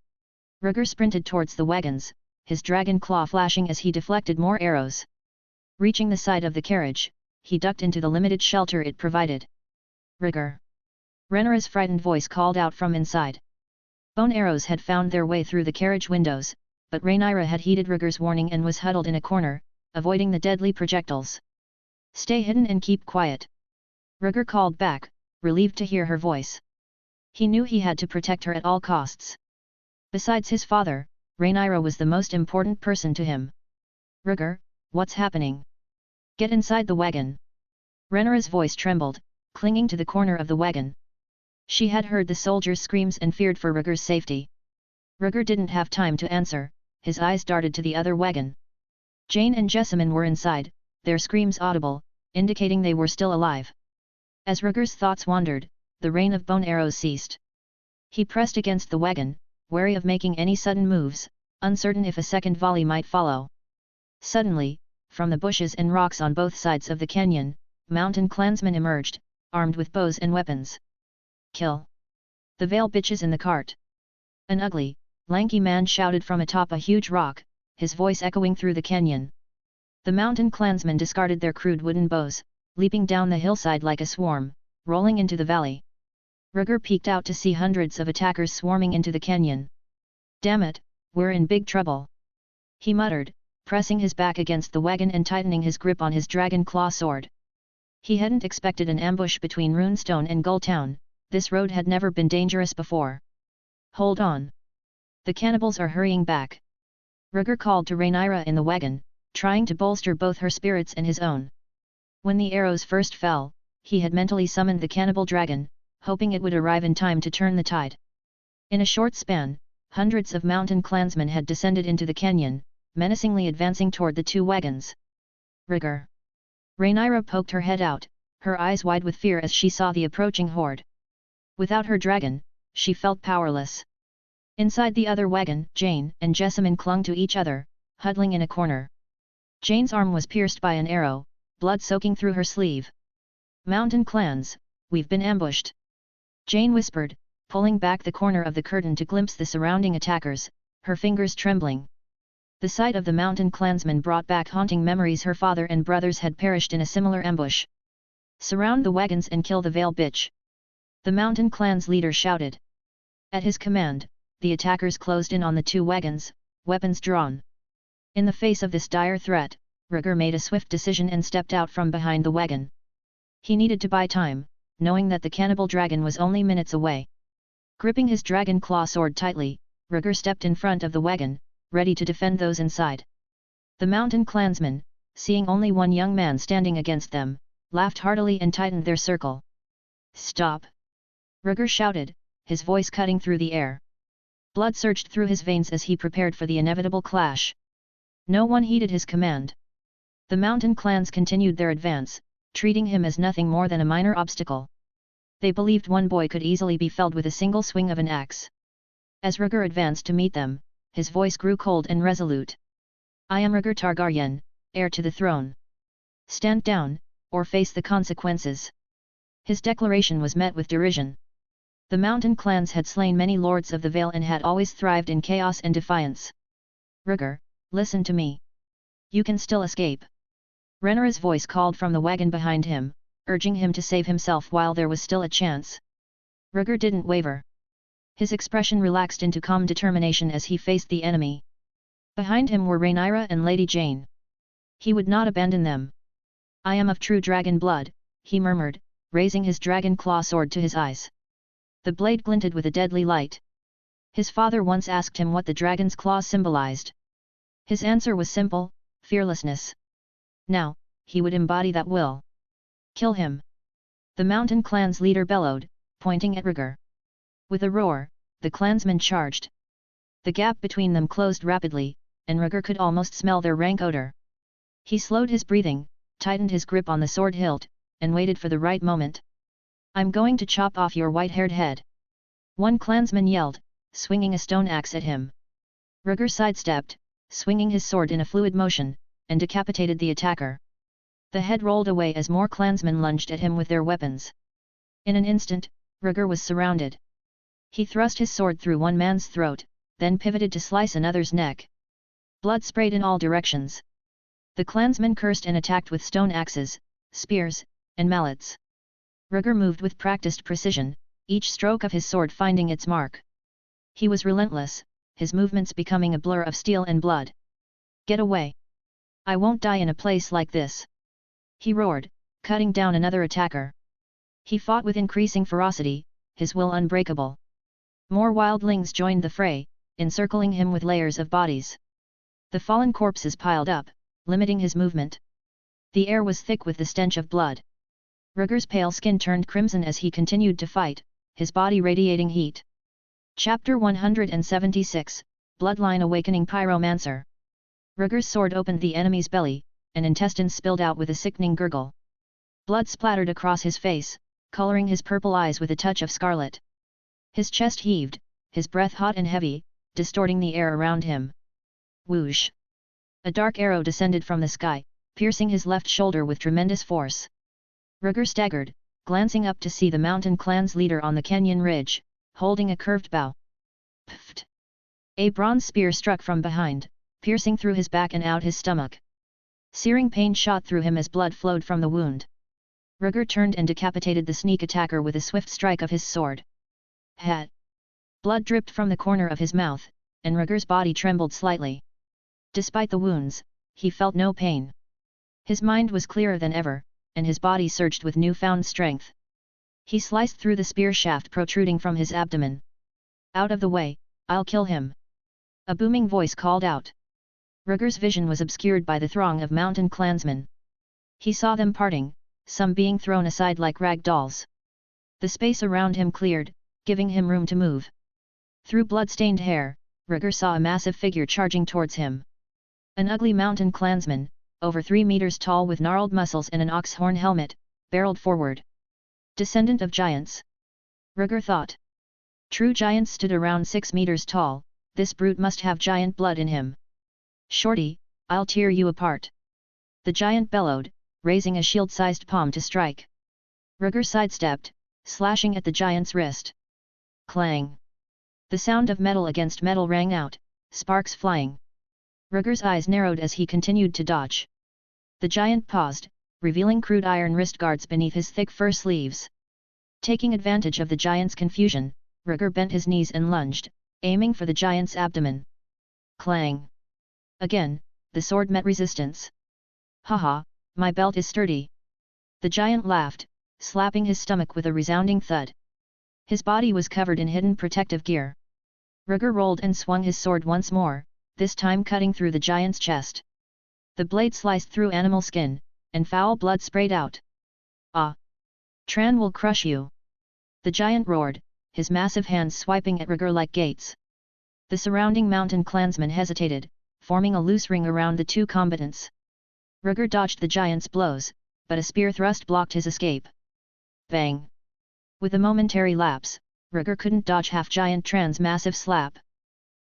[SPEAKER 2] Rhaegar sprinted towards the wagons, his dragon claw flashing as he deflected more arrows. Reaching the side of the carriage, he ducked into the limited shelter it provided. Rhaegar! Rhaenyra's frightened voice called out from inside. Bone arrows had found their way through the carriage windows, but Rhaenyra had heeded Rhaegar's warning and was huddled in a corner, avoiding the deadly projectiles. Stay hidden and keep quiet. Rhaegar called back, relieved to hear her voice. He knew he had to protect her at all costs. Besides his father, Rhaenyra was the most important person to him. Rhaegar, what's happening? Get inside the wagon. Rhaenyra's voice trembled, clinging to the corner of the wagon. She had heard the soldiers' screams and feared for Rhaegar's safety. Rhaegar didn't have time to answer, his eyes darted to the other wagon. Jeyne and Jessamine were inside, their screams audible, indicating they were still alive. As Rhaegar's thoughts wandered, the rain of bone arrows ceased. He pressed against the wagon, wary of making any sudden moves, uncertain if a second volley might follow. Suddenly, from the bushes and rocks on both sides of the canyon, mountain clansmen emerged, armed with bows and weapons. Kill the Vale bitches in the cart! An ugly, lanky man shouted from atop a huge rock, his voice echoing through the canyon. The mountain clansmen discarded their crude wooden bows, leaping down the hillside like a swarm, rolling into the valley. Rhaegar peeked out to see hundreds of attackers swarming into the canyon. Damn it, we're in big trouble! He muttered, pressing his back against the wagon and tightening his grip on his dragon claw sword. He hadn't expected an ambush between Runestone and Gulltown, this road had never been dangerous before. Hold on! The cannibals are hurrying back! Rhaegar called to Rhaenyra in the wagon, trying to bolster both her spirits and his own. When the arrows first fell, he had mentally summoned the cannibal dragon, hoping it would arrive in time to turn the tide. In a short span, hundreds of mountain clansmen had descended into the canyon, menacingly advancing toward the two wagons. Rhaegar! Rhaenyra poked her head out, her eyes wide with fear as she saw the approaching horde. Without her dragon, she felt powerless. Inside the other wagon, Jeyne and Jessamine clung to each other, huddling in a corner. Jeyne's arm was pierced by an arrow, blood soaking through her sleeve. Mountain clans, we've been ambushed! Jeyne whispered, pulling back the corner of the curtain to glimpse the surrounding attackers, her fingers trembling. The sight of the mountain clansmen brought back haunting memories. Her father and brothers had perished in a similar ambush. Surround the wagons and kill the Vale bitch! The mountain clan's leader shouted. At his command, the attackers closed in on the two wagons, weapons drawn. In the face of this dire threat, Rhaegar made a swift decision and stepped out from behind the wagon. He needed to buy time, knowing that the cannibal dragon was only minutes away. Gripping his dragon claw sword tightly, Rhaegar stepped in front of the wagon, ready to defend those inside. The mountain clansmen, seeing only one young man standing against them, laughed heartily and tightened their circle. Stop! Rhaegar shouted, his voice cutting through the air. Blood surged through his veins as he prepared for the inevitable clash. No one heeded his command. The mountain clans continued their advance, treating him as nothing more than a minor obstacle. They believed one boy could easily be felled with a single swing of an axe. As Rhaegar advanced to meet them, his voice grew cold and resolute. I am Rhaegar Targaryen, heir to the throne. Stand down, or face the consequences. His declaration was met with derision. The mountain clans had slain many lords of the Vale and had always thrived in chaos and defiance. Rhaegar, listen to me. You can still escape. Rhaenyra's voice called from the wagon behind him, urging him to save himself while there was still a chance. Rhaegar didn't waver. His expression relaxed into calm determination as he faced the enemy. Behind him were Rhaenyra and Lady Jeyne. He would not abandon them. I am of true dragon blood, he murmured, raising his dragon claw sword to his eyes. The blade glinted with a deadly light. His father once asked him what the dragon's claw symbolized. His answer was simple: fearlessness. Now, he would embody that will. Kill him! The mountain clan's leader bellowed, pointing at Rhaegar. With a roar, the clansman charged. The gap between them closed rapidly, and Rhaegar could almost smell their rank odor. He slowed his breathing, tightened his grip on the sword hilt, and waited for the right moment. "I'm going to chop off your white-haired head," one clansman yelled, swinging a stone axe at him. Rhaegar sidestepped, swinging his sword in a fluid motion, and decapitated the attacker. The head rolled away as more clansmen lunged at him with their weapons. In an instant, Rhaegar was surrounded. He thrust his sword through one man's throat, then pivoted to slice another's neck. Blood sprayed in all directions. The clansmen cursed and attacked with stone axes, spears, and mallets. Rhaegar moved with practiced precision, each stroke of his sword finding its mark. He was relentless, his movements becoming a blur of steel and blood. "Get away! I won't die in a place like this!" he roared, cutting down another attacker. He fought with increasing ferocity, his will unbreakable. More wildlings joined the fray, encircling him with layers of bodies. The fallen corpses piled up, limiting his movement. The air was thick with the stench of blood. Rhaegar's pale skin turned crimson as he continued to fight, his body radiating heat. Chapter 176, Bloodline Awakening Pyromancer. Rhaegar's sword opened the enemy's belly, and intestines spilled out with a sickening gurgle. Blood splattered across his face, coloring his purple eyes with a touch of scarlet. His chest heaved, his breath hot and heavy, distorting the air around him. Whoosh! A dark arrow descended from the sky, piercing his left shoulder with tremendous force. Rhaegar staggered, glancing up to see the mountain clan's leader on the canyon ridge, holding a curved bow. Pfft! A bronze spear struck from behind, piercing through his back and out his stomach. Searing pain shot through him as blood flowed from the wound. Rhaegar turned and decapitated the sneak attacker with a swift strike of his sword. Hat! Blood dripped from the corner of his mouth, and Rhaegar's body trembled slightly. Despite the wounds, he felt no pain. His mind was clearer than ever, and his body surged with newfound strength. He sliced through the spear shaft protruding from his abdomen. "Out of the way, I'll kill him!" A booming voice called out. Rhaegar's vision was obscured by the throng of mountain clansmen. He saw them parting, some being thrown aside like rag dolls. The space around him cleared, giving him room to move. Through blood-stained hair, Rhaegar saw a massive figure charging towards him. An ugly mountain clansman, over 3 meters tall with gnarled muscles and an ox horn helmet, barreled forward. Descendant of giants? Rhaegar thought. True giants stood around 6 meters tall, this brute must have giant blood in him. "Shorty, I'll tear you apart!" The giant bellowed, raising a shield-sized palm to strike. Rhaegar sidestepped, slashing at the giant's wrist. Clang! The sound of metal against metal rang out, sparks flying. Rhaegar's eyes narrowed as he continued to dodge. The giant paused, revealing crude iron wrist guards beneath his thick fur sleeves. Taking advantage of the giant's confusion, Rhaegar bent his knees and lunged, aiming for the giant's abdomen. Clang! Again, the sword met resistance. "Haha, my belt is sturdy." The giant laughed, slapping his stomach with a resounding thud. His body was covered in hidden protective gear. Rhaegar rolled and swung his sword once more, this time cutting through the giant's chest. The blade sliced through animal skin, and foul blood sprayed out. "Ah! Tran will crush you!" The giant roared, his massive hands swiping at Rhaegar like gates. The surrounding mountain clansmen hesitated, forming a loose ring around the two combatants. Rhaegar dodged the giant's blows, but a spear thrust blocked his escape. Bang! With a momentary lapse, Rhaegar couldn't dodge half-giant Tran's massive slap.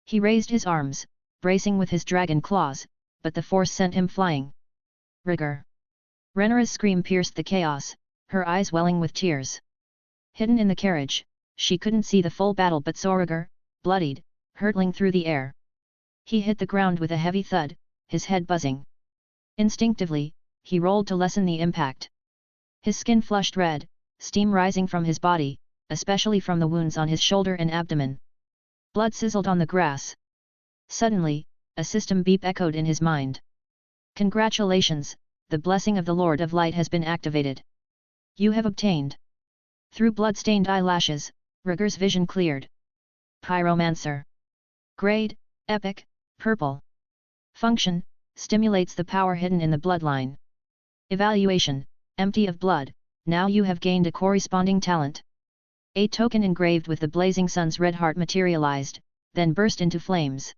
[SPEAKER 2] He raised his arms, bracing with his dragon claws, but the force sent him flying. Rhaegar! Rhaenyra's scream pierced the chaos, her eyes welling with tears. Hidden in the carriage, she couldn't see the full battle but saw Rhaegar, bloodied, hurtling through the air. He hit the ground with a heavy thud, his head buzzing. Instinctively, he rolled to lessen the impact. His skin flushed red, steam rising from his body, especially from the wounds on his shoulder and abdomen. Blood sizzled on the grass. Suddenly, a system beep echoed in his mind. "Congratulations, the blessing of the Lord of Light has been activated. You have obtained." Through blood-stained eyelashes, Rhaegar's vision cleared. Pyromancer. Grade, Epic, Purple. Function, stimulates the power hidden in the bloodline. Evaluation, empty of blood, now you have gained a corresponding talent. A token engraved with the blazing sun's red heart materialized, then burst into flames.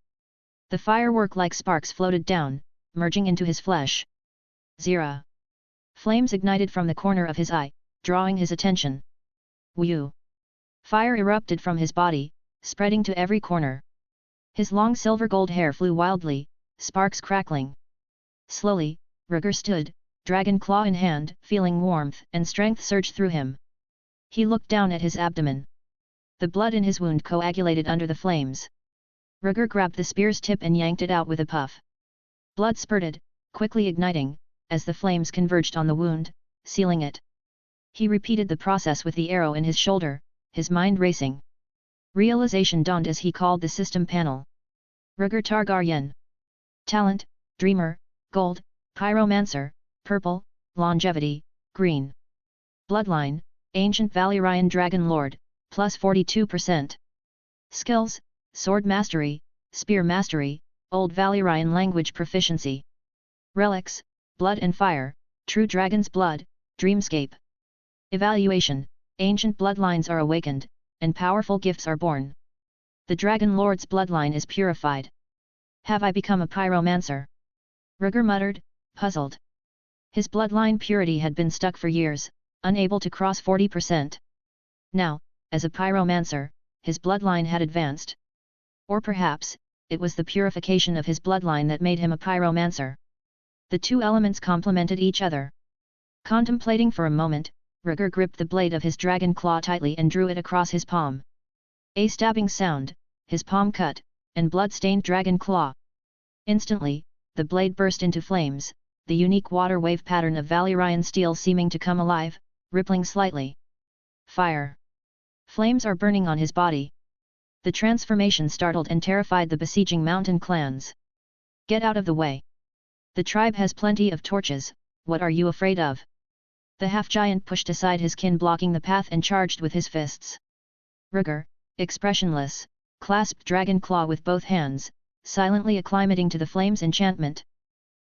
[SPEAKER 2] The firework-like sparks floated down, merging into his flesh. Zira. Flames ignited from the corner of his eye, drawing his attention. Whew! Fire erupted from his body, spreading to every corner. His long silver-gold hair flew wildly, sparks crackling. Slowly, Rhaegar stood, dragon claw in hand, feeling warmth and strength surge through him. He looked down at his abdomen. The blood in his wound coagulated under the flames. Rhaegar grabbed the spear's tip and yanked it out with a puff. Blood spurted, quickly igniting, as the flames converged on the wound, sealing it. He repeated the process with the arrow in his shoulder, his mind racing. Realization dawned as he called the system panel. Rhaegar Targaryen. Talent, Dreamer, Gold, Pyromancer, Purple, Longevity, Green. Bloodline, Ancient Valyrian Dragon Lord, plus 42%. Skills, Sword Mastery, Spear Mastery, Old Valyrian Language Proficiency. Relics, Blood and Fire, True Dragon's Blood, Dreamscape. Evaluation, Ancient bloodlines are awakened, and powerful gifts are born. The Dragon Lord's bloodline is purified. Have I become a pyromancer? Rhaegar muttered, puzzled. His bloodline purity had been stuck for years, unable to cross 40%. Now, as a pyromancer, his bloodline had advanced. Or perhaps, it was the purification of his bloodline that made him a pyromancer. The two elements complemented each other. Contemplating for a moment, Rhaegar gripped the blade of his dragon claw tightly and drew it across his palm. A stabbing sound, his palm cut, and blood-stained dragon claw. Instantly, the blade burst into flames, the unique water wave pattern of Valyrian steel seeming to come alive, rippling slightly. Fire! Flames are burning on his body. The transformation startled and terrified the besieging mountain clans. Get out of the way! The tribe has plenty of torches, what are you afraid of? The half-giant pushed aside his kin blocking the path and charged with his fists. Rhaegar, expressionless, clasped dragon claw with both hands, silently acclimating to the flame's enchantment.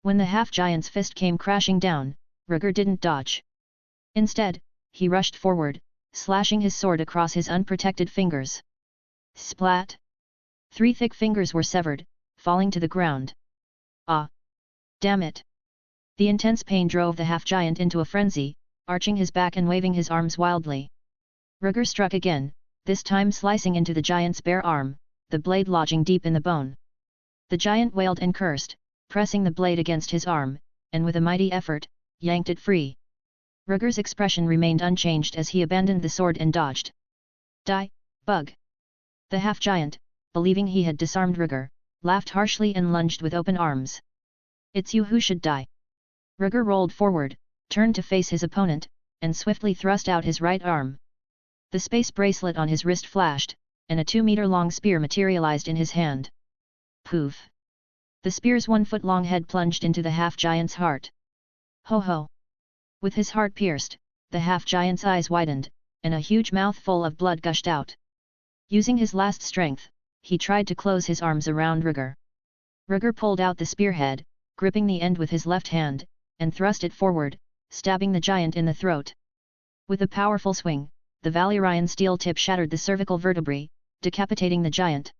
[SPEAKER 2] When the half-giant's fist came crashing down, Rhaegar didn't dodge. Instead, he rushed forward, slashing his sword across his unprotected fingers. Splat! 3 thick fingers were severed, falling to the ground. Ah! Damn it! The intense pain drove the half-giant into a frenzy, arching his back and waving his arms wildly. Rhaegar struck again, this time slicing into the giant's bare arm, the blade lodging deep in the bone. The giant wailed and cursed, pressing the blade against his arm, and with a mighty effort, yanked it free. Rhaegar's expression remained unchanged as he abandoned the sword and dodged. Die, bug! The half-giant, believing he had disarmed Rhaegar, laughed harshly and lunged with open arms. It's you who should die. Rhaegar rolled forward, turned to face his opponent, and swiftly thrust out his right arm. The space bracelet on his wrist flashed, and a 2-meter-long spear materialized in his hand. Poof! The spear's 1-foot-long head plunged into the half-giant's heart. Ho ho! With his heart pierced, the half-giant's eyes widened, and a huge mouthful of blood gushed out. Using his last strength, he tried to close his arms around Rhaegar. Rhaegar pulled out the spearhead, gripping the end with his left hand, and thrust it forward, stabbing the giant in the throat. With a powerful swing, the Valyrian steel tip shattered the cervical vertebrae, decapitating the giant.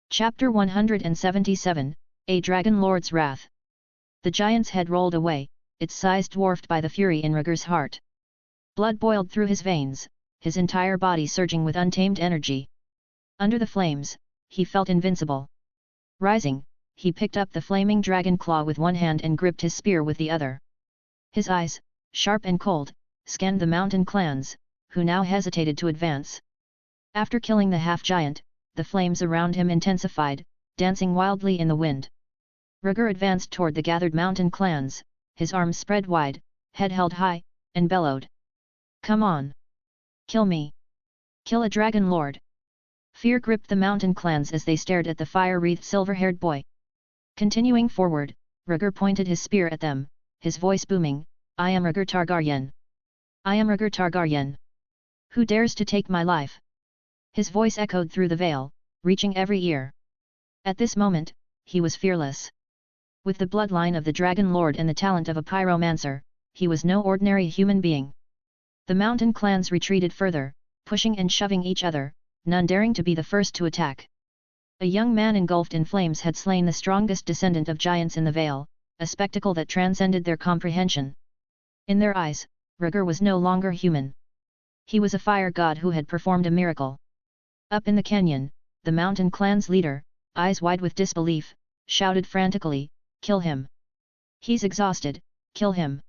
[SPEAKER 2] Chapter 177, A Dragon Lord's Wrath. The giant's head rolled away, its size dwarfed by the fury in Rhaegar's heart. Blood boiled through his veins, his entire body surging with untamed energy. Under the flames, he felt invincible. Rising, he picked up the flaming dragon claw with one hand and gripped his spear with the other. His eyes, sharp and cold, scanned the mountain clans, who now hesitated to advance. After killing the half-giant, the flames around him intensified, dancing wildly in the wind. Rhaegar advanced toward the gathered mountain clans, his arms spread wide, head held high, and bellowed. Come on! Kill me! Kill a dragon lord! Fear gripped the mountain clans as they stared at the fire-wreathed silver-haired boy. Continuing forward, Rhaegar pointed his spear at them, his voice booming, I am Rhaegar Targaryen. I am Rhaegar Targaryen. Who dares to take my life? His voice echoed through the Vale, reaching every ear. At this moment, he was fearless. With the bloodline of the Dragon Lord and the talent of a pyromancer, he was no ordinary human being. The mountain clans retreated further, pushing and shoving each other, none daring to be the first to attack. A young man engulfed in flames had slain the strongest descendant of giants in the Vale, a spectacle that transcended their comprehension. In their eyes, Rhaegar was no longer human. He was a fire god who had performed a miracle. Up in the canyon, the mountain clan's leader, eyes wide with disbelief, shouted frantically, "Kill him! He's exhausted, kill him!"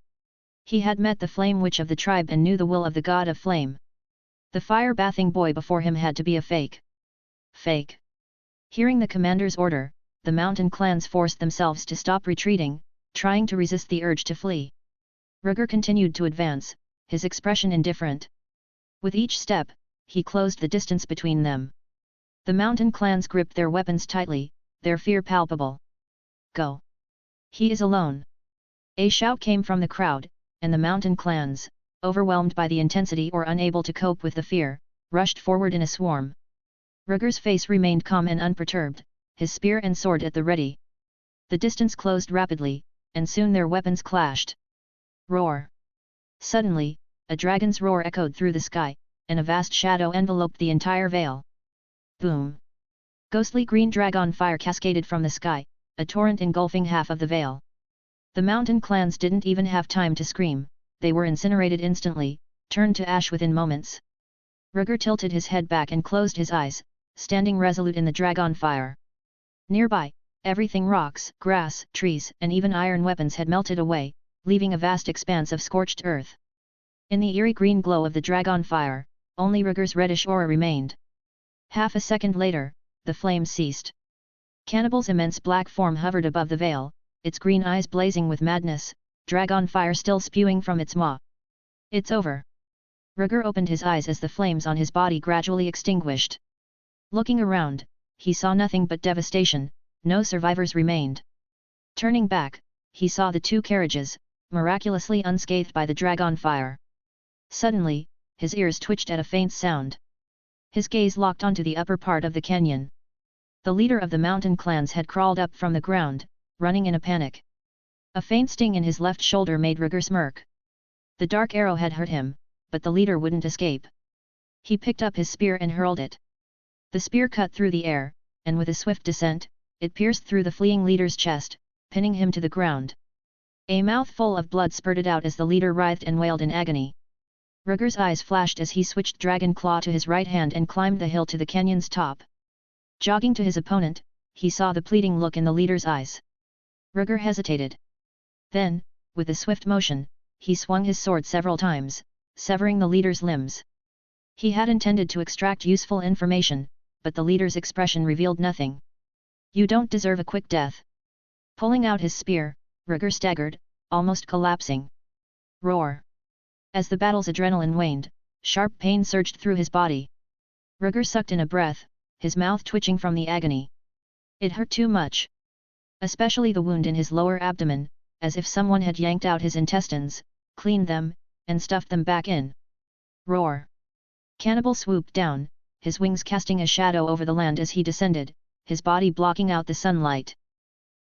[SPEAKER 2] He had met the flame witch of the tribe and knew the will of the god of flame. The fire-bathing boy before him had to be a fake. Fake. Hearing the commander's order, the mountain clans forced themselves to stop retreating, trying to resist the urge to flee. Rhaegar continued to advance, his expression indifferent. With each step, he closed the distance between them. The mountain clans gripped their weapons tightly, their fear palpable. "Go! He is alone!" A shout came from the crowd, and the mountain clans, overwhelmed by the intensity or unable to cope with the fear, rushed forward in a swarm. Rhaegar's face remained calm and unperturbed, his spear and sword at the ready. The distance closed rapidly, and soon their weapons clashed. Roar! Suddenly, a dragon's roar echoed through the sky, and a vast shadow enveloped the entire vale. Boom! Ghostly green dragon fire cascaded from the sky, a torrent engulfing half of the vale. The mountain clans didn't even have time to scream, they were incinerated instantly, turned to ash within moments. Rhaegar tilted his head back and closed his eyes, standing resolute in the dragon fire. Nearby, everything rocks, grass, trees, and even iron weapons had melted away, leaving a vast expanse of scorched earth. In the eerie green glow of the dragon fire, only Rhaegar's reddish aura remained. Half a second later, the flames ceased. Cannibal's immense black form hovered above the vale, its green eyes blazing with madness, dragon fire still spewing from its maw. "It's over." Rhaegar opened his eyes as the flames on his body gradually extinguished. Looking around, he saw nothing but devastation, no survivors remained. Turning back, he saw the two carriages, miraculously unscathed by the dragon fire. Suddenly, his ears twitched at a faint sound. His gaze locked onto the upper part of the canyon. The leader of the mountain clans had crawled up from the ground, running in a panic. A faint sting in his left shoulder made Rhaegar smirk. The dark arrow had hurt him, but the leader wouldn't escape. He picked up his spear and hurled it. The spear cut through the air, and with a swift descent, it pierced through the fleeing leader's chest, pinning him to the ground. A mouthful of blood spurted out as the leader writhed and wailed in agony. Rhaegar's eyes flashed as he switched Dragon Claw to his right hand and climbed the hill to the canyon's top. Jogging to his opponent, he saw the pleading look in the leader's eyes. Rhaegar hesitated. Then, with a swift motion, he swung his sword several times, severing the leader's limbs. He had intended to extract useful information, but the leader's expression revealed nothing. "You don't deserve a quick death." Pulling out his spear, Rhaegar staggered, almost collapsing. Roar! As the battle's adrenaline waned, sharp pain surged through his body. Rhaegar sucked in a breath, his mouth twitching from the agony. It hurt too much. Especially the wound in his lower abdomen, as if someone had yanked out his intestines, cleaned them, and stuffed them back in. Roar! Cannibal swooped down, his wings casting a shadow over the land as he descended, his body blocking out the sunlight.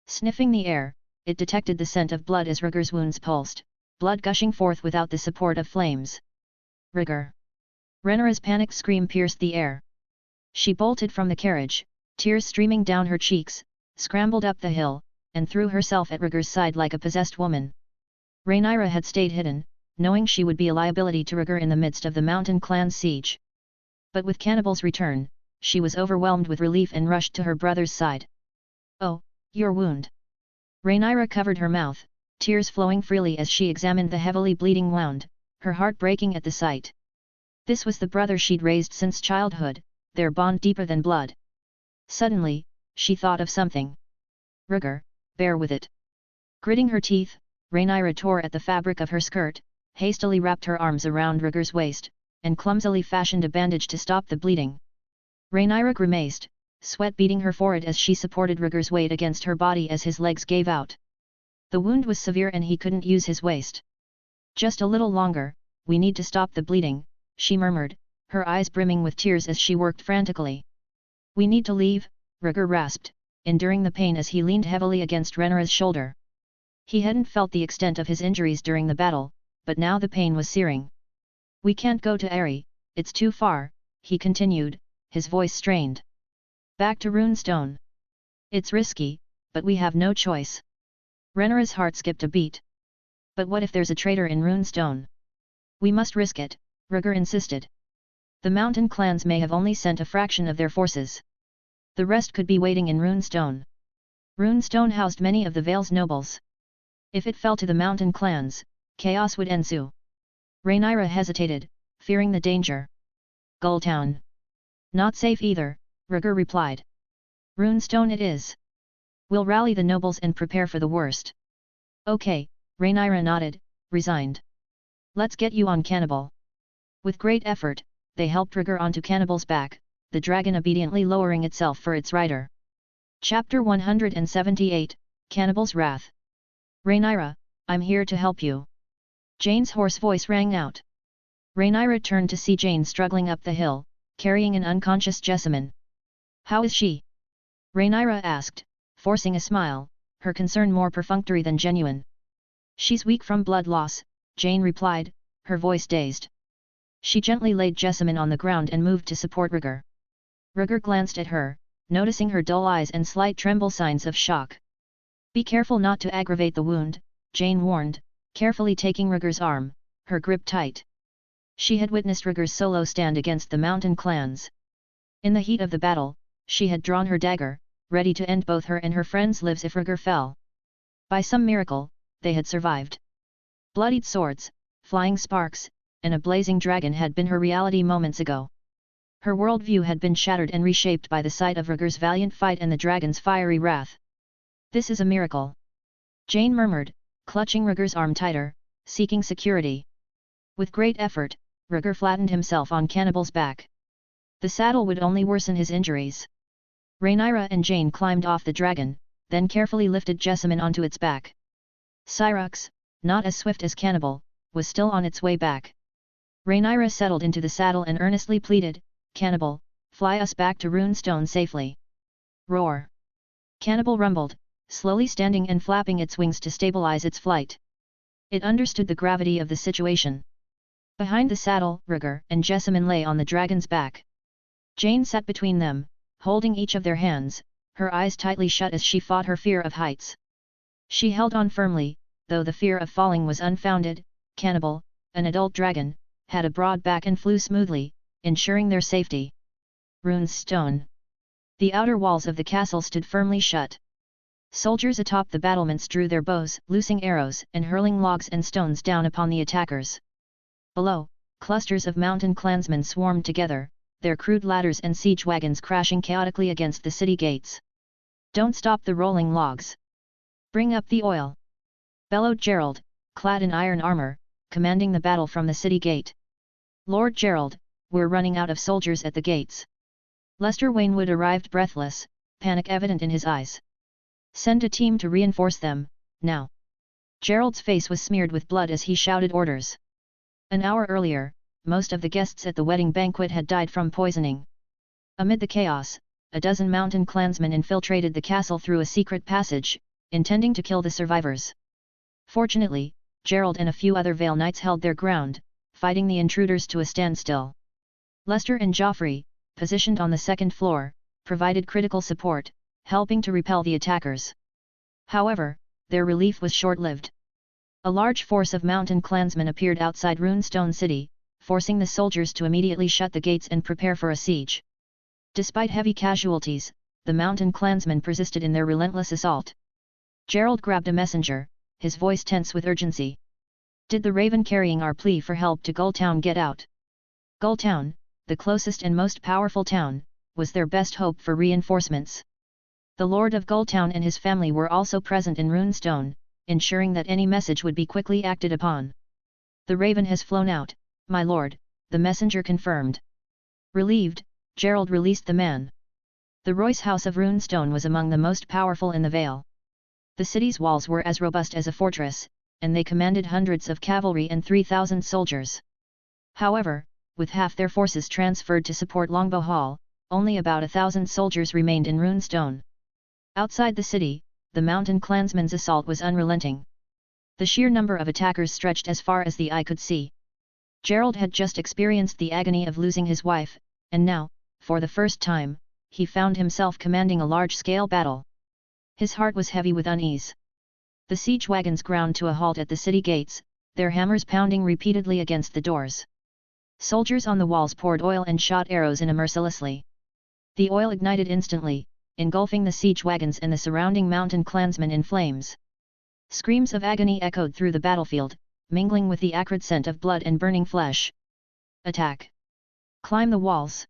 [SPEAKER 2] Sniffing the air, it detected the scent of blood as Rhaegar's wounds pulsed, blood gushing forth without the support of flames. Rhaegar! Rhaenyra's panicked scream pierced the air. She bolted from the carriage, tears streaming down her cheeks, scrambled up the hill, and threw herself at Rhaegar's side like a possessed woman. Rhaenyra had stayed hidden, knowing she would be a liability to Rhaegar in the midst of the mountain clan's siege. But with Cannibal's return, she was overwhelmed with relief and rushed to her brother's side. "Oh, your wound!" Rhaenyra covered her mouth, tears flowing freely as she examined the heavily bleeding wound, her heart breaking at the sight. This was the brother she'd raised since childhood, their bond deeper than blood. Suddenly, she thought of something. "Rhaegar, bear with it." Gritting her teeth, Rhaenyra tore at the fabric of her skirt, hastily wrapped her arms around Rhaegar's waist, and clumsily fashioned a bandage to stop the bleeding. Rhaenyra grimaced, sweat beading her forehead as she supported Rhaegar's weight against her body as his legs gave out. The wound was severe and he couldn't use his waist. "Just a little longer, we need to stop the bleeding," she murmured, her eyes brimming with tears as she worked frantically. "We need to leave," Rhaegar rasped, enduring the pain as he leaned heavily against Rhaenyra's shoulder. He hadn't felt the extent of his injuries during the battle, but now the pain was searing. "We can't go to Eyrie," it's too far, he continued, his voice strained. Back to Runestone. It's risky, but we have no choice. Rhaenyra's heart skipped a beat. But what if there's a traitor in Runestone? We must risk it, Rhaegar insisted. The mountain clans may have only sent a fraction of their forces. The rest could be waiting in Runestone. Runestone housed many of the Vale's nobles. If it fell to the mountain clans, chaos would ensue. Rhaenyra hesitated, fearing the danger. Gulltown. Not safe either, Rhaegar replied. Runestone it is. We'll rally the nobles and prepare for the worst. Okay, Rhaenyra nodded, resigned. Let's get you on Cannibal. With great effort, they helped Rhaegar onto Cannibal's back, the dragon obediently lowering itself for its rider. Chapter 178, Cannibal's Wrath. Rhaenyra, I'm here to help you. Jeyne's hoarse voice rang out. Rhaenyra turned to see Jeyne struggling up the hill, carrying an unconscious Jessamine. How is she? Rhaenyra asked, forcing a smile, her concern more perfunctory than genuine. She's weak from blood loss, Jeyne replied, her voice dazed. She gently laid Jessamine on the ground and moved to support Rhaegar. Rhaegar glanced at her, noticing her dull eyes and slight tremble signs of shock. Be careful not to aggravate the wound, Jeyne warned, carefully taking Rhaegar's arm, her grip tight. She had witnessed Rhaegar's solo stand against the mountain clans. In the heat of the battle, she had drawn her dagger, ready to end both her and her friend's lives if Rhaegar fell. By some miracle, they had survived. Bloodied swords, flying sparks, and a blazing dragon had been her reality moments ago. Her worldview had been shattered and reshaped by the sight of Rhaegar's valiant fight and the dragon's fiery wrath. This is a miracle. Jeyne murmured, clutching Rhaegar's arm tighter, seeking security. With great effort, Rhaegar flattened himself on Cannibal's back. The saddle would only worsen his injuries. Rhaenyra and Jeyne climbed off the dragon, then carefully lifted Jessamine onto its back. Syrax, not as swift as Cannibal, was still on its way back. Rhaenyra settled into the saddle and earnestly pleaded, Cannibal, fly us back to Runestone safely. Roar. Cannibal rumbled, slowly standing and flapping its wings to stabilize its flight. It understood the gravity of the situation. Behind the saddle, Rhaegar and Jessamine lay on the dragon's back. Jeyne sat between them, holding each of their hands, her eyes tightly shut as she fought her fear of heights. She held on firmly, though the fear of falling was unfounded. Cannibal, an adult dragon, had a broad back and flew smoothly, ensuring their safety. Runestone. The outer walls of the castle stood firmly shut. Soldiers atop the battlements drew their bows, loosing arrows and hurling logs and stones down upon the attackers. Below, clusters of mountain clansmen swarmed together, their crude ladders and siege wagons crashing chaotically against the city gates. Don't stop the rolling logs. Bring up the oil. Bellowed Gerald, clad in iron armor, commanding the battle from the city gate. Lord Gerald, we're running out of soldiers at the gates. Lester Wainwood arrived breathless, panic evident in his eyes. Send a team to reinforce them, now. Gerald's face was smeared with blood as he shouted orders. An hour earlier, most of the guests at the wedding banquet had died from poisoning. Amid the chaos, a dozen mountain clansmen infiltrated the castle through a secret passage, intending to kill the survivors. Fortunately, Gerald and a few other Vale knights held their ground, fighting the intruders to a standstill. Lester and Joffrey, positioned on the second floor, provided critical support, helping to repel the attackers. However, their relief was short-lived. A large force of mountain clansmen appeared outside Runestone City, forcing the soldiers to immediately shut the gates and prepare for a siege. Despite heavy casualties, the mountain clansmen persisted in their relentless assault. Gerald grabbed a messenger, his voice tense with urgency. Did the raven carrying our plea for help to Gulltown get out? Gulltown, the closest and most powerful town, was their best hope for reinforcements. The Lord of Gulltown and his family were also present in Runestone, ensuring that any message would be quickly acted upon. The raven has flown out, my lord, the messenger confirmed. Relieved, Gerald released the man. The Royce House of Runestone was among the most powerful in the Vale. The city's walls were as robust as a fortress, and they commanded hundreds of cavalry and 3,000 soldiers. However, with half their forces transferred to support Longbow Hall, only about 1,000 soldiers remained in Runestone. Outside the city, the mountain clansmen's assault was unrelenting. The sheer number of attackers stretched as far as the eye could see. Gerald had just experienced the agony of losing his wife, and now, for the first time, he found himself commanding a large-scale battle. His heart was heavy with unease. The siege wagons ground to a halt at the city gates, their hammers pounding repeatedly against the doors. Soldiers on the walls poured oil and shot arrows in mercilessly. The oil ignited instantly, engulfing the siege wagons and the surrounding mountain clansmen in flames. Screams of agony echoed through the battlefield, mingling with the acrid scent of blood and burning flesh. Attack! Climb the walls!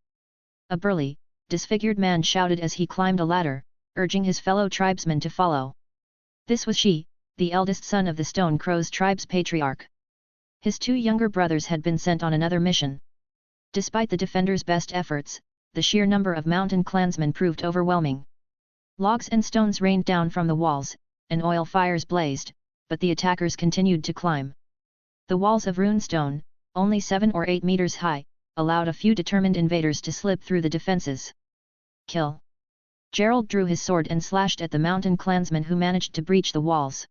[SPEAKER 2] A burly, disfigured man shouted as he climbed a ladder, urging his fellow tribesmen to follow. This was she, the eldest son of the Stone Crows tribe's patriarch. His two younger brothers had been sent on another mission. Despite the defenders' best efforts, the sheer number of mountain clansmen proved overwhelming. Logs and stones rained down from the walls, and oil fires blazed, but the attackers continued to climb. The walls of Runestone, only 7 or 8 meters high, allowed a few determined invaders to slip through the defenses. Kill! Gerald drew his sword and slashed at the mountain clansmen who managed to breach the walls.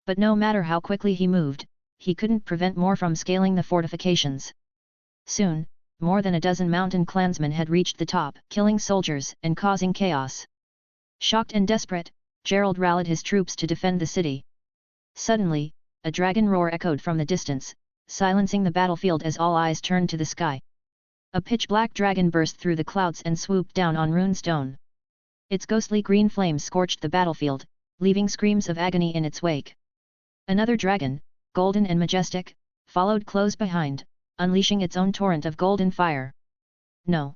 [SPEAKER 2] But no matter how quickly he moved, he couldn't prevent more from scaling the fortifications. Soon, more than a dozen mountain clansmen had reached the top, killing soldiers and causing chaos. Shocked and desperate, Gerald rallied his troops to defend the city. Suddenly, a dragon roar echoed from the distance, silencing the battlefield as all eyes turned to the sky. A pitch-black dragon burst through the clouds and swooped down on Runestone. Its ghostly green flames scorched the battlefield, leaving screams of agony in its wake. Another dragon, golden and majestic, followed close behind, unleashing its own torrent of golden fire. No!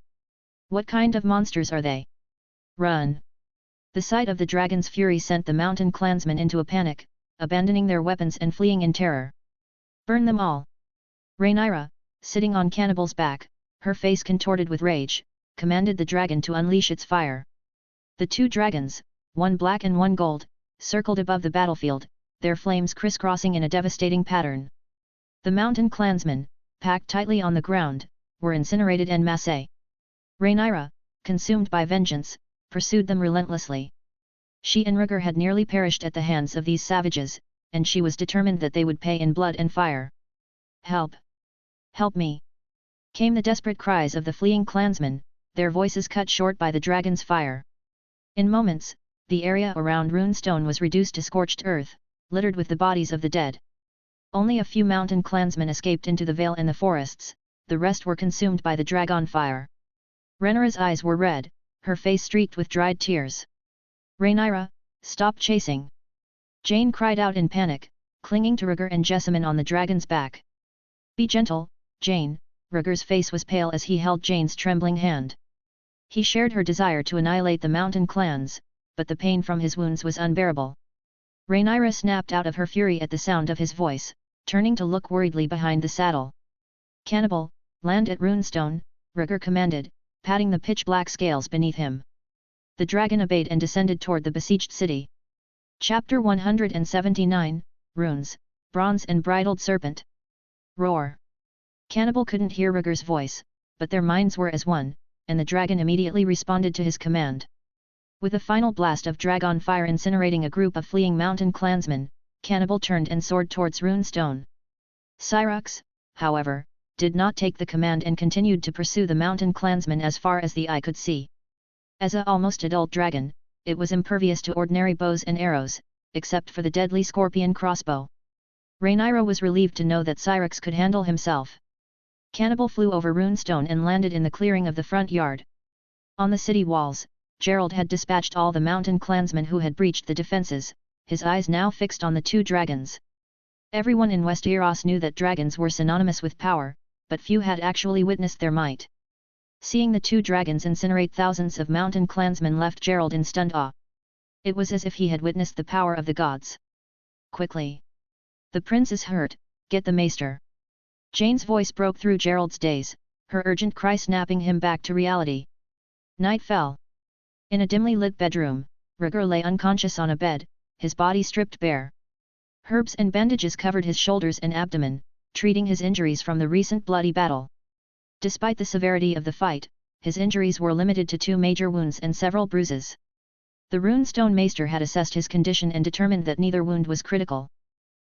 [SPEAKER 2] What kind of monsters are they? Run! The sight of the dragon's fury sent the mountain clansmen into a panic, abandoning their weapons and fleeing in terror. Burn them all! Rhaenyra, sitting on Cannibal's back, her face contorted with rage, commanded the dragon to unleash its fire. The two dragons, one black and one gold, circled above the battlefield, their flames crisscrossing in a devastating pattern. The mountain clansmen, packed tightly on the ground, were incinerated en masse. Rhaenyra, consumed by vengeance, pursued them relentlessly. She and Rhaegar had nearly perished at the hands of these savages, and she was determined that they would pay in blood and fire. Help! Help me! Came the desperate cries of the fleeing clansmen, their voices cut short by the dragon's fire. In moments, the area around Runestone was reduced to scorched earth, littered with the bodies of the dead. Only a few mountain clansmen escaped into the Vale and the forests, the rest were consumed by the dragon fire. Rhaenyra's eyes were red, her face streaked with dried tears. Rhaenyra, stop chasing! Jeyne cried out in panic, clinging to Rhaegar and Jessamine on the dragon's back. Be gentle, Jeyne. Rhaegar's face was pale as he held Jeyne's trembling hand. He shared her desire to annihilate the mountain clans, but the pain from his wounds was unbearable. Rhaenyra snapped out of her fury at the sound of his voice, turning to look worriedly behind the saddle. Cannibal, land at Runestone, Rhaegar commanded, patting the pitch-black scales beneath him. The dragon obeyed and descended toward the besieged city. Chapter 179, Runes, Bronze and Bridled Serpent. Roar! Cannibal couldn't hear Rhaegar's voice, but their minds were as one, and the dragon immediately responded to his command. With a final blast of dragon fire incinerating a group of fleeing mountain clansmen, Cannibal turned and soared towards Runestone. Syrax, however, did not take the command and continued to pursue the mountain clansmen as far as the eye could see. As a almost adult dragon, it was impervious to ordinary bows and arrows, except for the deadly scorpion crossbow. Rhaenyra was relieved to know that Syrax could handle himself. Cannibal flew over Runestone and landed in the clearing of the front yard. On the city walls, Gerald had dispatched all the mountain clansmen who had breached the defences, his eyes now fixed on the two dragons. Everyone in Westeros knew that dragons were synonymous with power, but few had actually witnessed their might. Seeing the two dragons incinerate thousands of mountain clansmen left Gerald in stunned awe. It was as if he had witnessed the power of the gods. Quickly! The prince is hurt, get the maester. Jeyne's voice broke through Gerald's daze, her urgent cry snapping him back to reality. Night fell. In a dimly lit bedroom, Rhaegar lay unconscious on a bed, his body stripped bare. Herbs and bandages covered his shoulders and abdomen, treating his injuries from the recent bloody battle. Despite the severity of the fight, his injuries were limited to 2 major wounds and several bruises. The Runestone maester had assessed his condition and determined that neither wound was critical.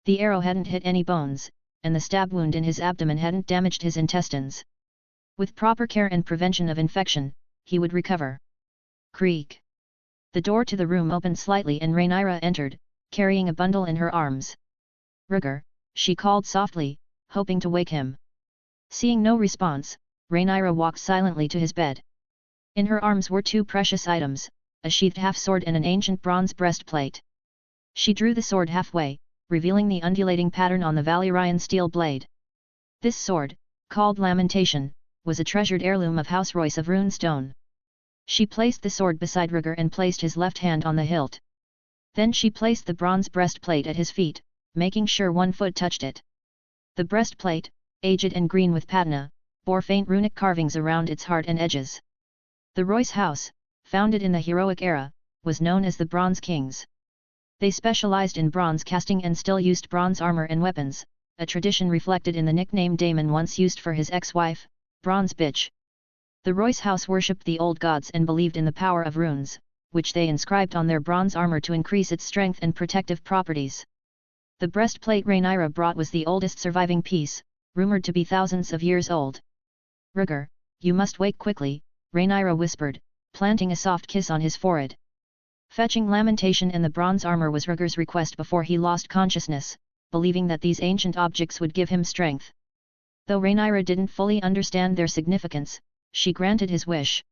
[SPEAKER 2] The arrow hadn't hit any bones, and the stab wound in his abdomen hadn't damaged his intestines. With proper care and prevention of infection, he would recover. Creak. The door to the room opened slightly and Rhaenyra entered, carrying a bundle in her arms. Rhaegar, she called softly, hoping to wake him. Seeing no response, Rhaenyra walked silently to his bed. In her arms were two precious items, a sheathed half-sword and an ancient bronze breastplate. She drew the sword halfway, revealing the undulating pattern on the Valyrian steel blade. This sword, called Lamentation, was a treasured heirloom of House Royce of Runestone. She placed the sword beside Rhaegar and placed his left hand on the hilt. Then she placed the bronze breastplate at his feet, making sure one foot touched it. The breastplate, aged and green with patina, bore faint runic carvings around its heart and edges. The Royce house, founded in the heroic era, was known as the Bronze Kings. They specialized in bronze casting and still used bronze armor and weapons, a tradition reflected in the nickname Daemon once used for his ex-wife, Bronze Bitch. The Royce house worshipped the old gods and believed in the power of runes, which they inscribed on their bronze armor to increase its strength and protective properties. The breastplate Rhaenyra brought was the oldest surviving piece, rumored to be thousands of years old. Rhaegar, you must wake quickly, Rhaenyra whispered, planting a soft kiss on his forehead. Fetching Lamentation and the bronze armor was Rhaegar's request before he lost consciousness, believing that these ancient objects would give him strength. Though Rhaenyra didn't fully understand their significance, she granted his wish.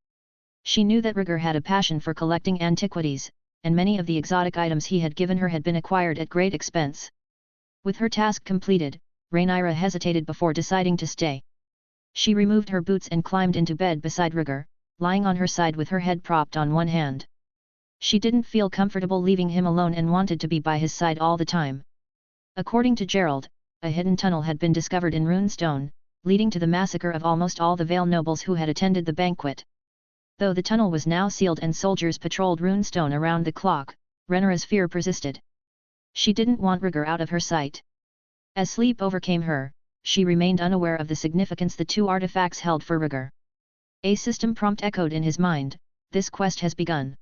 [SPEAKER 2] She knew that Rhaegar had a passion for collecting antiquities, and many of the exotic items he had given her had been acquired at great expense. With her task completed, Rhaenyra hesitated before deciding to stay. She removed her boots and climbed into bed beside Rhaegar, lying on her side with her head propped on one hand. She didn't feel comfortable leaving him alone and wanted to be by his side all the time. According to Gerald, a hidden tunnel had been discovered in Runestone, leading to the massacre of almost all the Vale nobles who had attended the banquet. Though the tunnel was now sealed and soldiers patrolled Runestone around the clock, Rhaenyra's fear persisted. She didn't want Rhaegar out of her sight. As sleep overcame her, she remained unaware of the significance the two artifacts held for Rhaegar. A system prompt echoed in his mind, this quest has begun.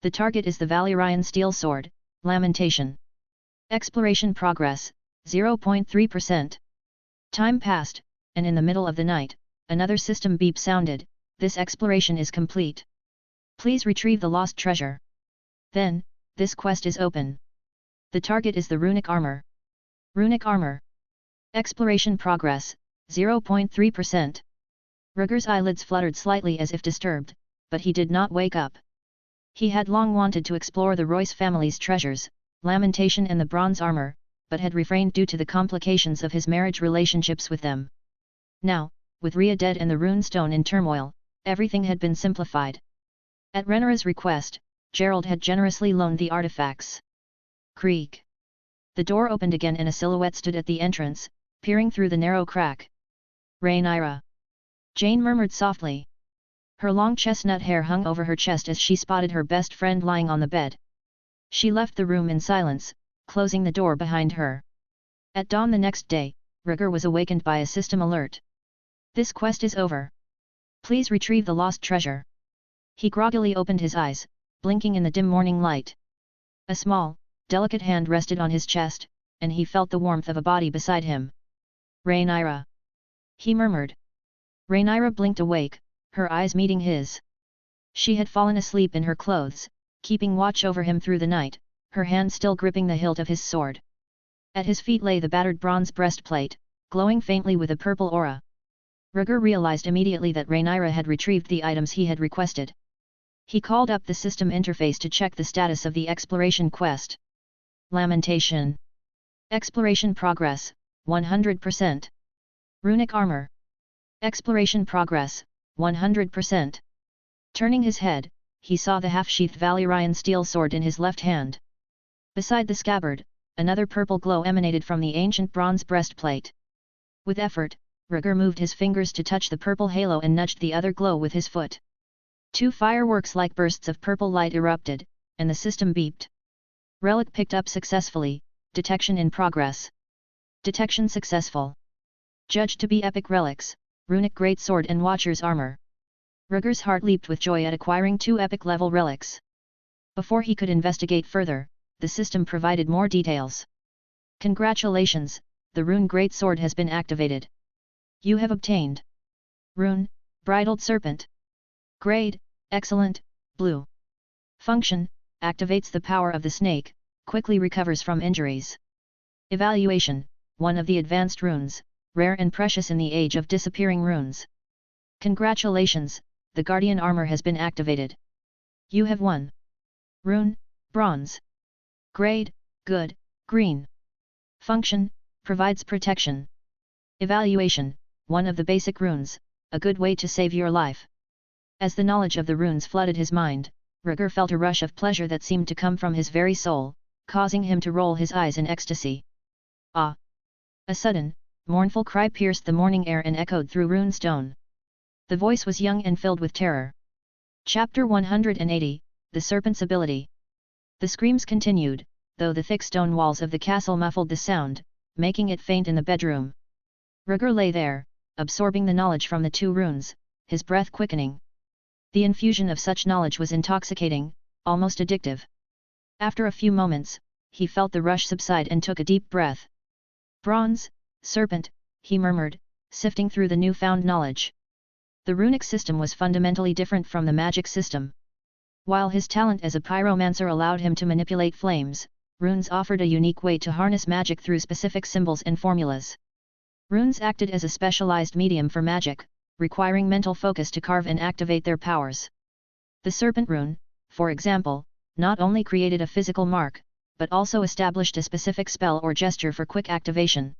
[SPEAKER 2] The target is the Valyrian steel sword, Lamentation. Exploration progress, 0.3%. Time passed, and in the middle of the night, another system beep sounded, this exploration is complete. Please retrieve the lost treasure. Then, this quest is open. The target is the runic armor. Runic armor. Exploration progress, 0.3%. Rhaegar's eyelids fluttered slightly as if disturbed, but he did not wake up. He had long wanted to explore the Royce family's treasures, Lamentation and the bronze armor, but had refrained due to the complications of his marriage relationships with them. Now, with Rhea dead and the runestone in turmoil, everything had been simplified. At Rhaenyra's request, Gerald had generously loaned the artifacts. Creak. The door opened again and a silhouette stood at the entrance, peering through the narrow crack. Rhaenyra. Jeyne murmured softly. Her long chestnut hair hung over her chest as she spotted her best friend lying on the bed. She left the room in silence, closing the door behind her. At dawn the next day, Rhaegar was awakened by a system alert. This quest is over. Please retrieve the lost treasure. He groggily opened his eyes, blinking in the dim morning light. A small, delicate hand rested on his chest, and he felt the warmth of a body beside him. Rhaenyra. He murmured. Rhaenyra blinked awake, her eyes meeting his. She had fallen asleep in her clothes, keeping watch over him through the night, her hand still gripping the hilt of his sword. At his feet lay the battered bronze breastplate, glowing faintly with a purple aura. Rhaegar realized immediately that Rhaenyra had retrieved the items he had requested. He called up the system interface to check the status of the exploration quest. Lamentation. Exploration progress, 100%. Runic armor. Exploration progress, 100%. Turning his head, he saw the half-sheathed Valyrian steel sword in his left hand. Beside the scabbard, another purple glow emanated from the ancient bronze breastplate. With effort, Rhaegar moved his fingers to touch the purple halo and nudged the other glow with his foot. Two fireworks-like bursts of purple light erupted, and the system beeped. Relic picked up successfully, detection in progress. Detection successful. Judged to be epic relics, runic greatsword and watcher's armor. Rhaegar's heart leaped with joy at acquiring two epic-level relics. Before he could investigate further, the system provided more details. Congratulations, the rune greatsword has been activated. You have obtained rune, bridled serpent. Grade, excellent, blue. Function, activates the power of the snake, quickly recovers from injuries. Evaluation, one of the advanced runes, rare and precious in the age of disappearing runes. Congratulations, the guardian armor has been activated. You have won. Rune, bronze. Grade, good, green. Function, provides protection. Evaluation, one of the basic runes, a good way to save your life. As the knowledge of the runes flooded his mind, Rhaegar felt a rush of pleasure that seemed to come from his very soul, causing him to roll his eyes in ecstasy. Ah! A sudden, mournful cry pierced the morning air and echoed through Runestone. The voice was young and filled with terror. Chapter 180, The Serpent's Ability. The screams continued, though the thick stone walls of the castle muffled the sound, making it faint in the bedroom. Rhaegar lay there, absorbing the knowledge from the two runes, his breath quickening. The infusion of such knowledge was intoxicating, almost addictive. After a few moments, he felt the rush subside and took a deep breath. Bronze, serpent, he murmured, sifting through the newfound knowledge. The runic system was fundamentally different from the magic system. While his talent as a pyromancer allowed him to manipulate flames, runes offered a unique way to harness magic through specific symbols and formulas. Runes acted as a specialized medium for magic, requiring mental focus to carve and activate their powers. The serpent rune, for example, not only created a physical mark, but also established a specific spell or gesture for quick activation.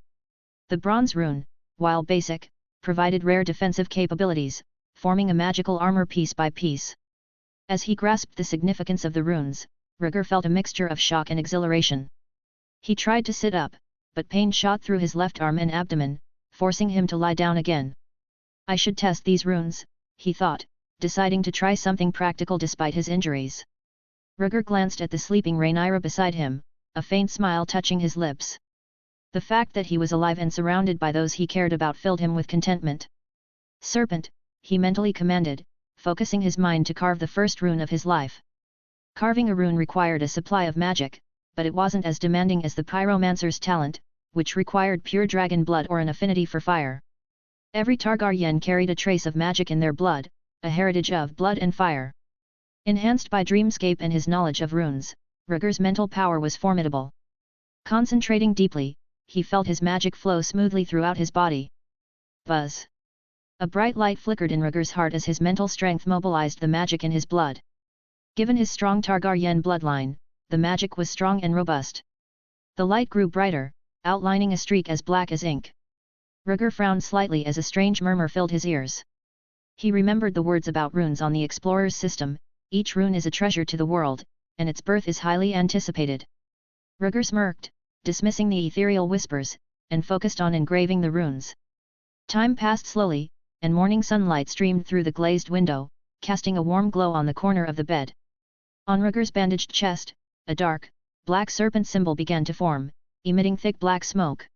[SPEAKER 2] The bronze rune, while basic, provided rare defensive capabilities, forming a magical armor piece by piece. As he grasped the significance of the runes, Rhaegar felt a mixture of shock and exhilaration. He tried to sit up, but pain shot through his left arm and abdomen, forcing him to lie down again. I should test these runes, he thought, deciding to try something practical despite his injuries. Rhaegar glanced at the sleeping Rhaenyra beside him, a faint smile touching his lips. The fact that he was alive and surrounded by those he cared about filled him with contentment. Serpent, he mentally commanded, focusing his mind to carve the first rune of his life. Carving a rune required a supply of magic, but it wasn't as demanding as the pyromancer's talent, which required pure dragon blood or an affinity for fire. Every Targaryen carried a trace of magic in their blood, a heritage of blood and fire. Enhanced by Dreamscape and his knowledge of runes, Rhaegar's mental power was formidable. Concentrating deeply, he felt his magic flow smoothly throughout his body. Buzz! A bright light flickered in Rhaegar's heart as his mental strength mobilized the magic in his blood. Given his strong Targaryen bloodline, the magic was strong and robust. The light grew brighter, outlining a streak as black as ink. Rhaegar frowned slightly as a strange murmur filled his ears. He remembered the words about runes on the explorer's system: each rune is a treasure to the world, and its birth is highly anticipated. Rhaegar smirked, dismissing the ethereal whispers, and focused on engraving the runes. Time passed slowly, and morning sunlight streamed through the glazed window, casting a warm glow on the corner of the bed. On Rhaegar's bandaged chest, a dark, black serpent symbol began to form, emitting thick black smoke.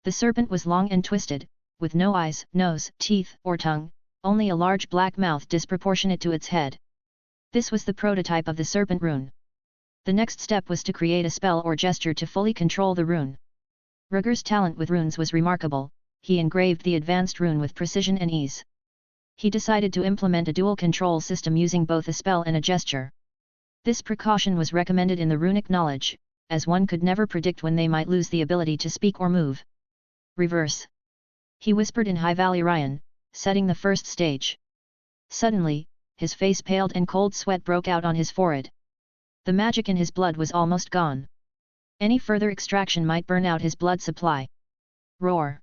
[SPEAKER 2] The serpent was long and twisted, with no eyes, nose, teeth, or tongue, only a large black mouth disproportionate to its head. This was the prototype of the serpent rune. The next step was to create a spell or gesture to fully control the rune. Rhaegar's talent with runes was remarkable. He engraved the advanced rune with precision and ease. He decided to implement a dual control system using both a spell and a gesture. This precaution was recommended in the runic knowledge, as one could never predict when they might lose the ability to speak or move. Reverse. He whispered in High Valley Ryan, setting the first stage. Suddenly, his face paled and cold sweat broke out on his forehead. The magic in his blood was almost gone. Any further extraction might burn out his blood supply. Roar.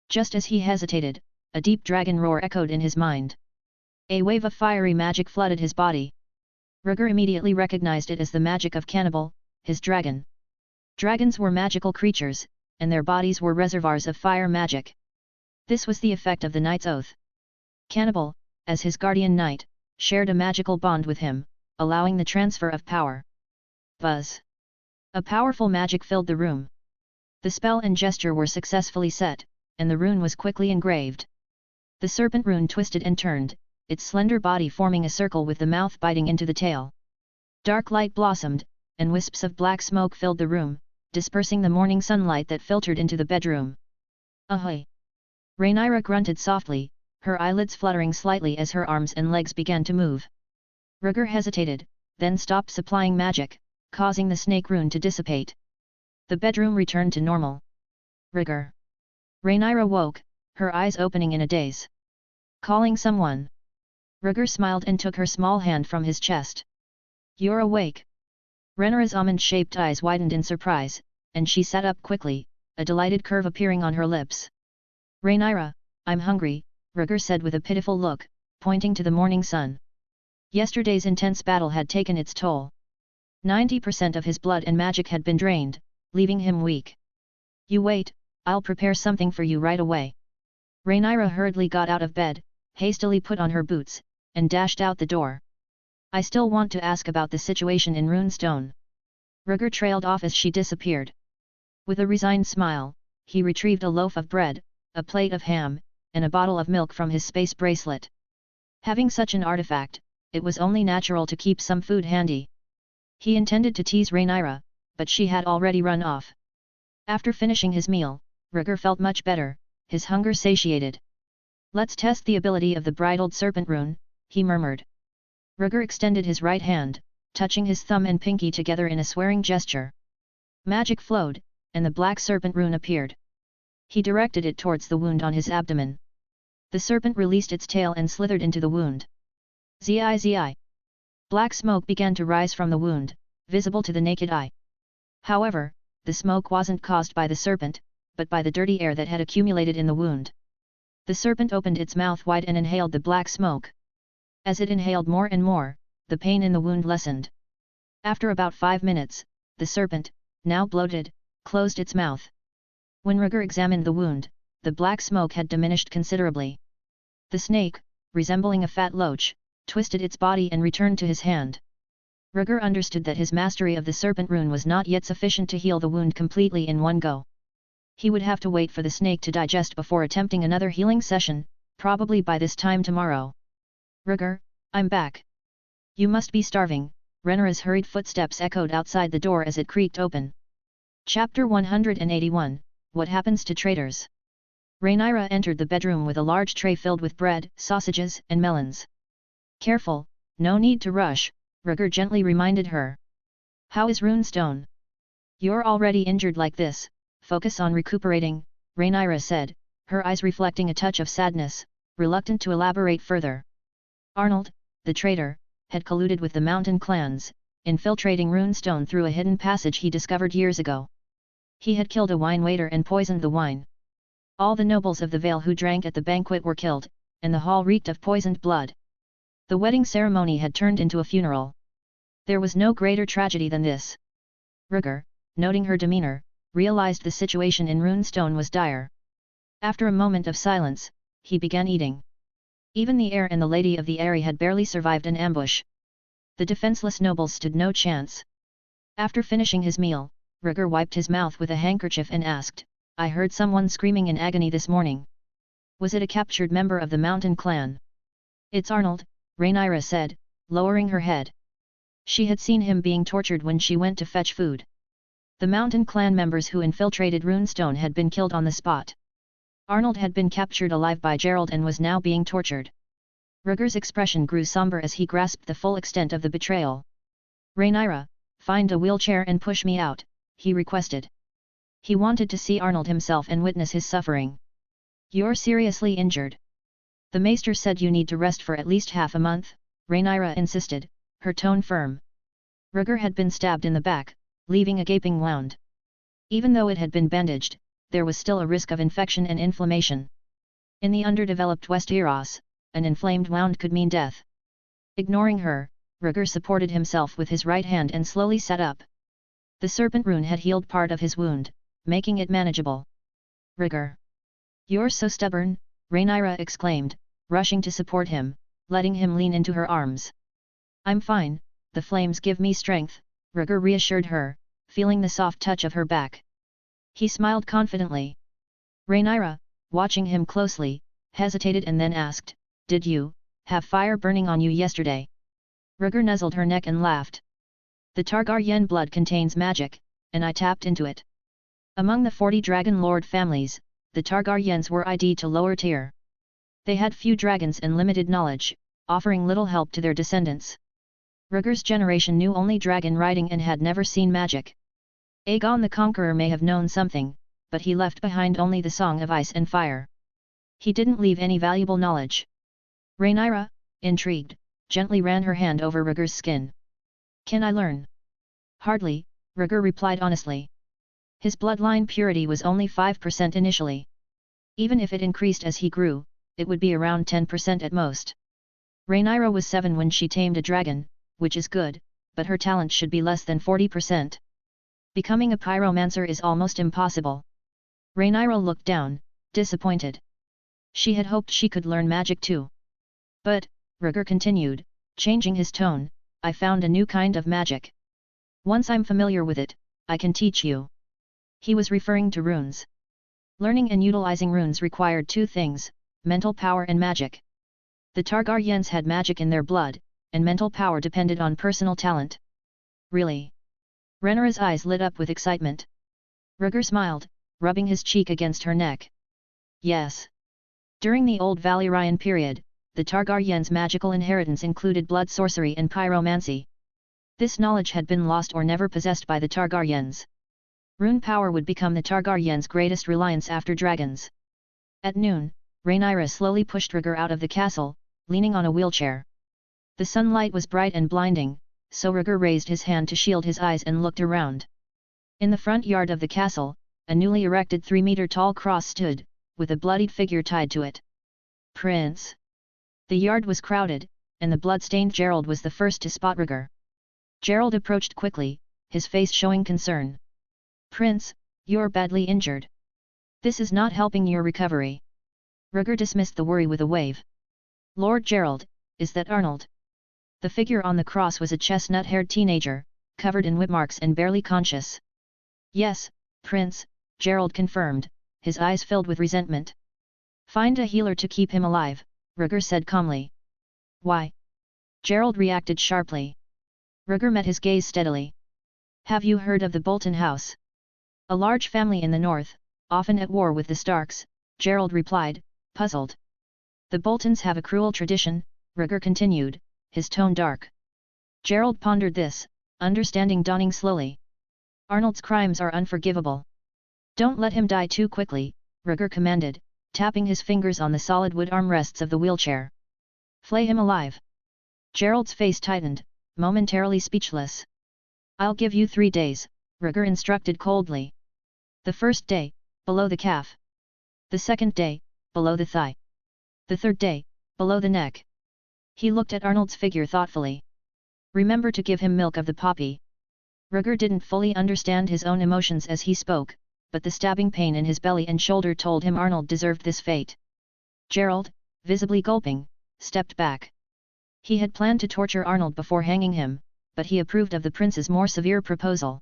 [SPEAKER 2] Just as he hesitated, a deep dragon roar echoed in his mind. A wave of fiery magic flooded his body. Rhaegar immediately recognized it as the magic of Cannibal, his dragon. Dragons were magical creatures, and their bodies were reservoirs of fire magic. This was the effect of the Knight's Oath. Cannibal, as his guardian knight, shared a magical bond with him, allowing the transfer of power. Buzz! A powerful magic filled the room. The spell and gesture were successfully set, and the rune was quickly engraved. The serpent rune twisted and turned, its slender body forming a circle with the mouth biting into the tail. Dark light blossomed, and wisps of black smoke filled the room, dispersing the morning sunlight that filtered into the bedroom. Ahoy! Rhaenyra grunted softly, her eyelids fluttering slightly as her arms and legs began to move. Rhaegar hesitated, then stopped supplying magic, causing the snake rune to dissipate. The bedroom returned to normal. Rhaegar. Rhaenyra woke, her eyes opening in a daze. Calling someone. Rhaegar smiled and took her small hand from his chest. You're awake. Rhaenyra's almond-shaped eyes widened in surprise, and she sat up quickly, a delighted curve appearing on her lips. Rhaenyra, I'm hungry, Rhaegar said with a pitiful look, pointing to the morning sun. Yesterday's intense battle had taken its toll. 90% of his blood and magic had been drained, leaving him weak. You wait, I'll prepare something for you right away. Rhaenyra hurriedly got out of bed, hastily put on her boots, and dashed out the door. I still want to ask about the situation in Runestone. Rhaegar trailed off as she disappeared. With a resigned smile, he retrieved a loaf of bread, a plate of ham, and a bottle of milk from his space bracelet. Having such an artifact, it was only natural to keep some food handy. He intended to tease Rhaenyra, but she had already run off. After finishing his meal, Rhaegar felt much better, his hunger satiated. Let's test the ability of the bridled serpent rune, he murmured. Rhaegar extended his right hand, touching his thumb and pinky together in a swearing gesture. Magic flowed, and the black serpent rune appeared. He directed it towards the wound on his abdomen. The serpent released its tail and slithered into the wound. Zi. Black smoke began to rise from the wound, visible to the naked eye. However, the smoke wasn't caused by the serpent, but by the dirty air that had accumulated in the wound. The serpent opened its mouth wide and inhaled the black smoke. As it inhaled more and more, the pain in the wound lessened. After about 5 minutes, the serpent, now bloated, closed its mouth. When Rhaegar examined the wound, the black smoke had diminished considerably. The snake, resembling a fat loach, twisted its body and returned to his hand. Rhaegar understood that his mastery of the serpent rune was not yet sufficient to heal the wound completely in one go. He would have to wait for the snake to digest before attempting another healing session, probably by this time tomorrow. Rhaegar, I'm back. You must be starving, Rhaenyra's hurried footsteps echoed outside the door as it creaked open. Chapter 181, What Happens to Traitors? Rhaenyra entered the bedroom with a large tray filled with bread, sausages, and melons. Careful, no need to rush, Rhaegar gently reminded her. How is Runestone? You're already injured like this, focus on recuperating, Rhaenyra said, her eyes reflecting a touch of sadness, reluctant to elaborate further. Arnold, the traitor, had colluded with the mountain clans, infiltrating Runestone through a hidden passage he discovered years ago. He had killed a wine waiter and poisoned the wine. All the nobles of the Vale who drank at the banquet were killed, and the hall reeked of poisoned blood. The wedding ceremony had turned into a funeral. There was no greater tragedy than this. Rhaegar, noting her demeanor, realized the situation in Runestone was dire. After a moment of silence, he began eating. Even the heir and the lady of the Eyrie had barely survived an ambush. The defenseless nobles stood no chance. After finishing his meal, Rhaegar wiped his mouth with a handkerchief and asked, I heard someone screaming in agony this morning. Was it a captured member of the mountain clan? It's Arnold, Rhaenyra said, lowering her head. She had seen him being tortured when she went to fetch food. The mountain clan members who infiltrated Runestone had been killed on the spot. Arnold had been captured alive by Gerald and was now being tortured. Rhaegar's expression grew somber as he grasped the full extent of the betrayal. Rhaenyra, find a wheelchair and push me out, he requested. He wanted to see Arnold himself and witness his suffering. You're seriously injured. The maester said you need to rest for at least half a month, Rhaenyra insisted, her tone firm. Rhaegar had been stabbed in the back, leaving a gaping wound. Even though it had been bandaged, there was still a risk of infection and inflammation. In the underdeveloped Westeros, an inflamed wound could mean death. Ignoring her, Rhaegar supported himself with his right hand and slowly sat up. The serpent rune had healed part of his wound, making it manageable. Rhaegar. You're so stubborn, Rhaenyra exclaimed, rushing to support him, letting him lean into her arms. I'm fine, the flames give me strength, Rhaegar reassured her, feeling the soft touch of her back. He smiled confidently. Rhaenyra, watching him closely, hesitated and then asked, Did you have fire burning on you yesterday? Rhaegar nuzzled her neck and laughed. The Targaryen blood contains magic, and I tapped into it. Among the 40 Dragon Lord families, the Targaryens were ID to lower tier. They had few dragons and limited knowledge, offering little help to their descendants. Rhaegar's generation knew only dragon riding and had never seen magic. Aegon the Conqueror may have known something, but he left behind only the Song of Ice and Fire. He didn't leave any valuable knowledge. Rhaenyra, intrigued, gently ran her hand over Rhaegar's skin. "Can I learn?" "Hardly," Rhaegar replied honestly. His bloodline purity was only 5% initially. Even if it increased as he grew, it would be around 10% at most. Rhaenyra was 7 when she tamed a dragon, which is good, but her talent should be less than 40%. Becoming a pyromancer is almost impossible. Rhaenyra looked down, disappointed. She had hoped she could learn magic too. "But," Rhaegar continued, changing his tone, "I found a new kind of magic. Once I'm familiar with it, I can teach you." He was referring to runes. Learning and utilizing runes required 2 things, mental power and magic. The Targaryens had magic in their blood, and mental power depended on personal talent. "Really?" Rhaenyra's eyes lit up with excitement. Rhaegar smiled, rubbing his cheek against her neck. "Yes." During the old Valyrian period, the Targaryens' magical inheritance included blood sorcery and pyromancy. This knowledge had been lost or never possessed by the Targaryens. Rune power would become the Targaryens' greatest reliance after dragons. At noon, Rhaenyra slowly pushed Rhaegar out of the castle, leaning on a wheelchair. The sunlight was bright and blinding, so Rhaegar raised his hand to shield his eyes and looked around. In the front yard of the castle, a newly erected 3-meter-tall cross stood, with a bloodied figure tied to it. "Prince!" The yard was crowded, and the blood-stained Gerald was the first to spot Rhaegar. Gerald approached quickly, his face showing concern. "Prince, you're badly injured. This is not helping your recovery." Rhaegar dismissed the worry with a wave. "Lord Gerald, is that Arnold?" The figure on the cross was a chestnut-haired teenager, covered in whip marks and barely conscious. "Yes, Prince," Gerald confirmed, his eyes filled with resentment. "Find a healer to keep him alive," Rhaegar said calmly. "Why?" Gerald reacted sharply. Rhaegar met his gaze steadily. "Have you heard of the Bolton house?" "A large family in the north, often at war with the Starks," Gerald replied, puzzled. "The Boltons have a cruel tradition," Rhaegar continued, his tone dark. Gerald pondered this, understanding dawning slowly. "Arnold's crimes are unforgivable. Don't let him die too quickly," Rhaegar commanded, tapping his fingers on the solid wood armrests of the wheelchair. "Flay him alive." Gerald's face tightened, momentarily speechless. "I'll give you 3 days," Rhaegar instructed coldly. "The first day, below the calf. The second day, below the thigh. The third day, below the neck." He looked at Arnold's figure thoughtfully. "Remember to give him milk of the poppy." Rhaegar didn't fully understand his own emotions as he spoke, but the stabbing pain in his belly and shoulder told him Arnold deserved this fate. Gerald, visibly gulping, stepped back. He had planned to torture Arnold before hanging him, but he approved of the prince's more severe proposal.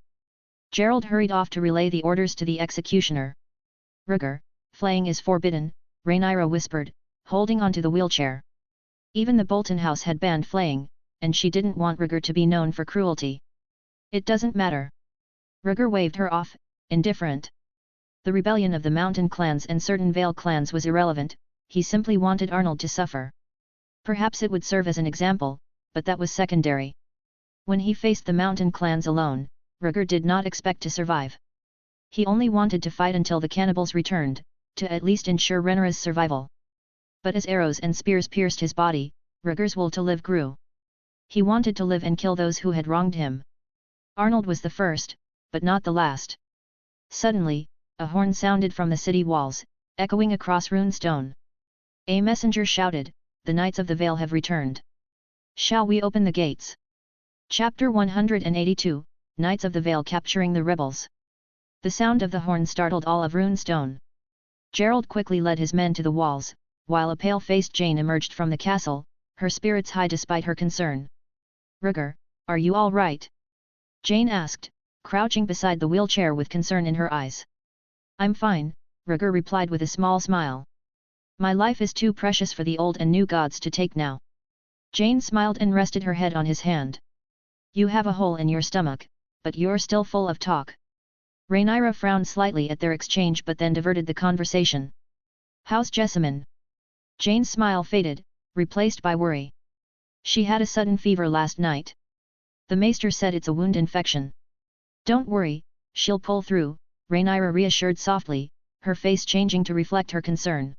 [SPEAKER 2] Gerald hurried off to relay the orders to the executioner. "Rhaegar, flaying is forbidden," Rhaenyra whispered, holding onto the wheelchair. Even the Bolton house had banned flaying, and she didn't want Rhaegar to be known for cruelty. "It doesn't matter." Rhaegar waved her off, indifferent. The rebellion of the mountain clans and certain Vale clans was irrelevant, he simply wanted Arnold to suffer. Perhaps it would serve as an example, but that was secondary. When he faced the mountain clans alone, Rhaegar did not expect to survive. He only wanted to fight until the cannibals returned, to at least ensure Rhaenyra's survival. But as arrows and spears pierced his body, Rhaegar's will to live grew. He wanted to live and kill those who had wronged him. Arnold was the first, but not the last. Suddenly, a horn sounded from the city walls, echoing across Runestone. A messenger shouted, "The Knights of the Vale have returned. Shall we open the gates?" Chapter 182, Knights of the Vale capturing the rebels. The sound of the horn startled all of Runestone. Gerald quickly led his men to the walls, while a pale-faced Jeyne emerged from the castle, her spirits high despite her concern. "Rhaegar, are you all right?" Jeyne asked, crouching beside the wheelchair with concern in her eyes. "I'm fine," Rhaegar replied with a small smile. "My life is too precious for the old and new gods to take now." Jeyne smiled and rested her head on his hand. "You have a hole in your stomach, but you're still full of talk. Rhaenyra frowned slightly at their exchange but then diverted the conversation. How's Jessamine? Jeyne's smile faded, replaced by worry. She had a sudden fever last night. The maester said it's a wound infection. Don't worry, she'll pull through, Rhaenyra reassured softly, her face changing to reflect her concern.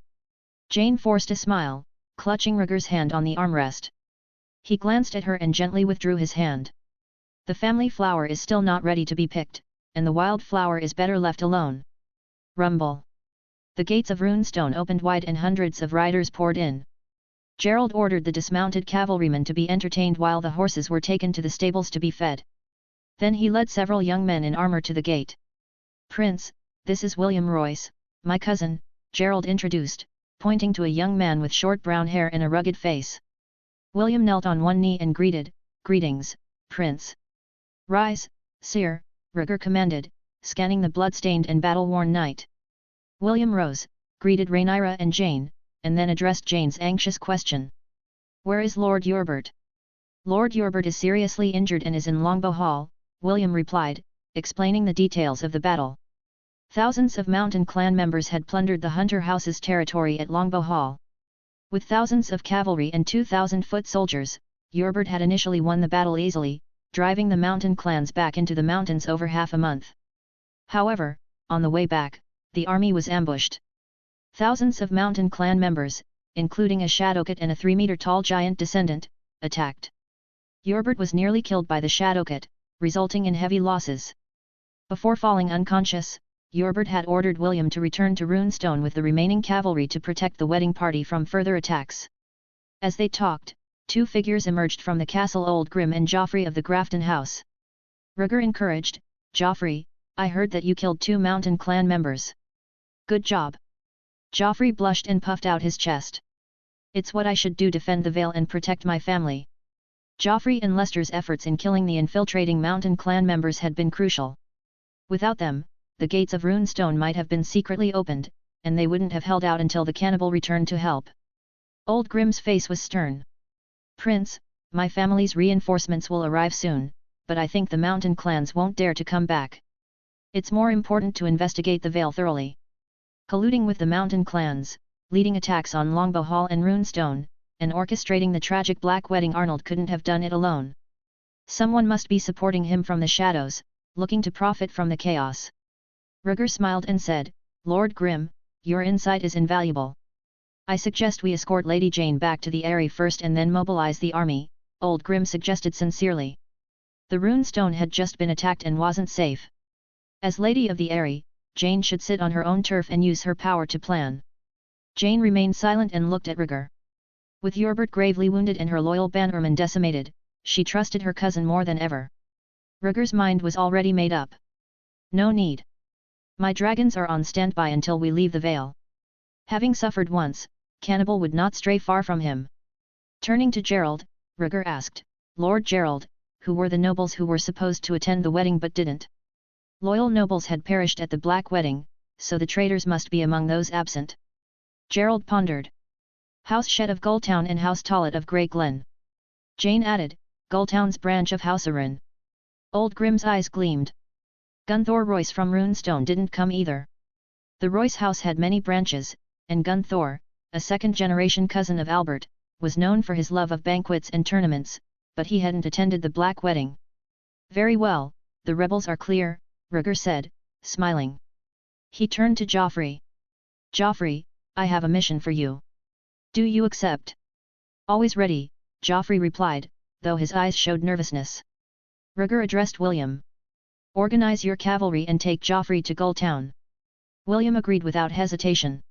[SPEAKER 2] Jeyne forced a smile, clutching Rhaegar's hand on the armrest. He glanced at her and gently withdrew his hand. The family flower is still not ready to be picked, and the wild flower is better left alone. Rumble. The gates of Runestone opened wide and hundreds of riders poured in. Gerald ordered the dismounted cavalrymen to be entertained while the horses were taken to the stables to be fed. Then he led several young men in armor to the gate. Prince, this is William Royce, my cousin, Gerald introduced, pointing to a young man with short brown hair and a rugged face. William knelt on one knee and greeted, "Greetings, Prince." "Rise, sire," Rhaegar commanded, scanning the blood-stained and battle-worn knight. William rose, greeted Rhaenyra and Jeyne, and then addressed Jeyne's anxious question. "Where is Lord Eobert?" "Lord Eobert is seriously injured and is in Longbow Hall," William replied, explaining the details of the battle. Thousands of mountain clan members had plundered the Hunter House's territory at Longbow Hall. With thousands of cavalry and 2,000 foot soldiers, Eobert had initially won the battle easily, driving the mountain clans back into the mountains over half a month. However, on the way back, the army was ambushed. Thousands of mountain clan members, including a Shadowcat and a 3-meter-tall giant descendant, attacked. Eobert was nearly killed by the Shadowcat, resulting in heavy losses. Before falling unconscious, Eobert had ordered William to return to Runestone with the remaining cavalry to protect the wedding party from further attacks. As they talked, two figures emerged from the castle: Old Grim and Joffrey of the Grafton house. Rhaegar encouraged, "Joffrey, I heard that you killed 2 mountain clan members. Good job." Joffrey blushed and puffed out his chest. "It's what I should do: defend the Vale and protect my family." Joffrey and Lester's efforts in killing the infiltrating mountain clan members had been crucial. Without them, the gates of Runestone might have been secretly opened, and they wouldn't have held out until the cannibal returned to help. Old Grim's face was stern. "Prince, my family's reinforcements will arrive soon, but I think the mountain clans won't dare to come back. It's more important to investigate the Vale thoroughly." Colluding with the mountain clans, leading attacks on Longbow Hall and Runestone, and orchestrating the tragic Black Wedding, Arnold couldn't have done it alone. Someone must be supporting him from the shadows, looking to profit from the chaos. Rhaegar smiled and said, "Lord Grim, your insight is invaluable. I suggest we escort Lady Jeyne back to the Eyrie first and then mobilize the army," Old Grim suggested sincerely. The Runestone had just been attacked and wasn't safe. As Lady of the Eyrie, Jeyne should sit on her own turf and use her power to plan. Jeyne remained silent and looked at Rhaegar. With Eobert gravely wounded and her loyal bannermen decimated, she trusted her cousin more than ever. Rhaegar's mind was already made up. "No need. My dragons are on standby until we leave the Vale." Having suffered once, cannibal would not stray far from him. Turning to Gerald, Rhaegar asked, "Lord Gerald, who were the nobles who were supposed to attend the wedding but didn't?" Loyal nobles had perished at the Black Wedding, so the traitors must be among those absent. Gerald pondered. "House Shed of Gulltown and House Tollet of Grey Glen." Jeyne added, "Gulltown's branch of House Arryn." Old Grim's eyes gleamed. Gunthor Royce from Runestone didn't come either. The Royce house had many branches, and Gunthor, a second-generation cousin of Albert, was known for his love of banquets and tournaments, but he hadn't attended the Black Wedding. "Very well, the rebels are clear," Rhaegar said, smiling. He turned to Joffrey. "Joffrey, I have a mission for you. Do you accept?" "Always ready," Joffrey replied, though his eyes showed nervousness. Rhaegar addressed William. "Organize your cavalry and take Joffrey to Gulltown." William agreed without hesitation.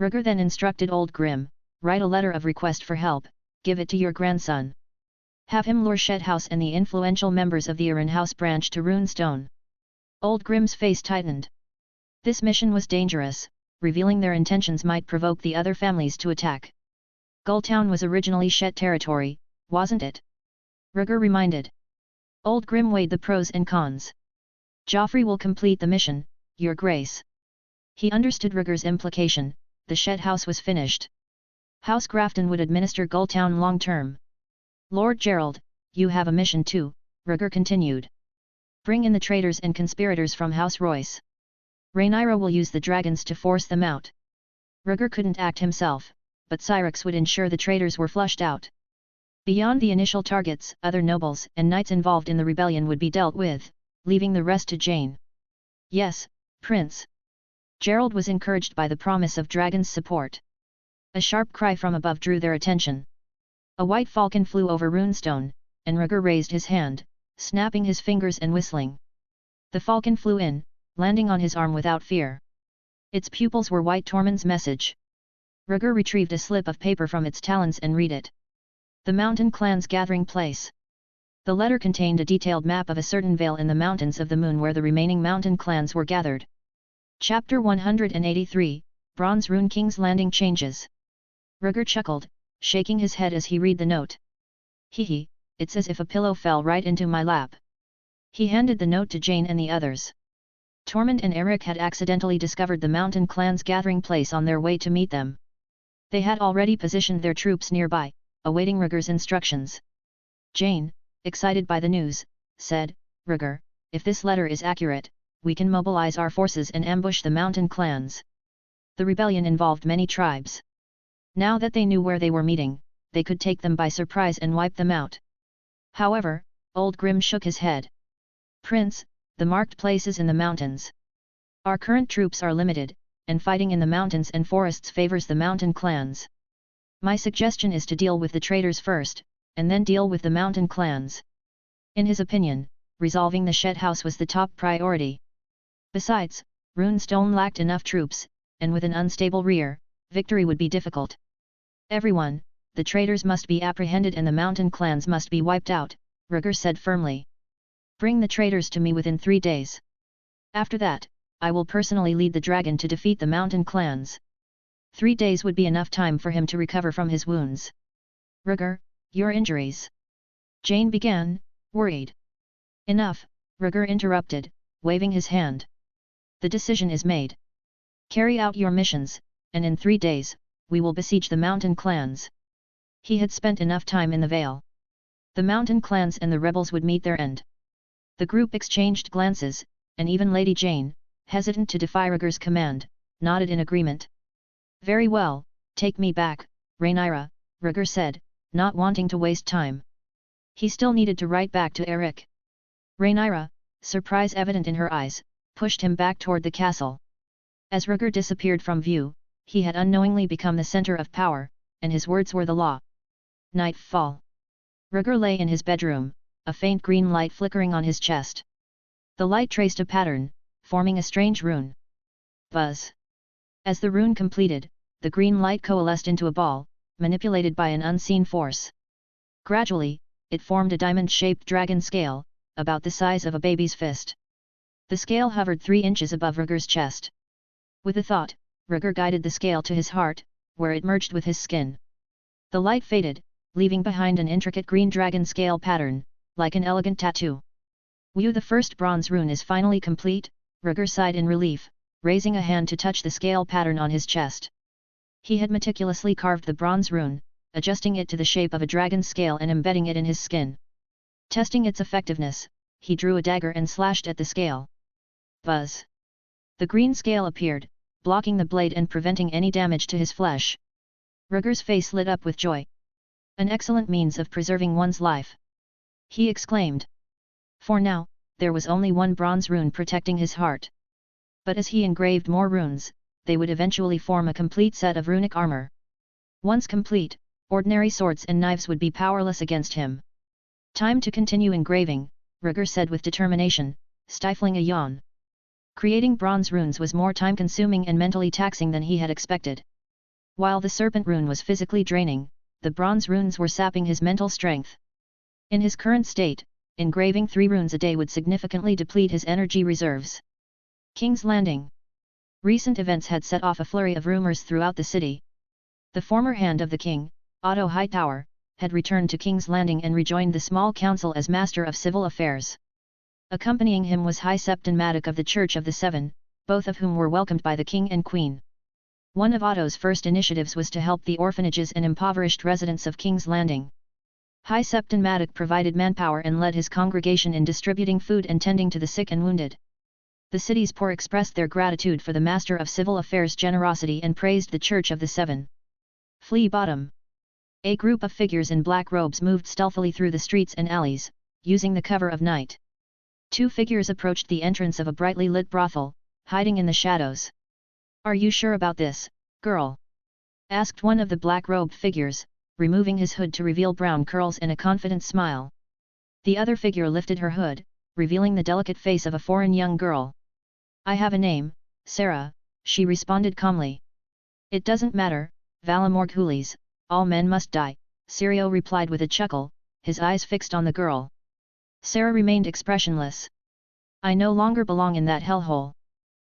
[SPEAKER 2] Rhaegar then instructed Old Grim, "Write a letter of request for help, give it to your grandson. Have him lure Shedhouse and the influential members of the Arryn House branch to Runestone." Old Grim's face tightened. This mission was dangerous, revealing their intentions might provoke the other families to attack. Gulltown was originally Shed territory, wasn't it? Rhaegar reminded. Old Grim weighed the pros and cons. "Joffrey will complete the mission, Your Grace." He understood Rhaegar's implication: the Shed House was finished. House Grafton would administer Gulltown long-term. "Lord Gerald, you have a mission too," Rhaegar continued. Bring in the traitors and conspirators from House Royce. Rhaenyra will use the dragons to force them out. Rhaegar couldn't act himself, but Syrinx would ensure the traitors were flushed out. Beyond the initial targets, other nobles and knights involved in the rebellion would be dealt with, leaving the rest to Jeyne. Yes, Prince. Gerald was encouraged by the promise of Dragon's support. A sharp cry from above drew their attention. A white falcon flew over Runestone, and Rhaegar raised his hand, snapping his fingers and whistling. The falcon flew in, landing on his arm without fear. Its pupils were white Tormund's message. Rhaegar retrieved a slip of paper from its talons and read it. The mountain clan's gathering place. The letter contained a detailed map of a certain vale in the mountains of the moon where the remaining mountain clans were gathered. Chapter 183, Bronze Rune King's Landing Changes. Rhaegar chuckled, shaking his head as he read the note. Hee, it's as if a pillow fell right into my lap. He handed the note to Jeyne and the others. Tormund and Eric had accidentally discovered the mountain clan's gathering place on their way to meet them. They had already positioned their troops nearby, awaiting Rhaegar's instructions. Jeyne, excited by the news, said, Rhaegar, if this letter is accurate, we can mobilize our forces and ambush the mountain clans. The rebellion involved many tribes. Now that they knew where they were meeting, they could take them by surprise and wipe them out. However, Old Grim shook his head. Prince, the marked places in the mountains. Our current troops are limited, and fighting in the mountains and forests favors the mountain clans. My suggestion is to deal with the traitors first, and then deal with the mountain clans. In his opinion, resolving the Shed House was the top priority. Besides, Runestone lacked enough troops, and with an unstable rear, victory would be difficult. Everyone, the traitors must be apprehended and the mountain clans must be wiped out, Rhaegar said firmly. Bring the traitors to me within 3 days. After that, I will personally lead the dragon to defeat the mountain clans. 3 days would be enough time for him to recover from his wounds. Rhaegar, your injuries. Jeyne began, worried. Enough, Rhaegar interrupted, waving his hand. The decision is made. Carry out your missions, and in 3 days, we will besiege the mountain clans. He had spent enough time in the Vale. The mountain clans and the rebels would meet their end. The group exchanged glances, and even Lady Jeyne, hesitant to defy Rhaegar's command, nodded in agreement. Very well, take me back, Rhaenyra, Rhaegar said, not wanting to waste time. He still needed to write back to Eric. Rhaenyra, surprise evident in her eyes, pushed him back toward the castle. As Rhaegar disappeared from view, he had unknowingly become the center of power, and his words were the law. Nightfall. Rhaegar lay in his bedroom, a faint green light flickering on his chest. The light traced a pattern, forming a strange rune. Buzz. As the rune completed, the green light coalesced into a ball, manipulated by an unseen force. Gradually, it formed a diamond-shaped dragon scale, about the size of a baby's fist. The scale hovered 3 inches above Rhaegar's chest. With a thought, Rhaegar guided the scale to his heart, where it merged with his skin. The light faded, leaving behind an intricate green dragon scale pattern, like an elegant tattoo. The first bronze rune is finally complete, Rhaegar sighed in relief, raising a hand to touch the scale pattern on his chest. He had meticulously carved the bronze rune, adjusting it to the shape of a dragon scale and embedding it in his skin. Testing its effectiveness, he drew a dagger and slashed at the scale. Buzz. The green scale appeared, blocking the blade and preventing any damage to his flesh. Rhaegar's face lit up with joy. An excellent means of preserving one's life. He exclaimed. For now, there was only one bronze rune protecting his heart. But as he engraved more runes, they would eventually form a complete set of runic armor. Once complete, ordinary swords and knives would be powerless against him. Time to continue engraving, Rhaegar said with determination, stifling a yawn. Creating bronze runes was more time-consuming and mentally taxing than he had expected. While the serpent rune was physically draining, the bronze runes were sapping his mental strength. In his current state, engraving 3 runes a day would significantly deplete his energy reserves. King's Landing. Recent events had set off a flurry of rumors throughout the city. The former hand of the king, Otto Hightower, had returned to King's Landing and rejoined the small council as Master of Civil Affairs. Accompanying him was High Septon Madoc of the Church of the Seven, both of whom were welcomed by the king and queen. One of Otto's first initiatives was to help the orphanages and impoverished residents of King's Landing. High Septon Madoc provided manpower and led his congregation in distributing food and tending to the sick and wounded. The city's poor expressed their gratitude for the Master of Civil Affairs' generosity and praised the Church of the Seven. Flea Bottom. A group of figures in black robes moved stealthily through the streets and alleys, using the cover of night. Two figures approached the entrance of a brightly lit brothel, hiding in the shadows. "Are you sure about this, girl?" asked one of the black-robed figures, removing his hood to reveal brown curls and a confident smile. The other figure lifted her hood, revealing the delicate face of a foreign young girl. "I have a name, Sarah," she responded calmly. "It doesn't matter, Vale Morghulis, all men must die," Sirio replied with a chuckle, his eyes fixed on the girl. Sarah remained expressionless. "I no longer belong in that hellhole."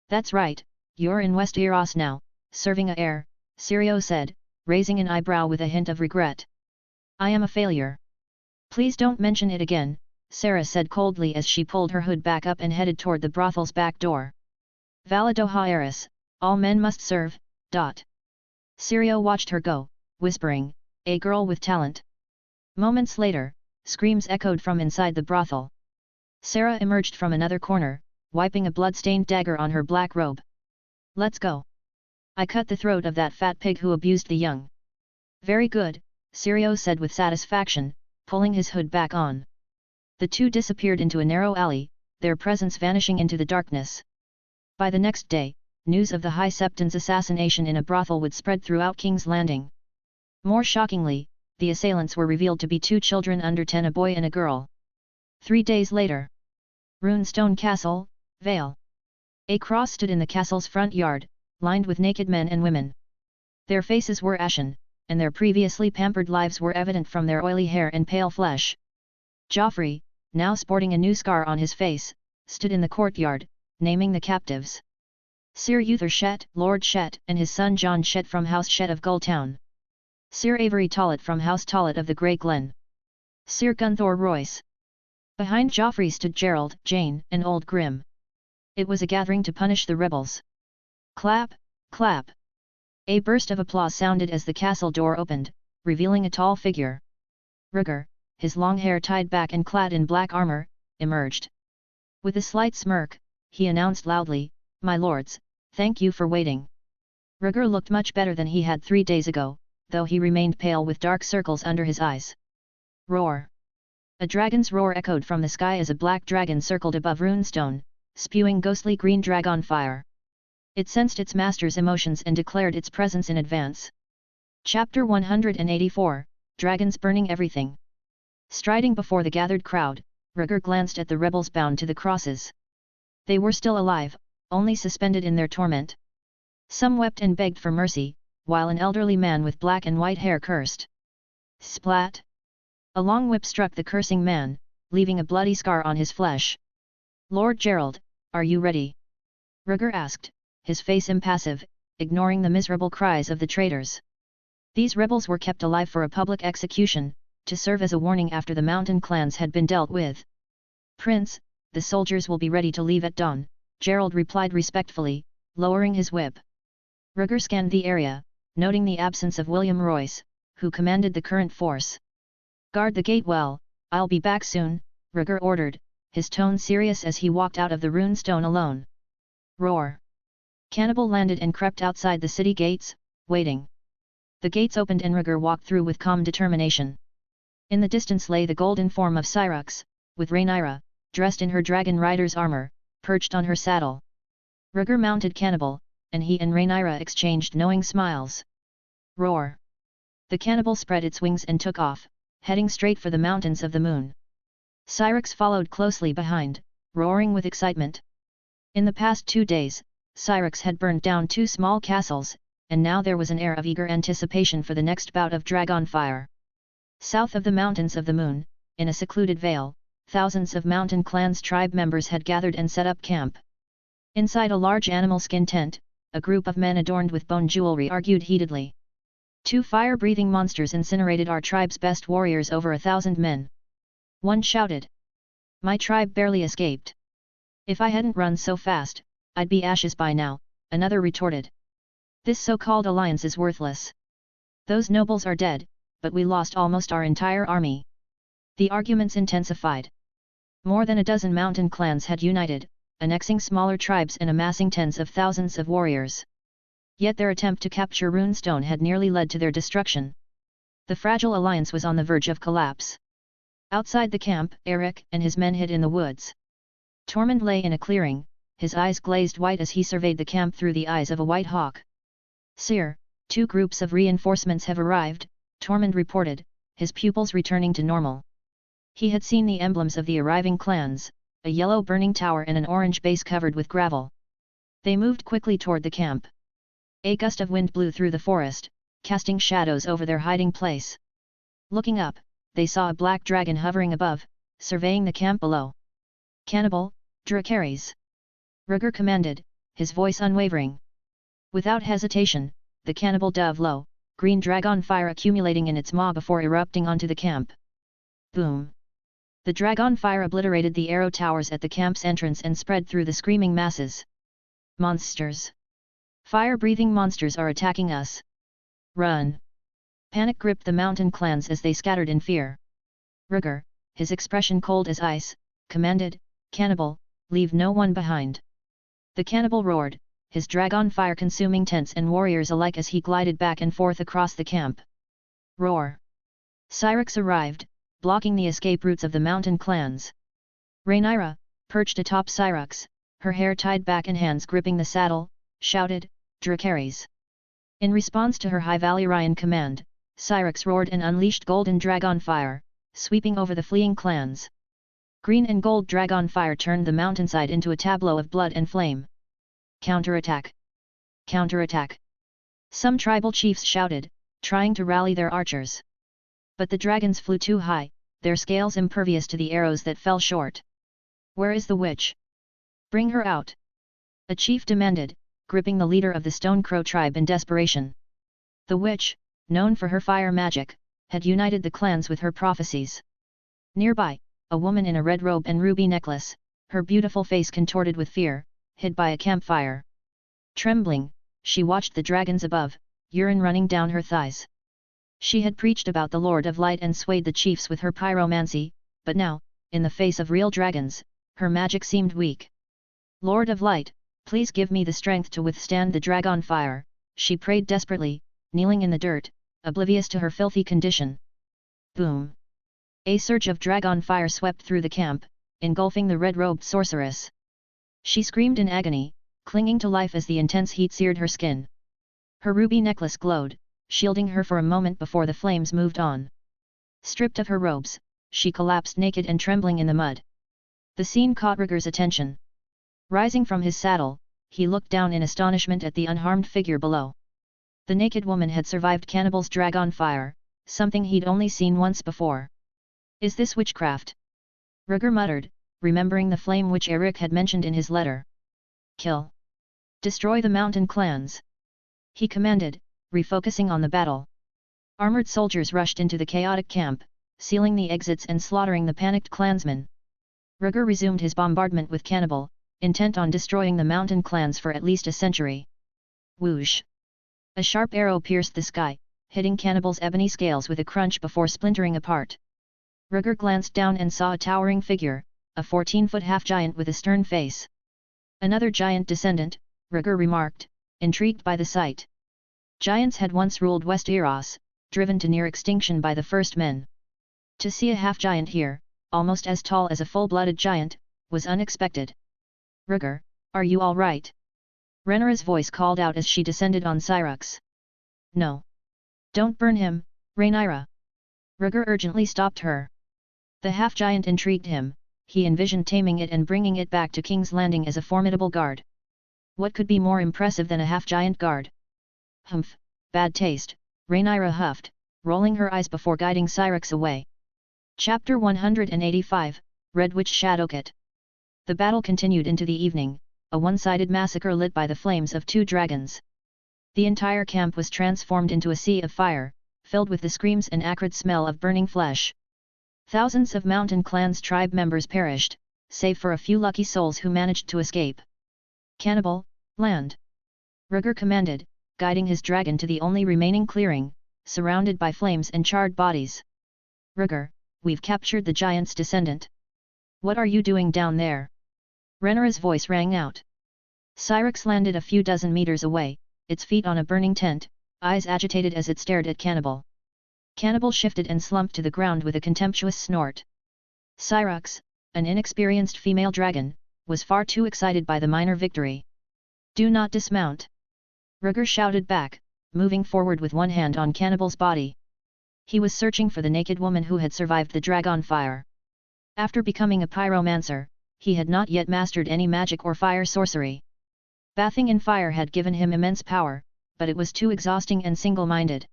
[SPEAKER 2] "That's right, you're in Westeros now, serving a heir," Sirio said, raising an eyebrow with a hint of regret. "I am a failure." "Please don't mention it again," Sarah said coldly as she pulled her hood back up and headed toward the brothel's back door. "Valadoha Eris, all men must serve, ... Sirio watched her go, whispering, "A girl with talent." Moments later, screams echoed from inside the brothel. Sarah emerged from another corner, wiping a blood-stained dagger on her black robe. "Let's go. I cut the throat of that fat pig who abused the young." "Very good," Sirio said with satisfaction, pulling his hood back on. The two disappeared into a narrow alley, their presence vanishing into the darkness. By the next day, news of the High Septon's assassination in a brothel would spread throughout King's Landing. More shockingly, the assailants were revealed to be two children under 10, a boy and a girl. 3 days later. Runestone Castle, Vale. A cross stood in the castle's front yard, lined with naked men and women. Their faces were ashen, and their previously pampered lives were evident from their oily hair and pale flesh. Joffrey, now sporting a new scar on his face, stood in the courtyard, naming the captives. Sir Uther Shet, Lord Shet, and his son John Shet from House Shet of Gulltown. Sir Avery Tollet from House Tollet of the Grey Glen. Sir Gunthor Royce. Behind Joffrey stood Gerald, Jeyne, and Old Grim. It was a gathering to punish the rebels. Clap, clap. A burst of applause sounded as the castle door opened, revealing a tall figure. Rhaegar, his long hair tied back and clad in black armor, emerged. With a slight smirk, he announced loudly, "My lords, thank you for waiting." Rhaegar looked much better than he had 3 days ago, though he remained pale with dark circles under his eyes. Roar! A dragon's roar echoed from the sky as a black dragon circled above Runestone, spewing ghostly green dragon fire. It sensed its master's emotions and declared its presence in advance. Chapter 184, Dragons Burning Everything. Striding before the gathered crowd, Rhaegar glanced at the rebels bound to the crosses. They were still alive, only suspended in their torment. Some wept and begged for mercy, while an elderly man with black and white hair cursed. Splat! A long whip struck the cursing man, leaving a bloody scar on his flesh. "Lord Gerald, are you ready?" Rhaegar asked, his face impassive, ignoring the miserable cries of the traitors. These rebels were kept alive for a public execution, to serve as a warning after the mountain clans had been dealt with. "Prince, the soldiers will be ready to leave at dawn," Gerald replied respectfully, lowering his whip. Rhaegar scanned the area, noting the absence of William Royce, who commanded the current force. "Guard the gate well, I'll be back soon," Rhaegar ordered, his tone serious as he walked out of the runestone alone. Roar! Cannibal landed and crept outside the city gates, waiting. The gates opened and Rhaegar walked through with calm determination. In the distance lay the golden form of Syrax, with Rhaenyra, dressed in her dragon rider's armor, perched on her saddle. Rhaegar mounted Cannibal, and he and Rhaenyra exchanged knowing smiles. Roar! The cannibal spread its wings and took off, heading straight for the mountains of the moon. Syrax followed closely behind, roaring with excitement. In the past 2 days, Syrax had burned down 2 small castles, and now there was an air of eager anticipation for the next bout of dragon fire. South of the mountains of the moon, in a secluded vale, thousands of mountain clans tribe members had gathered and set up camp. Inside a large animal skin tent, a group of men adorned with bone jewelry argued heatedly. 2 fire-breathing monsters incinerated our tribe's best warriors, over 1,000 men. One shouted. "My tribe barely escaped. If I hadn't run so fast, I'd be ashes by now," another retorted. "This so-called alliance is worthless. Those nobles are dead, but we lost almost our entire army." The arguments intensified. More than a dozen mountain clans had united, annexing smaller tribes and amassing tens of thousands of warriors. Yet their attempt to capture Runestone had nearly led to their destruction. The fragile alliance was on the verge of collapse. Outside the camp, Eyrie and his men hid in the woods. Tormund lay in a clearing, his eyes glazed white as he surveyed the camp through the eyes of a white hawk. "Sire, 2 groups of reinforcements have arrived," Tormund reported, his pupils returning to normal. He had seen the emblems of the arriving clans, a yellow burning tower and an orange base covered with gravel. They moved quickly toward the camp. A gust of wind blew through the forest, casting shadows over their hiding place. Looking up, they saw a black dragon hovering above, surveying the camp below. "Cannibal, Dracarys!" Rhaegar commanded, his voice unwavering. Without hesitation, the cannibal dove low, green dragon fire accumulating in its maw before erupting onto the camp. Boom! The dragon fire obliterated the arrow towers at the camp's entrance and spread through the screaming masses. "Monsters! Fire-breathing monsters are attacking us! Run!" Panic gripped the mountain clans as they scattered in fear. Rhaegar, his expression cold as ice, commanded, "Cannibal, leave no one behind." The cannibal roared, his dragon fire consuming tents and warriors alike as he glided back and forth across the camp. Roar! Syrinx arrived, blocking the escape routes of the mountain clans. Rhaenyra, perched atop Syrinx, her hair tied back and hands gripping the saddle, shouted, "Dracarys!" In response to her High Valyrian command, Syrinx roared and unleashed golden dragon fire, sweeping over the fleeing clans. Green and gold dragon fire turned the mountainside into a tableau of blood and flame. "Counterattack! Counterattack!" Some tribal chiefs shouted, trying to rally their archers. But the dragons flew too high, their scales impervious to the arrows that fell short. "Where is the witch? Bring her out!" a chief demanded, gripping the leader of the Stone Crow tribe in desperation. The witch, known for her fire magic, had united the clans with her prophecies. Nearby, a woman in a red robe and ruby necklace, her beautiful face contorted with fear, hid by a campfire. Trembling, she watched the dragons above, urine running down her thighs. She had preached about the Lord of Light and swayed the chiefs with her pyromancy, but now, in the face of real dragons, her magic seemed weak. "Lord of Light, please give me the strength to withstand the dragon fire," she prayed desperately, kneeling in the dirt, oblivious to her filthy condition. Boom! A surge of dragon fire swept through the camp, engulfing the red-robed sorceress. She screamed in agony, clinging to life as the intense heat seared her skin. Her ruby necklace glowed, shielding her for a moment before the flames moved on. Stripped of her robes, she collapsed naked and trembling in the mud. The scene caught Rhaegar's attention. Rising from his saddle, he looked down in astonishment at the unharmed figure below. The naked woman had survived Cannibal's dragon fire, something he'd only seen once before. "Is this witchcraft?" Rhaegar muttered, remembering the flame which Eyrie had mentioned in his letter. "Kill! Destroy the mountain clans!" he commanded, refocusing on the battle. Armored soldiers rushed into the chaotic camp, sealing the exits and slaughtering the panicked clansmen. Rhaegar resumed his bombardment with Cannibal, intent on destroying the mountain clans for at least a century. Whoosh! A sharp arrow pierced the sky, hitting Cannibal's ebony scales with a crunch before splintering apart. Rhaegar glanced down and saw a towering figure, a 14-foot half-giant with a stern face. "Another giant descendant," Rhaegar remarked, intrigued by the sight. Giants had once ruled West Eros, driven to near extinction by the first men. To see a half-giant here, almost as tall as a full-blooded giant, was unexpected. "Rhaegar, are you all right?" Rhaenyra's voice called out as she descended on Syrinx. "No. Don't burn him, Rhaenyra." Rhaegar urgently stopped her. The half-giant intrigued him, he envisioned taming it and bringing it back to King's Landing as a formidable guard. What could be more impressive than a half-giant guard? "Humph, bad taste," Rhaenyra huffed, rolling her eyes before guiding Syrinx away. Chapter 185, Red Witch Shadowcut. The battle continued into the evening, a one-sided massacre lit by the flames of 2 dragons. The entire camp was transformed into a sea of fire, filled with the screams and acrid smell of burning flesh. Thousands of mountain clans' tribe members perished, save for a few lucky souls who managed to escape. "Cannibal, land!" Rhaegar commanded, guiding his dragon to the only remaining clearing, surrounded by flames and charred bodies. Rhaegar, we've captured the giant's descendant. What are you doing down there? Rhaenyra's voice rang out. Syrinx landed a few dozen meters away, its feet on a burning tent, eyes agitated as it stared at Cannibal. Cannibal shifted and slumped to the ground with a contemptuous snort. Syrinx, an inexperienced female dragon, was far too excited by the minor victory. Do not dismount! Rhaegar shouted back, moving forward with one hand on Cannibal's body. He was searching for the naked woman who had survived the dragon fire. After becoming a pyromancer, he had not yet mastered any magic or fire sorcery. Bathing in fire had given him immense power, but it was too exhausting and single-minded.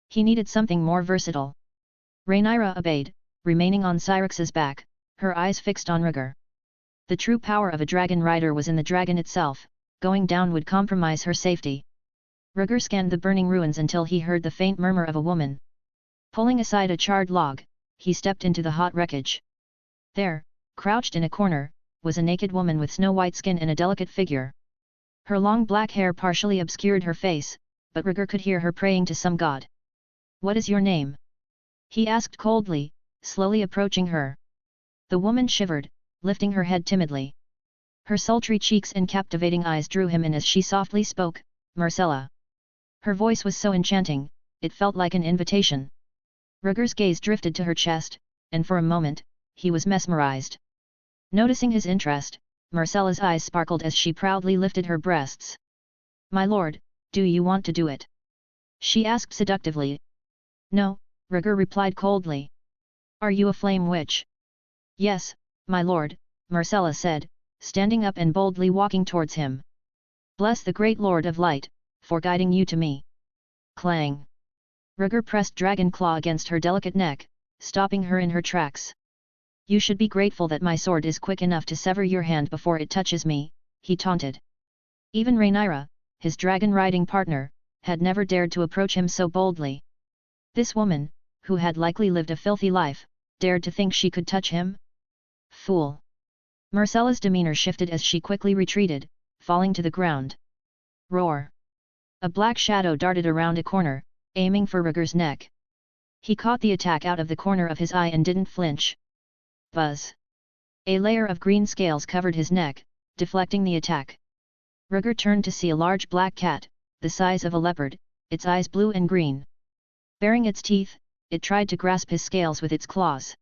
[SPEAKER 2] He needed something more versatile. Rhaenyra obeyed, remaining on Syrinx's back, her eyes fixed on Rhaegar. The true power of a dragon rider was in the dragon itself, going down would compromise her safety. Rhaegar scanned the burning ruins until he heard the faint murmur of a woman. Pulling aside a charred log, he stepped into the hot wreckage. There, crouched in a corner, was a naked woman with snow-white skin and a delicate figure. Her long black hair partially obscured her face, but Rhaegar could hear her praying to some god. "What is your name?" he asked coldly, slowly approaching her. The woman shivered, lifting her head timidly. Her sultry cheeks and captivating eyes drew him in as she softly spoke, "Myrcella." Her voice was so enchanting, it felt like an invitation. Rhaegar's gaze drifted to her chest, and for a moment, he was mesmerized. Noticing his interest, Myrcella's eyes sparkled as she proudly lifted her breasts. "My lord, do you want to do it?" she asked seductively. "No," Rhaegar replied coldly. "Are you a flame witch?" "Yes, my lord," Myrcella said, standing up and boldly walking towards him. "Bless the great Lord of Light, for guiding you to me." Clang! Rhaegar pressed Dragon Claw against her delicate neck, stopping her in her tracks. "You should be grateful that my sword is quick enough to sever your hand before it touches me," he taunted. Even Rhaenyra, his dragon-riding partner, had never dared to approach him so boldly. This woman, who had likely lived a filthy life, dared to think she could touch him? Fool! Myrcella's demeanor shifted as she quickly retreated, falling to the ground. Roar! A black shadow darted around a corner, aiming for Rhaegar's neck. He caught the attack out of the corner of his eye and didn't flinch. Buzz! A layer of green scales covered his neck, deflecting the attack. Rhaegar turned to see a large black cat, the size of a leopard, its eyes blue and green. Baring its teeth, it tried to grasp his scales with its claws.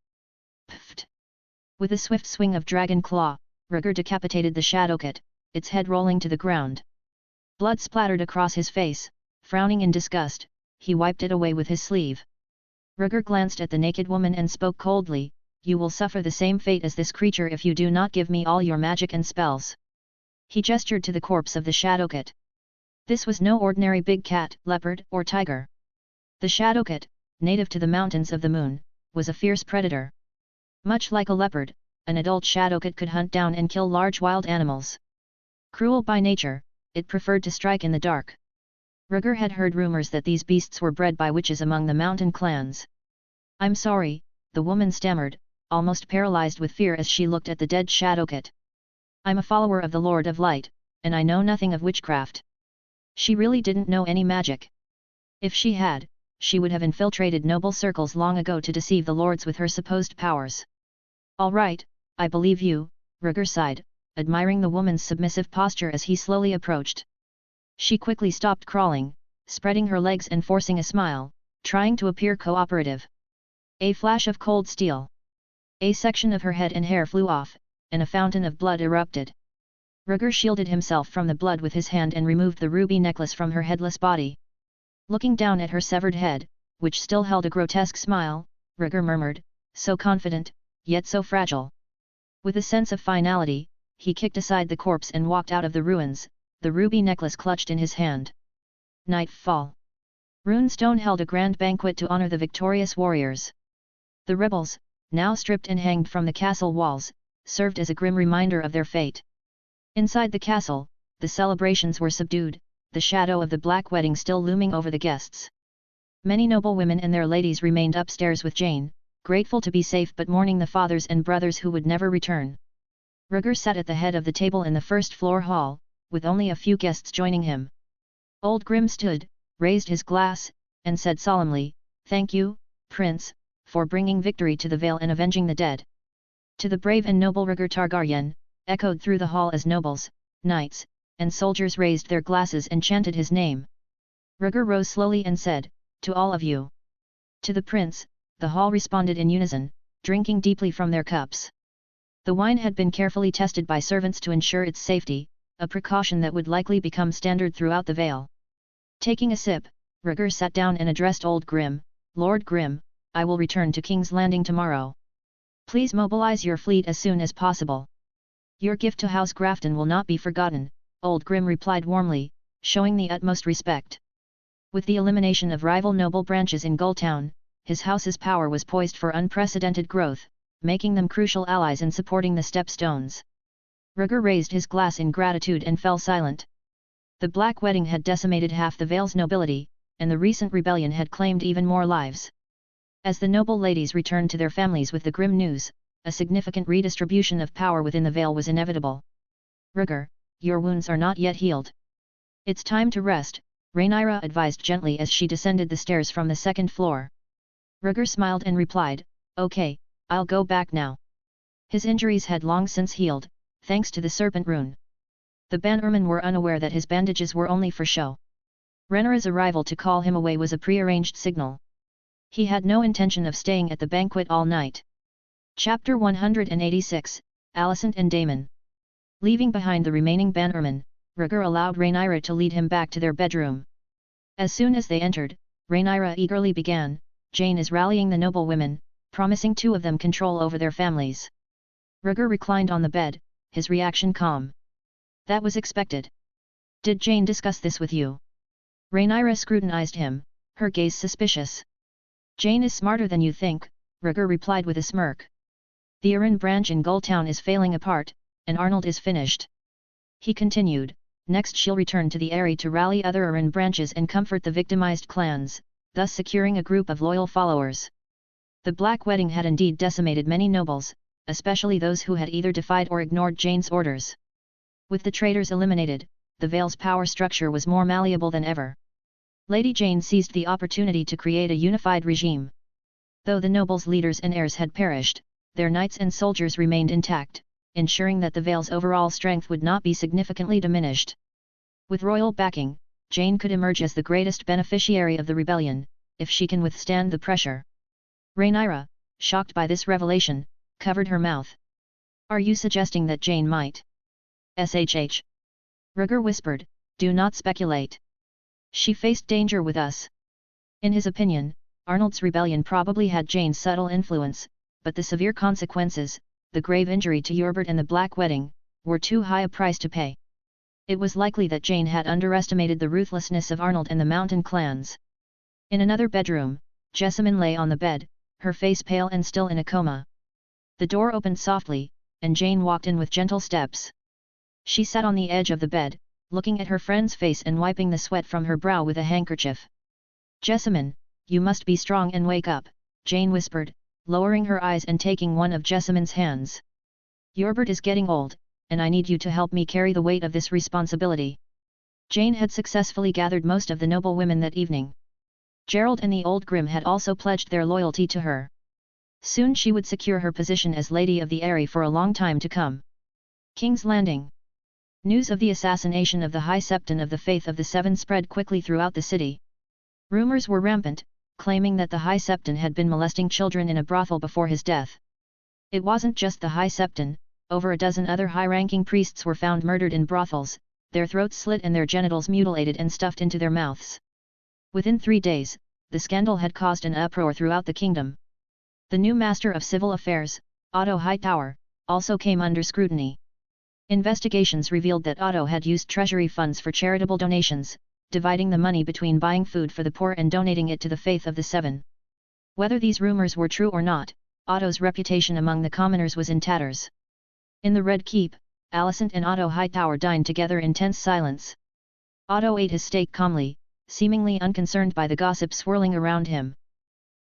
[SPEAKER 2] Pfft! With a swift swing of Dragon Claw, Rhaegar decapitated the shadowcat, its head rolling to the ground. Blood splattered across his face. Frowning in disgust, he wiped it away with his sleeve. Rhaegar glanced at the naked woman and spoke coldly, "You will suffer the same fate as this creature if you do not give me all your magic and spells." He gestured to the corpse of the shadowcat. This was no ordinary big cat, leopard, or tiger. The shadowcat, native to the Mountains of the Moon, was a fierce predator. Much like a leopard, an adult shadowcat could hunt down and kill large wild animals. Cruel by nature, it preferred to strike in the dark. Rhaegar had heard rumors that these beasts were bred by witches among the mountain clans. "I'm sorry," the woman stammered, almost paralyzed with fear as she looked at the dead shadowcat. "I'm a follower of the Lord of Light, and I know nothing of witchcraft." She really didn't know any magic. If she had, she would have infiltrated noble circles long ago to deceive the lords with her supposed powers. "All right, I believe you," Rhaegar sighed, admiring the woman's submissive posture as he slowly approached. She quickly stopped crawling, spreading her legs and forcing a smile, trying to appear cooperative. A flash of cold steel. A section of her head and hair flew off, and a fountain of blood erupted. Rhaegar shielded himself from the blood with his hand and removed the ruby necklace from her headless body. Looking down at her severed head, which still held a grotesque smile, Rhaegar murmured, "So confident, yet so fragile." With a sense of finality, he kicked aside the corpse and walked out of the ruins, the ruby necklace clutched in his hand. Nightfall. Runestone held a grand banquet to honor the victorious warriors. The rebels, now stripped and hanged from the castle walls, served as a grim reminder of their fate. Inside the castle, the celebrations were subdued, the shadow of the Black Wedding still looming over the guests. Many noble women and their ladies remained upstairs with Jeyne, grateful to be safe but mourning the fathers and brothers who would never return. Rhaegar sat at the head of the table in the first-floor hall, with only a few guests joining him. Old Grim stood, raised his glass, and said solemnly, "Thank you, Prince, for bringing victory to the Vale and avenging the dead. To the brave and noble Rhaegar Targaryen, echoed through the hall as nobles, knights, and soldiers raised their glasses and chanted his name. Rhaegar rose slowly and said, "To all of you." To the prince, the hall responded in unison, drinking deeply from their cups. The wine had been carefully tested by servants to ensure its safety, a precaution that would likely become standard throughout the Vale. Taking a sip, Rhaegar sat down and addressed Old Grim, "Lord Grim, I will return to King's Landing tomorrow. Please mobilize your fleet as soon as possible. Your gift to House Grafton will not be forgotten," Old Grim replied warmly, showing the utmost respect. With the elimination of rival noble branches in Gulltown, his house's power was poised for unprecedented growth, making them crucial allies in supporting the Stepstones. Rhaegar raised his glass in gratitude and fell silent. The Black Wedding had decimated half the Vale's nobility, and the recent rebellion had claimed even more lives. As the noble ladies returned to their families with the grim news, a significant redistribution of power within the Vale was inevitable. "Rhaegar, your wounds are not yet healed. It's time to rest," Rhaenyra advised gently as she descended the stairs from the second floor. Rhaegar smiled and replied, "Okay, I'll go back now." His injuries had long since healed, thanks to the serpent rune. The bannermen were unaware that his bandages were only for show. Rhaenyra's arrival to call him away was a prearranged signal. He had no intention of staying at the banquet all night. Chapter 186, Otto and Daemon. Leaving behind the remaining bannermen, Rhaegar allowed Rhaenyra to lead him back to their bedroom. As soon as they entered, Rhaenyra eagerly began, "Jeyne is rallying the noble women, promising two of them control over their families." Rhaegar reclined on the bed, his reaction calm. "That was expected. Did Jeyne discuss this with you?" Rhaenyra scrutinized him, her gaze suspicious. "Jeyne is smarter than you think," Rhaegar replied with a smirk. "The Arryn branch in Gulltown is failing apart, and Arnold is finished." He continued, "Next she'll return to the Eyrie to rally other Arryn branches and comfort the victimized clans, thus securing a group of loyal followers." The Black Wedding had indeed decimated many nobles, especially those who had either defied or ignored Jeyne's orders. With the traitors eliminated, the Vale's power structure was more malleable than ever. Lady Jeyne seized the opportunity to create a unified regime. Though the nobles' leaders and heirs had perished, their knights and soldiers remained intact, ensuring that the Vale's overall strength would not be significantly diminished. With royal backing, Jeyne could emerge as the greatest beneficiary of the rebellion, if she can withstand the pressure. Rhaenyra, shocked by this revelation, covered her mouth. "Are you suggesting that Jeyne might shh?" Rhaegar whispered, "Do not speculate. She faced danger with us." In his opinion, Arnold's rebellion probably had Jeyne's subtle influence, but the severe consequences, the grave injury to Eobert and the Black Wedding, were too high a price to pay. It was likely that Jeyne had underestimated the ruthlessness of Arnold and the mountain clans. In another bedroom, Jessamine lay on the bed, her face pale and still in a coma. The door opened softly, and Jeyne walked in with gentle steps. She sat on the edge of the bed, looking at her friend's face and wiping the sweat from her brow with a handkerchief. "Jessamine, you must be strong and wake up," Jeyne whispered, lowering her eyes and taking one of Jessamine's hands. "Eobert is getting old, and I need you to help me carry the weight of this responsibility." Jeyne had successfully gathered most of the noble women that evening. Gerald and the Old Grim had also pledged their loyalty to her. Soon she would secure her position as Lady of the Eyrie for a long time to come. King's Landing. News of the assassination of the High Septon of the Faith of the Seven spread quickly throughout the city. Rumors were rampant, claiming that the High Septon had been molesting children in a brothel before his death. It wasn't just the High Septon, over a dozen other high-ranking priests were found murdered in brothels, their throats slit and their genitals mutilated and stuffed into their mouths. Within 3 days, the scandal had caused an uproar throughout the kingdom. The new Master of Civil Affairs, Otto Hightower, also came under scrutiny. Investigations revealed that Otto had used treasury funds for charitable donations, dividing the money between buying food for the poor and donating it to the Faith of the Seven. Whether these rumors were true or not, Otto's reputation among the commoners was in tatters. In the Red Keep, Alicent and Otto Hightower dined together in tense silence. Otto ate his steak calmly, seemingly unconcerned by the gossip swirling around him.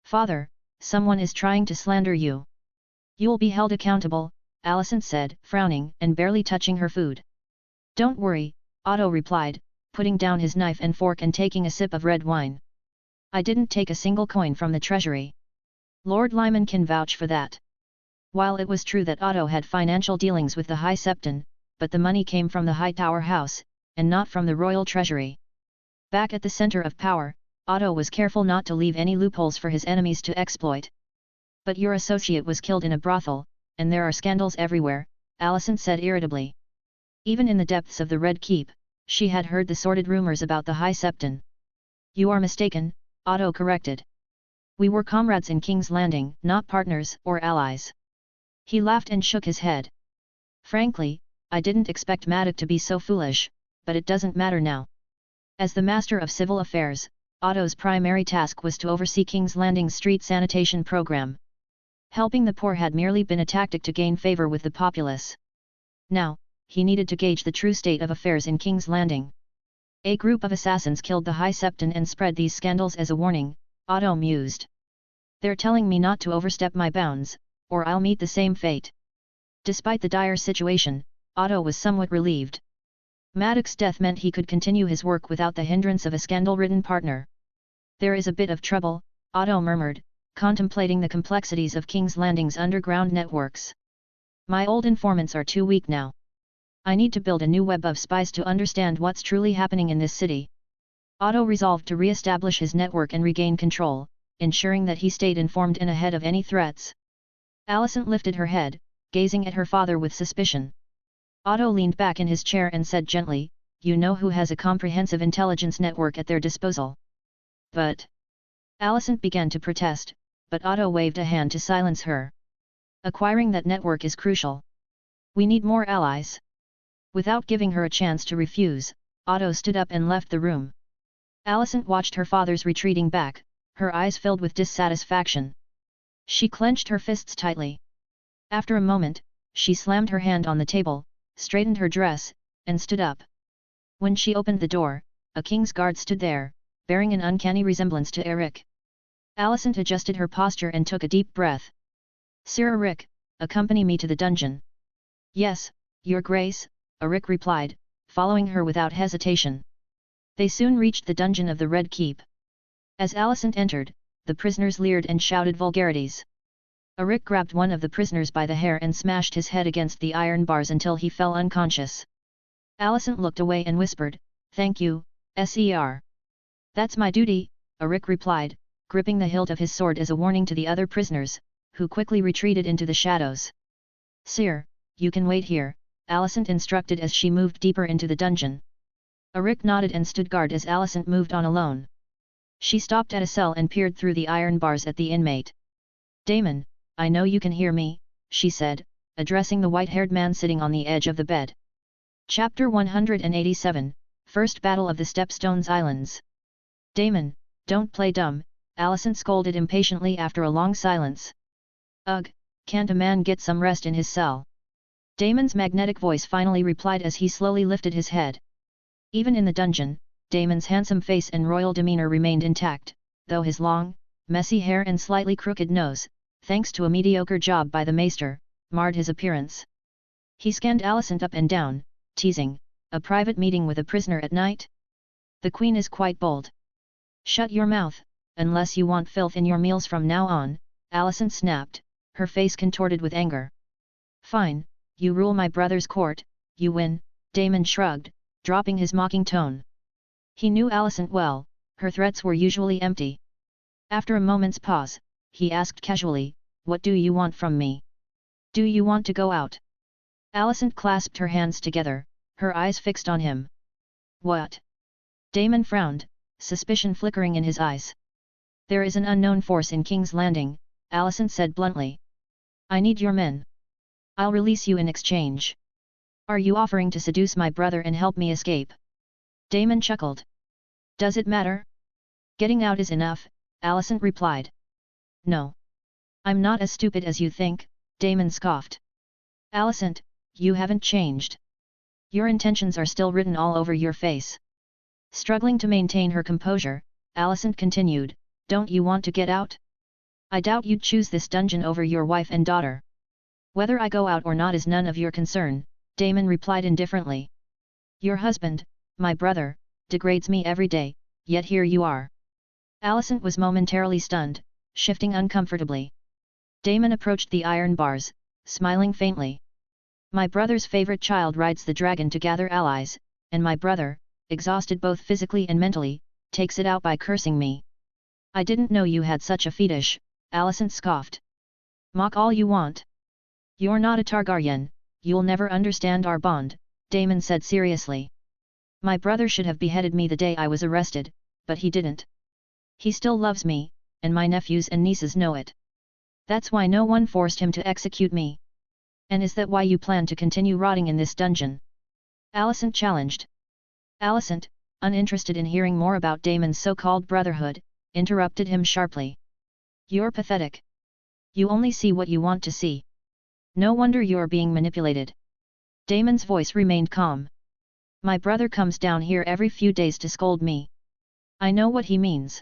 [SPEAKER 2] "Father, someone is trying to slander you. You'll be held accountable," Alicent said, frowning and barely touching her food. "Don't worry," Otto replied, putting down his knife and fork and taking a sip of red wine. "I didn't take a single coin from the treasury." Lord Lyman can vouch for that. While it was true that Otto had financial dealings with the High Septon, but the money came from the Hightower house, and not from the royal treasury. Back at the center of power, Otto was careful not to leave any loopholes for his enemies to exploit. But your associate was killed in a brothel, and there are scandals everywhere, Alicent said irritably. Even in the depths of the Red Keep, she had heard the sordid rumors about the High Septon. You are mistaken, Otto corrected. We were comrades in King's Landing, not partners or allies. He laughed and shook his head. Frankly, I didn't expect Maddox to be so foolish, but it doesn't matter now. As the Master of Civil Affairs, Otto's primary task was to oversee King's Landing's street sanitation program. Helping the poor had merely been a tactic to gain favor with the populace. Now, he needed to gauge the true state of affairs in King's Landing. A group of assassins killed the High Septon and spread these scandals as a warning, Otto mused. They're telling me not to overstep my bounds, or I'll meet the same fate. Despite the dire situation, Otto was somewhat relieved. Maddox's death meant he could continue his work without the hindrance of a scandal-ridden partner. There is a bit of trouble, Otto murmured, contemplating the complexities of King's Landing's underground networks. My old informants are too weak now. I need to build a new web of spies to understand what's truly happening in this city. Otto resolved to re-establish his network and regain control, ensuring that he stayed informed and ahead of any threats. Alicent lifted her head, gazing at her father with suspicion. Otto leaned back in his chair and said gently, "You know who has a comprehensive intelligence network at their disposal." But Alicent began to protest, but Otto waved a hand to silence her. Acquiring that network is crucial. We need more allies. Without giving her a chance to refuse, Otto stood up and left the room. Alicent watched her father's retreating back, her eyes filled with dissatisfaction. She clenched her fists tightly. After a moment, she slammed her hand on the table, straightened her dress, and stood up. When she opened the door, a king's guard stood there, bearing an uncanny resemblance to Eyrie. Alicent adjusted her posture and took a deep breath. "Sir Eyrie, accompany me to the dungeon." "Yes, Your Grace," Eyrie replied, following her without hesitation. They soon reached the dungeon of the Red Keep. As Alicent entered, the prisoners leered and shouted vulgarities. Eyrie grabbed one of the prisoners by the hair and smashed his head against the iron bars until he fell unconscious. Alicent looked away and whispered, "Thank you, Sir." "That's my duty," Eyrie replied, gripping the hilt of his sword as a warning to the other prisoners, who quickly retreated into the shadows. "Sir, you can wait here," Alicent instructed as she moved deeper into the dungeon. Eyrie nodded and stood guard as Alicent moved on alone. She stopped at a cell and peered through the iron bars at the inmate. "Daemon, I know you can hear me," she said, addressing the white-haired man sitting on the edge of the bed. Chapter 187, First Battle of the Stepstones Islands. "Daemon, don't play dumb," Alicent scolded impatiently after a long silence. "Ugh, can't a man get some rest in his cell?" Daemon's magnetic voice finally replied as he slowly lifted his head. Even in the dungeon, Daemon's handsome face and royal demeanor remained intact, though his long, messy hair and slightly crooked nose, thanks to a mediocre job by the maester, marred his appearance. He scanned Alicent up and down, teasing, "A private meeting with a prisoner at night? The Queen is quite bold." "Shut your mouth, unless you want filth in your meals from now on," Alicent snapped, her face contorted with anger. "Fine, you rule my brother's court, you win," Daemon shrugged, dropping his mocking tone. He knew Alicent well, her threats were usually empty. After a moment's pause, he asked casually, "What do you want from me? Do you want to go out?" Alicent clasped her hands together, her eyes fixed on him. "What?" Daemon frowned, suspicion flickering in his eyes. "There is an unknown force in King's Landing," Alicent said bluntly. "I need your men. I'll release you in exchange. Are you offering to seduce my brother and help me escape?" Daemon chuckled. "Does it matter? Getting out is enough," Alicent replied. "No. I'm not as stupid as you think," Daemon scoffed. "Alicent, you haven't changed. Your intentions are still written all over your face." Struggling to maintain her composure, Alicent continued, "Don't you want to get out? I doubt you'd choose this dungeon over your wife and daughter." "Whether I go out or not is none of your concern," Daemon replied indifferently. "Your husband, my brother, degrades me every day, yet here you are." Alicent was momentarily stunned, shifting uncomfortably. Daemon approached the iron bars, smiling faintly. My brother's favorite child rides the dragon to gather allies, and my brother, exhausted both physically and mentally, takes it out by cursing me. I didn't know you had such a fetish, Alicent scoffed. Mock all you want. You're not a Targaryen, you'll never understand our bond, Daemon said seriously. My brother should have beheaded me the day I was arrested, but he didn't. He still loves me, and my nephews and nieces know it. That's why no one forced him to execute me. And is that why you plan to continue rotting in this dungeon? Alicent challenged. Alicent, uninterested in hearing more about Daemon's so-called brotherhood, interrupted him sharply. You're pathetic. You only see what you want to see. No wonder you're being manipulated. Daemon's voice remained calm. My brother comes down here every few days to scold me. I know what he means.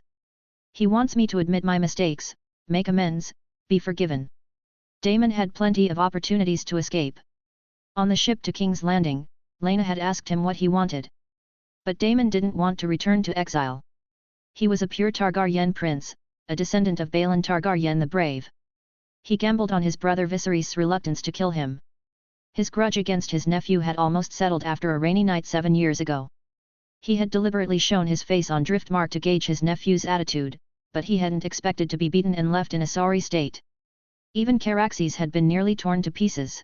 [SPEAKER 2] He wants me to admit my mistakes, make amends, be forgiven. Daemon had plenty of opportunities to escape. On the ship to King's Landing, Rhaenyra had asked him what he wanted. But Daemon didn't want to return to exile. He was a pure Targaryen prince, a descendant of Balon Targaryen the Brave. He gambled on his brother Viserys' reluctance to kill him. His grudge against his nephew had almost settled after a rainy night 7 years ago. He had deliberately shown his face on Driftmark to gauge his nephew's attitude, but he hadn't expected to be beaten and left in a sorry state. Even Caraxes had been nearly torn to pieces.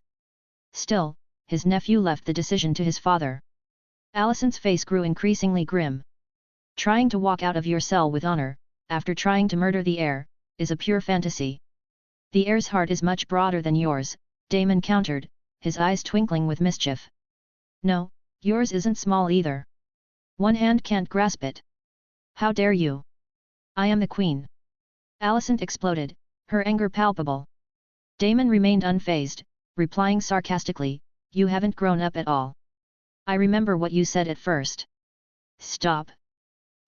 [SPEAKER 2] Still, his nephew left the decision to his father. Alicent's face grew increasingly grim. Trying to walk out of your cell with honor, after trying to murder the heir, is a pure fantasy. The heir's heart is much broader than yours, Daemon countered, his eyes twinkling with mischief. No, yours isn't small either. One hand can't grasp it. How dare you? I am the queen. Alicent exploded, her anger palpable. Daemon remained unfazed, replying sarcastically, you haven't grown up at all. I remember what you said at first. Stop.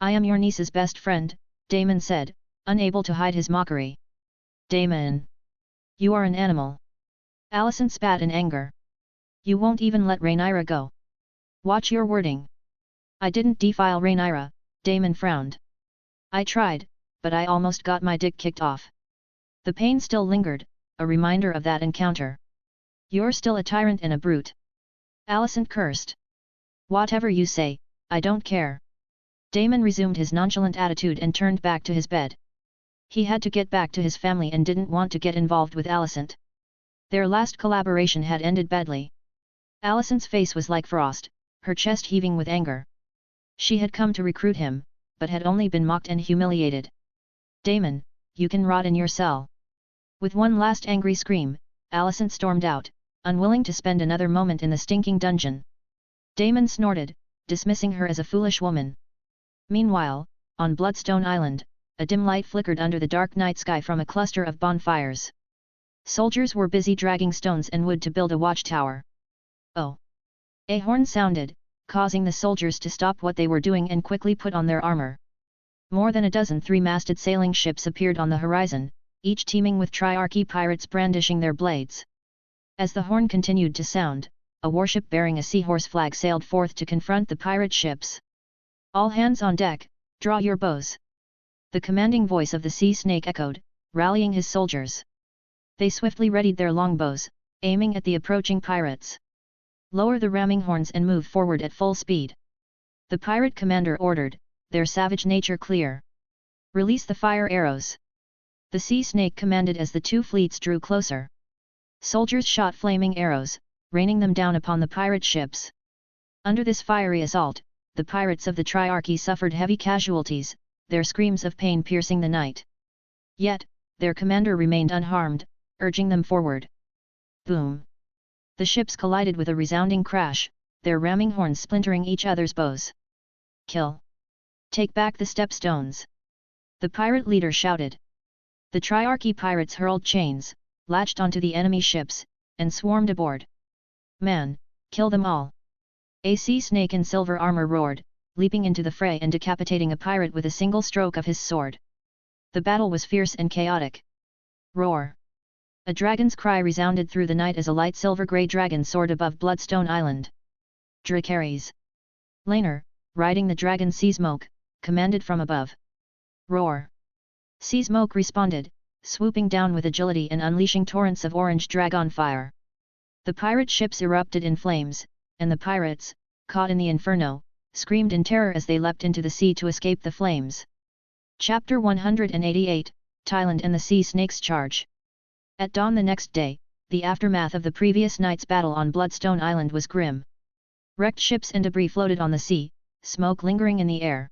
[SPEAKER 2] I am your niece's best friend, Daemon said, unable to hide his mockery. Daemon. You are an animal. Alicent spat in anger. You won't even let Rhaenyra go. Watch your wording. I didn't defile Rhaenyra, Daemon frowned. I tried, but I almost got my dick kicked off. The pain still lingered, a reminder of that encounter. You're still a tyrant and a brute. Alicent cursed. Whatever you say, I don't care. Daemon resumed his nonchalant attitude and turned back to his bed. He had to get back to his family and didn't want to get involved with Alicent. Their last collaboration had ended badly. Alicent's face was like frost, her chest heaving with anger. She had come to recruit him, but had only been mocked and humiliated. Daemon, you can rot in your cell. With one last angry scream, Alicent stormed out, unwilling to spend another moment in the stinking dungeon. Daemon snorted, dismissing her as a foolish woman. Meanwhile, on Bloodstone Island, a dim light flickered under the dark night sky from a cluster of bonfires. Soldiers were busy dragging stones and wood to build a watchtower. Oh! A horn sounded, causing the soldiers to stop what they were doing and quickly put on their armor. More than a dozen three-masted sailing ships appeared on the horizon, each teeming with Triarchy pirates brandishing their blades. As the horn continued to sound, a warship bearing a seahorse flag sailed forth to confront the pirate ships. All hands on deck, draw your bows. The commanding voice of the sea snake echoed, rallying his soldiers. They swiftly readied their longbows, aiming at the approaching pirates. Lower the ramming horns and move forward at full speed. The pirate commander ordered, their savage nature clear. Release the fire arrows. The sea snake commanded as the two fleets drew closer. Soldiers shot flaming arrows, raining them down upon the pirate ships. Under this fiery assault, the pirates of the Triarchy suffered heavy casualties, their screams of pain piercing the night. Yet, their commander remained unharmed, urging them forward. Boom! The ships collided with a resounding crash, their ramming horns splintering each other's bows. Kill! Take back the Stepstones! The pirate leader shouted. The Triarchy pirates hurled chains, latched onto the enemy ships, and swarmed aboard. Man, kill them all! A sea snake in silver armor roared, leaping into the fray and decapitating a pirate with a single stroke of his sword. The battle was fierce and chaotic. Roar! A dragon's cry resounded through the night as a light silver-grey dragon soared above Bloodstone Island. Dracarys! Rhaenyra, riding the dragon Seasmoke, commanded from above. Roar! Seasmoke responded, swooping down with agility and unleashing torrents of orange dragon fire. The pirate ships erupted in flames, and the pirates, caught in the inferno, screamed in terror as they leapt into the sea to escape the flames. Chapter 188, Thailand and the Sea Snake's Charge. At dawn the next day, the aftermath of the previous night's battle on Bloodstone Island was grim. Wrecked ships and debris floated on the sea, smoke lingering in the air.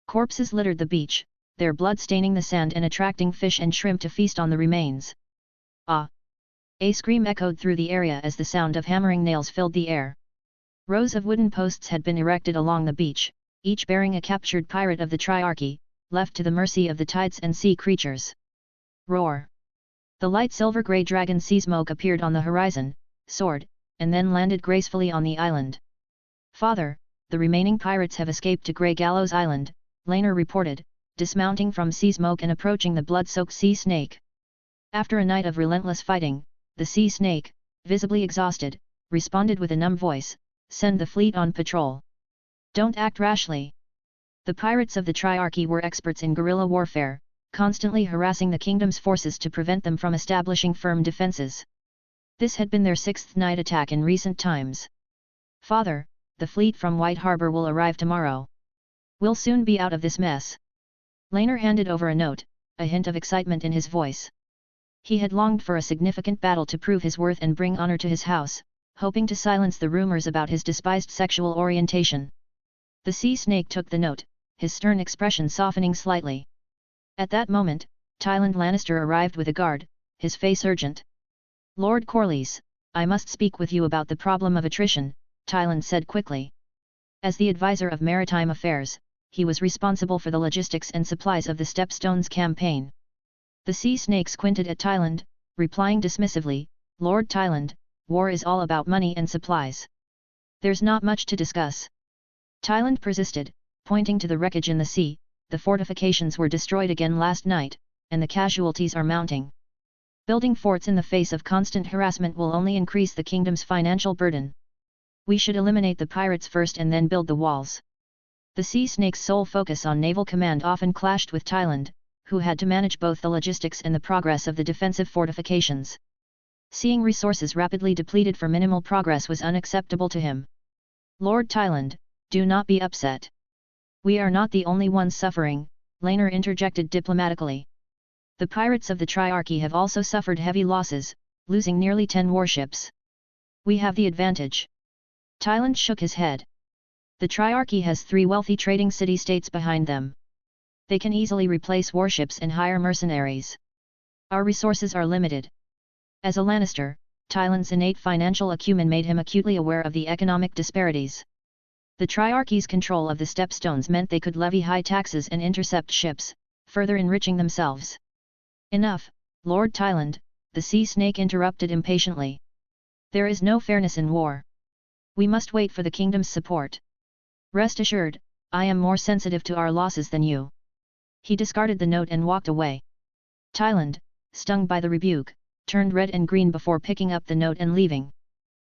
[SPEAKER 2] Corpses littered the beach, their blood staining the sand and attracting fish and shrimp to feast on the remains. Ah! A scream echoed through the area as the sound of hammering nails filled the air. Rows of wooden posts had been erected along the beach, each bearing a captured pirate of the Triarchy, left to the mercy of the tides and sea creatures. Roar! The light silver-grey dragon sea smoke appeared on the horizon, soared, and then landed gracefully on the island. "Father, the remaining pirates have escaped to Grey Gallows Island," Rhaenyra reported, dismounting from sea smoke and approaching the blood-soaked sea snake. After a night of relentless fighting, the sea snake, visibly exhausted, responded with a numb voice, "Send the fleet on patrol. Don't act rashly." The pirates of the Triarchy were experts in guerrilla warfare, constantly harassing the kingdom's forces to prevent them from establishing firm defenses. This had been their sixth night attack in recent times. "Father, the fleet from White Harbor will arrive tomorrow. We'll soon be out of this mess." Rhaenyra handed over a note, a hint of excitement in his voice. He had longed for a significant battle to prove his worth and bring honor to his house, hoping to silence the rumors about his despised sexual orientation. The sea snake took the note, his stern expression softening slightly. At that moment, Tyland Lannister arrived with a guard, his face urgent. "Lord Corlys, I must speak with you about the problem of attrition," Tyland said quickly. As the advisor of maritime affairs, he was responsible for the logistics and supplies of the Stepstones campaign. The sea snake squinted at Tyland, replying dismissively, "Lord Tyland, war is all about money and supplies. There's not much to discuss." Tyland persisted, pointing to the wreckage in the sea. "The fortifications were destroyed again last night, and the casualties are mounting. Building forts in the face of constant harassment will only increase the kingdom's financial burden. We should eliminate the pirates first and then build the walls." The sea snake's sole focus on naval command often clashed with Tyland, who had to manage both the logistics and the progress of the defensive fortifications. Seeing resources rapidly depleted for minimal progress was unacceptable to him. "Lord Tyland, do not be upset. We are not the only ones suffering," Rhaenyra interjected diplomatically. "The pirates of the Triarchy have also suffered heavy losses, losing nearly 10 warships. We have the advantage." Tyland shook his head. "The Triarchy has 3 wealthy trading city-states behind them. They can easily replace warships and hire mercenaries. Our resources are limited." As a Lannister, Tyland's innate financial acumen made him acutely aware of the economic disparities. The Triarchy's control of the Stepstones meant they could levy high taxes and intercept ships, further enriching themselves. "Enough, Lord Tyland," the sea snake interrupted impatiently. "There is no fairness in war. We must wait for the kingdom's support. Rest assured, I am more sensitive to our losses than you." He discarded the note and walked away. Tyland, stung by the rebuke, turned red and green before picking up the note and leaving.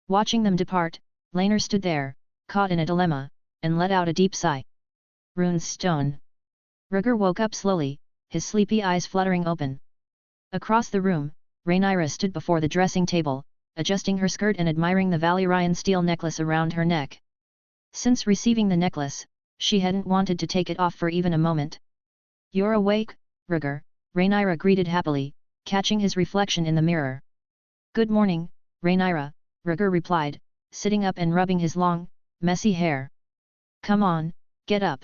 [SPEAKER 2] Watching them depart, Rhaenyra stood there, caught in a dilemma, and let out a deep sigh. Runestone. Rhaegar woke up slowly, his sleepy eyes fluttering open. Across the room, Rhaenyra stood before the dressing table, adjusting her skirt and admiring the Valyrian steel necklace around her neck. Since receiving the necklace, she hadn't wanted to take it off for even a moment. "You're awake, Rhaegar," Rhaenyra greeted happily, catching his reflection in the mirror. "Good morning, Rhaenyra," Rhaegar replied, sitting up and rubbing his long, messy hair. "Come on, get up.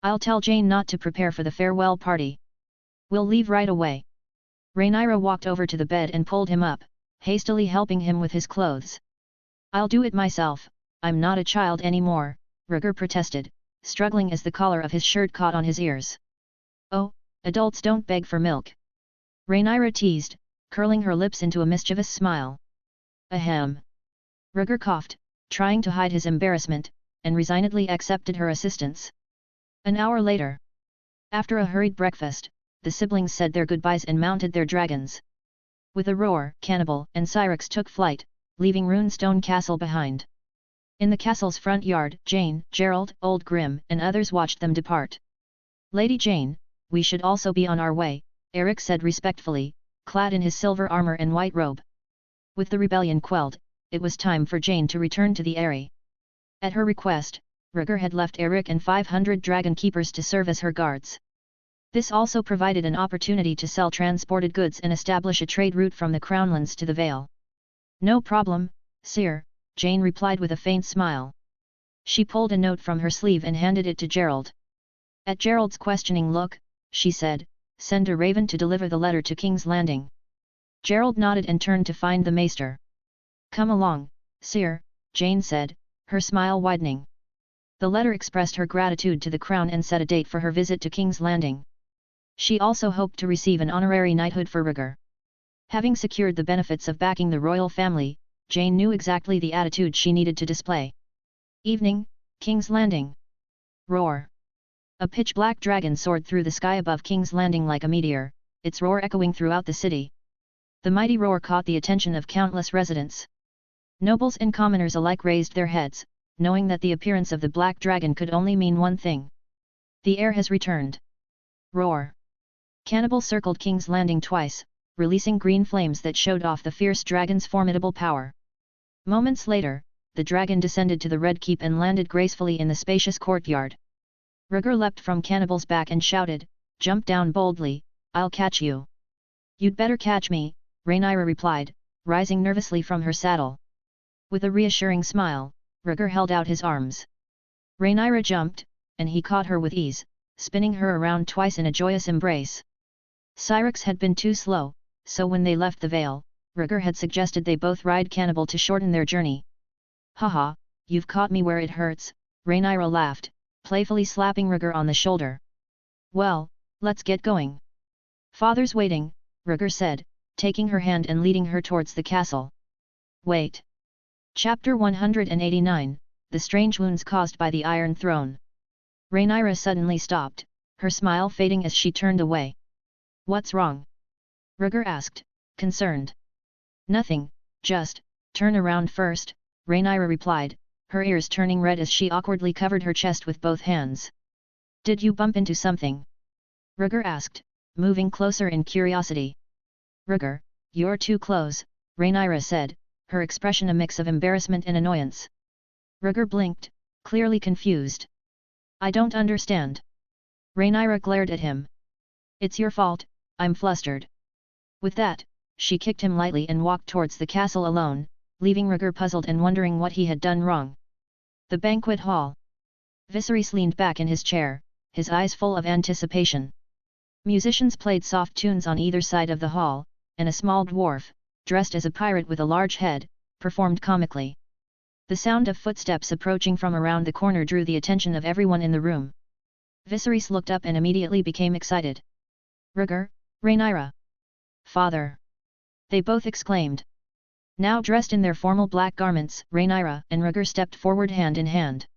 [SPEAKER 2] I'll tell Jeyne not to prepare for the farewell party. We'll leave right away." Rhaenyra walked over to the bed and pulled him up, hastily helping him with his clothes. "I'll do it myself, I'm not a child anymore," Rhaegar protested, struggling as the collar of his shirt caught on his ears. "Oh, adults don't beg for milk," Rhaenyra teased, curling her lips into a mischievous smile. "Ahem." Rhaegar coughed, trying to hide his embarrassment, and resignedly accepted her assistance. An hour later, after a hurried breakfast, the siblings said their goodbyes and mounted their dragons. With a roar, Cannibal and Syrinx took flight, leaving Runestone Castle behind. In the castle's front yard, Jeyne, Gerald, Old Grim, and others watched them depart. "Lady Jeyne, we should also be on our way," Eric said respectfully, clad in his silver armor and white robe. With the rebellion quelled, it was time for Jeyne to return to the Eyrie. At her request, Rhaegar had left Eric and 500 dragon keepers to serve as her guards. This also provided an opportunity to sell transported goods and establish a trade route from the Crownlands to the Vale. No problem, sire, Jeyne replied with a faint smile. She pulled a note from her sleeve and handed it to Gerald. At Gerald's questioning look, she said, "Send a raven to deliver the letter to King's Landing." Gerald nodded and turned to find the maester. "Come along, sire," Jeyne said, her smile widening. The letter expressed her gratitude to the crown and set a date for her visit to King's Landing. She also hoped to receive an honorary knighthood for Rhaegar. Having secured the benefits of backing the royal family, Jeyne knew exactly the attitude she needed to display. Evening, King's Landing. Roar. A pitch-black dragon soared through the sky above King's Landing like a meteor, its roar echoing throughout the city. The mighty roar caught the attention of countless residents. Nobles and commoners alike raised their heads, knowing that the appearance of the black dragon could only mean one thing. The heir has returned. Roar. Cannibal circled King's Landing twice, releasing green flames that showed off the fierce dragon's formidable power. Moments later, the dragon descended to the Red Keep and landed gracefully in the spacious courtyard. Rhaegar leapt from Cannibal's back and shouted, "Jump down boldly, I'll catch you." "You'd better catch me," Rhaenyra replied, rising nervously from her saddle. With a reassuring smile, Rhaegar held out his arms. Rhaenyra jumped, and he caught her with ease, spinning her around twice in a joyous embrace. Syrinx had been too slow, so when they left the Vale, Rhaegar had suggested they both ride Cannibal to shorten their journey. "Haha, you've caught me where it hurts," Rhaenyra laughed, playfully slapping Rhaegar on the shoulder. "Well, let's get going." "Father's waiting," Rhaegar said, taking her hand and leading her towards the castle. Wait. Chapter 189, The Strange Wounds Caused by the Iron Throne. Rhaenyra suddenly stopped, her smile fading as she turned away. "What's wrong?" Rhaegar asked, concerned. "Nothing, just, turn around first," Rhaenyra replied, her ears turning red as she awkwardly covered her chest with both hands. "Did you bump into something?" Rhaegar asked, moving closer in curiosity. "Rhaegar, you're too close," Rhaenyra said, her expression a mix of embarrassment and annoyance. Rhaegar blinked, clearly confused. "I don't understand." Rhaenyra glared at him. "It's your fault, I'm flustered." With that, she kicked him lightly and walked towards the castle alone, leaving Rhaegar puzzled and wondering what he had done wrong. The banquet hall. Viserys leaned back in his chair, his eyes full of anticipation. Musicians played soft tunes on either side of the hall, and a small dwarf, dressed as a pirate with a large head, performed comically. The sound of footsteps approaching from around the corner drew the attention of everyone in the room. Viserys looked up and immediately became excited. "Rhaegar, Rhaenyra! Father!" they both exclaimed. Now dressed in their formal black garments, Rhaenyra and Rhaegar stepped forward hand in hand.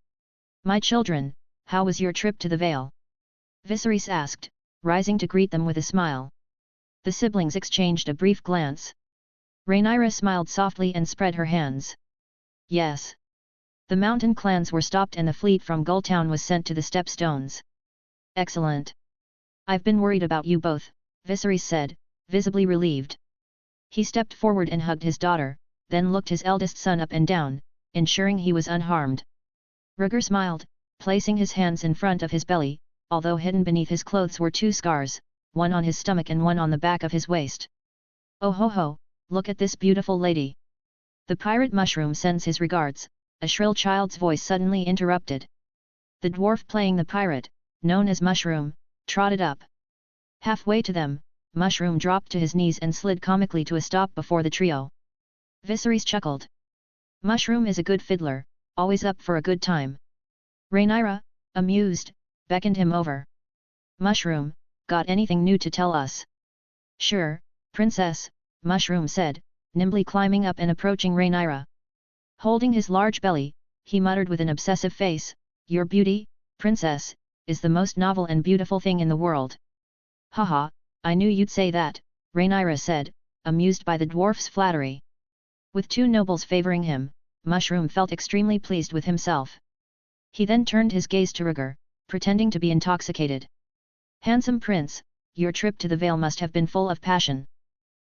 [SPEAKER 2] "My children, how was your trip to the Vale?" Viserys asked, rising to greet them with a smile. The siblings exchanged a brief glance. Rhaenyra smiled softly and spread her hands. "Yes." The mountain clans were stopped and the fleet from Gulltown was sent to the Stepstones. "Excellent. I've been worried about you both," Viserys said, visibly relieved. He stepped forward and hugged his daughter, then looked his eldest son up and down, ensuring he was unharmed. Rhaegar smiled, placing his hands in front of his belly, although hidden beneath his clothes were two scars, one on his stomach and one on the back of his waist. "Oh ho ho, look at this beautiful lady. The pirate mushroom sends his regards," a shrill child's voice suddenly interrupted. The dwarf playing the pirate, known as Mushroom, trotted up. Halfway to them, Mushroom dropped to his knees and slid comically to a stop before the trio. Viserys chuckled. "Mushroom is a good fiddler, always up for a good time." Rhaenyra, amused, beckoned him over. "Mushroom, got anything new to tell us?" "Sure, princess," Mushroom said, nimbly climbing up and approaching Rhaenyra. Holding his large belly, he muttered with an obsessive face, "Your beauty, princess, is the most novel and beautiful thing in the world." "Haha, I knew you'd say that," Rhaenyra said, amused by the dwarf's flattery. With two nobles favoring him, Mushroom felt extremely pleased with himself. He then turned his gaze to Rhaegar, pretending to be intoxicated. "Handsome prince, your trip to the Vale must have been full of passion.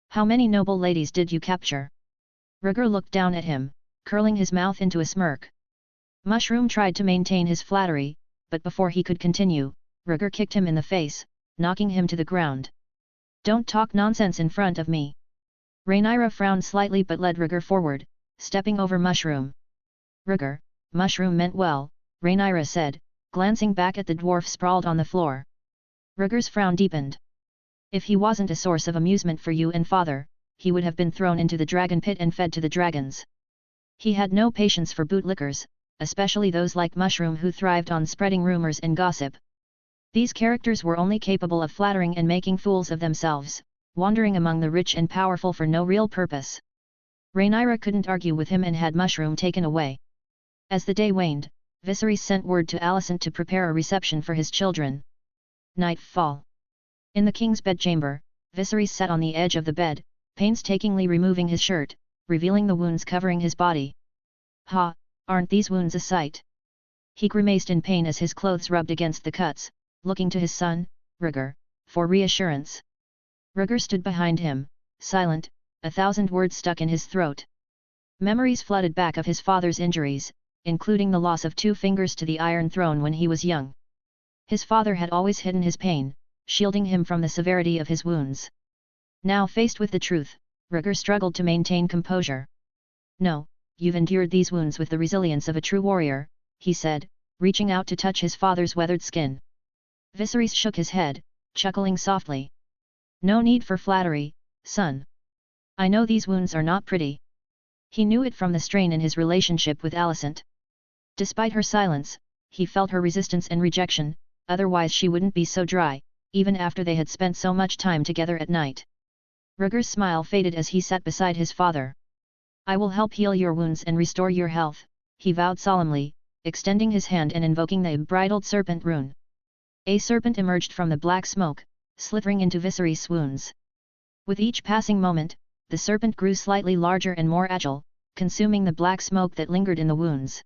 [SPEAKER 2] How many noble ladies did you capture? Rhaegar looked down at him, curling his mouth into a smirk. Mushroom tried to maintain his flattery, but before he could continue, Rhaegar kicked him in the face, knocking him to the ground. Don't talk nonsense in front of me. Rhaenyra frowned slightly but led Rhaegar forward, stepping over Mushroom. Rhaegar, Mushroom meant well, Rhaenyra said, glancing back at the dwarf sprawled on the floor. Rhaegar's frown deepened. If he wasn't a source of amusement for you and father, he would have been thrown into the dragon pit and fed to the dragons. He had no patience for bootlickers, especially those like Mushroom who thrived on spreading rumors and gossip. These characters were only capable of flattering and making fools of themselves, wandering among the rich and powerful for no real purpose. Rhaenyra couldn't argue with him and had Mushroom taken away. As the day waned, Viserys sent word to Alicent to prepare a reception for his children. Nightfall. In the king's bedchamber, Viserys sat on the edge of the bed, painstakingly removing his shirt, revealing the wounds covering his body. Ha, aren't these wounds a sight? He grimaced in pain as his clothes rubbed against the cuts, looking to his son, Rhaegar, for reassurance. Rhaegar stood behind him, silent, 1,000 words stuck in his throat. Memories flooded back of his father's injuries, including the loss of 2 fingers to the Iron Throne when he was young. His father had always hidden his pain, shielding him from the severity of his wounds. Now faced with the truth, Rhaegar struggled to maintain composure. No, you've endured these wounds with the resilience of a true warrior, he said, reaching out to touch his father's weathered skin. Viserys shook his head, chuckling softly. No need for flattery, son. I know these wounds are not pretty. He knew it from the strain in his relationship with Alicent. Despite her silence, he felt her resistance and rejection, otherwise she wouldn't be so dry, even after they had spent so much time together at night. Rhaegar's smile faded as he sat beside his father. I will help heal your wounds and restore your health, he vowed solemnly, extending his hand and invoking the bridled serpent rune. A serpent emerged from the black smoke, slithering into Viserys' wounds. With each passing moment, the serpent grew slightly larger and more agile, consuming the black smoke that lingered in the wounds.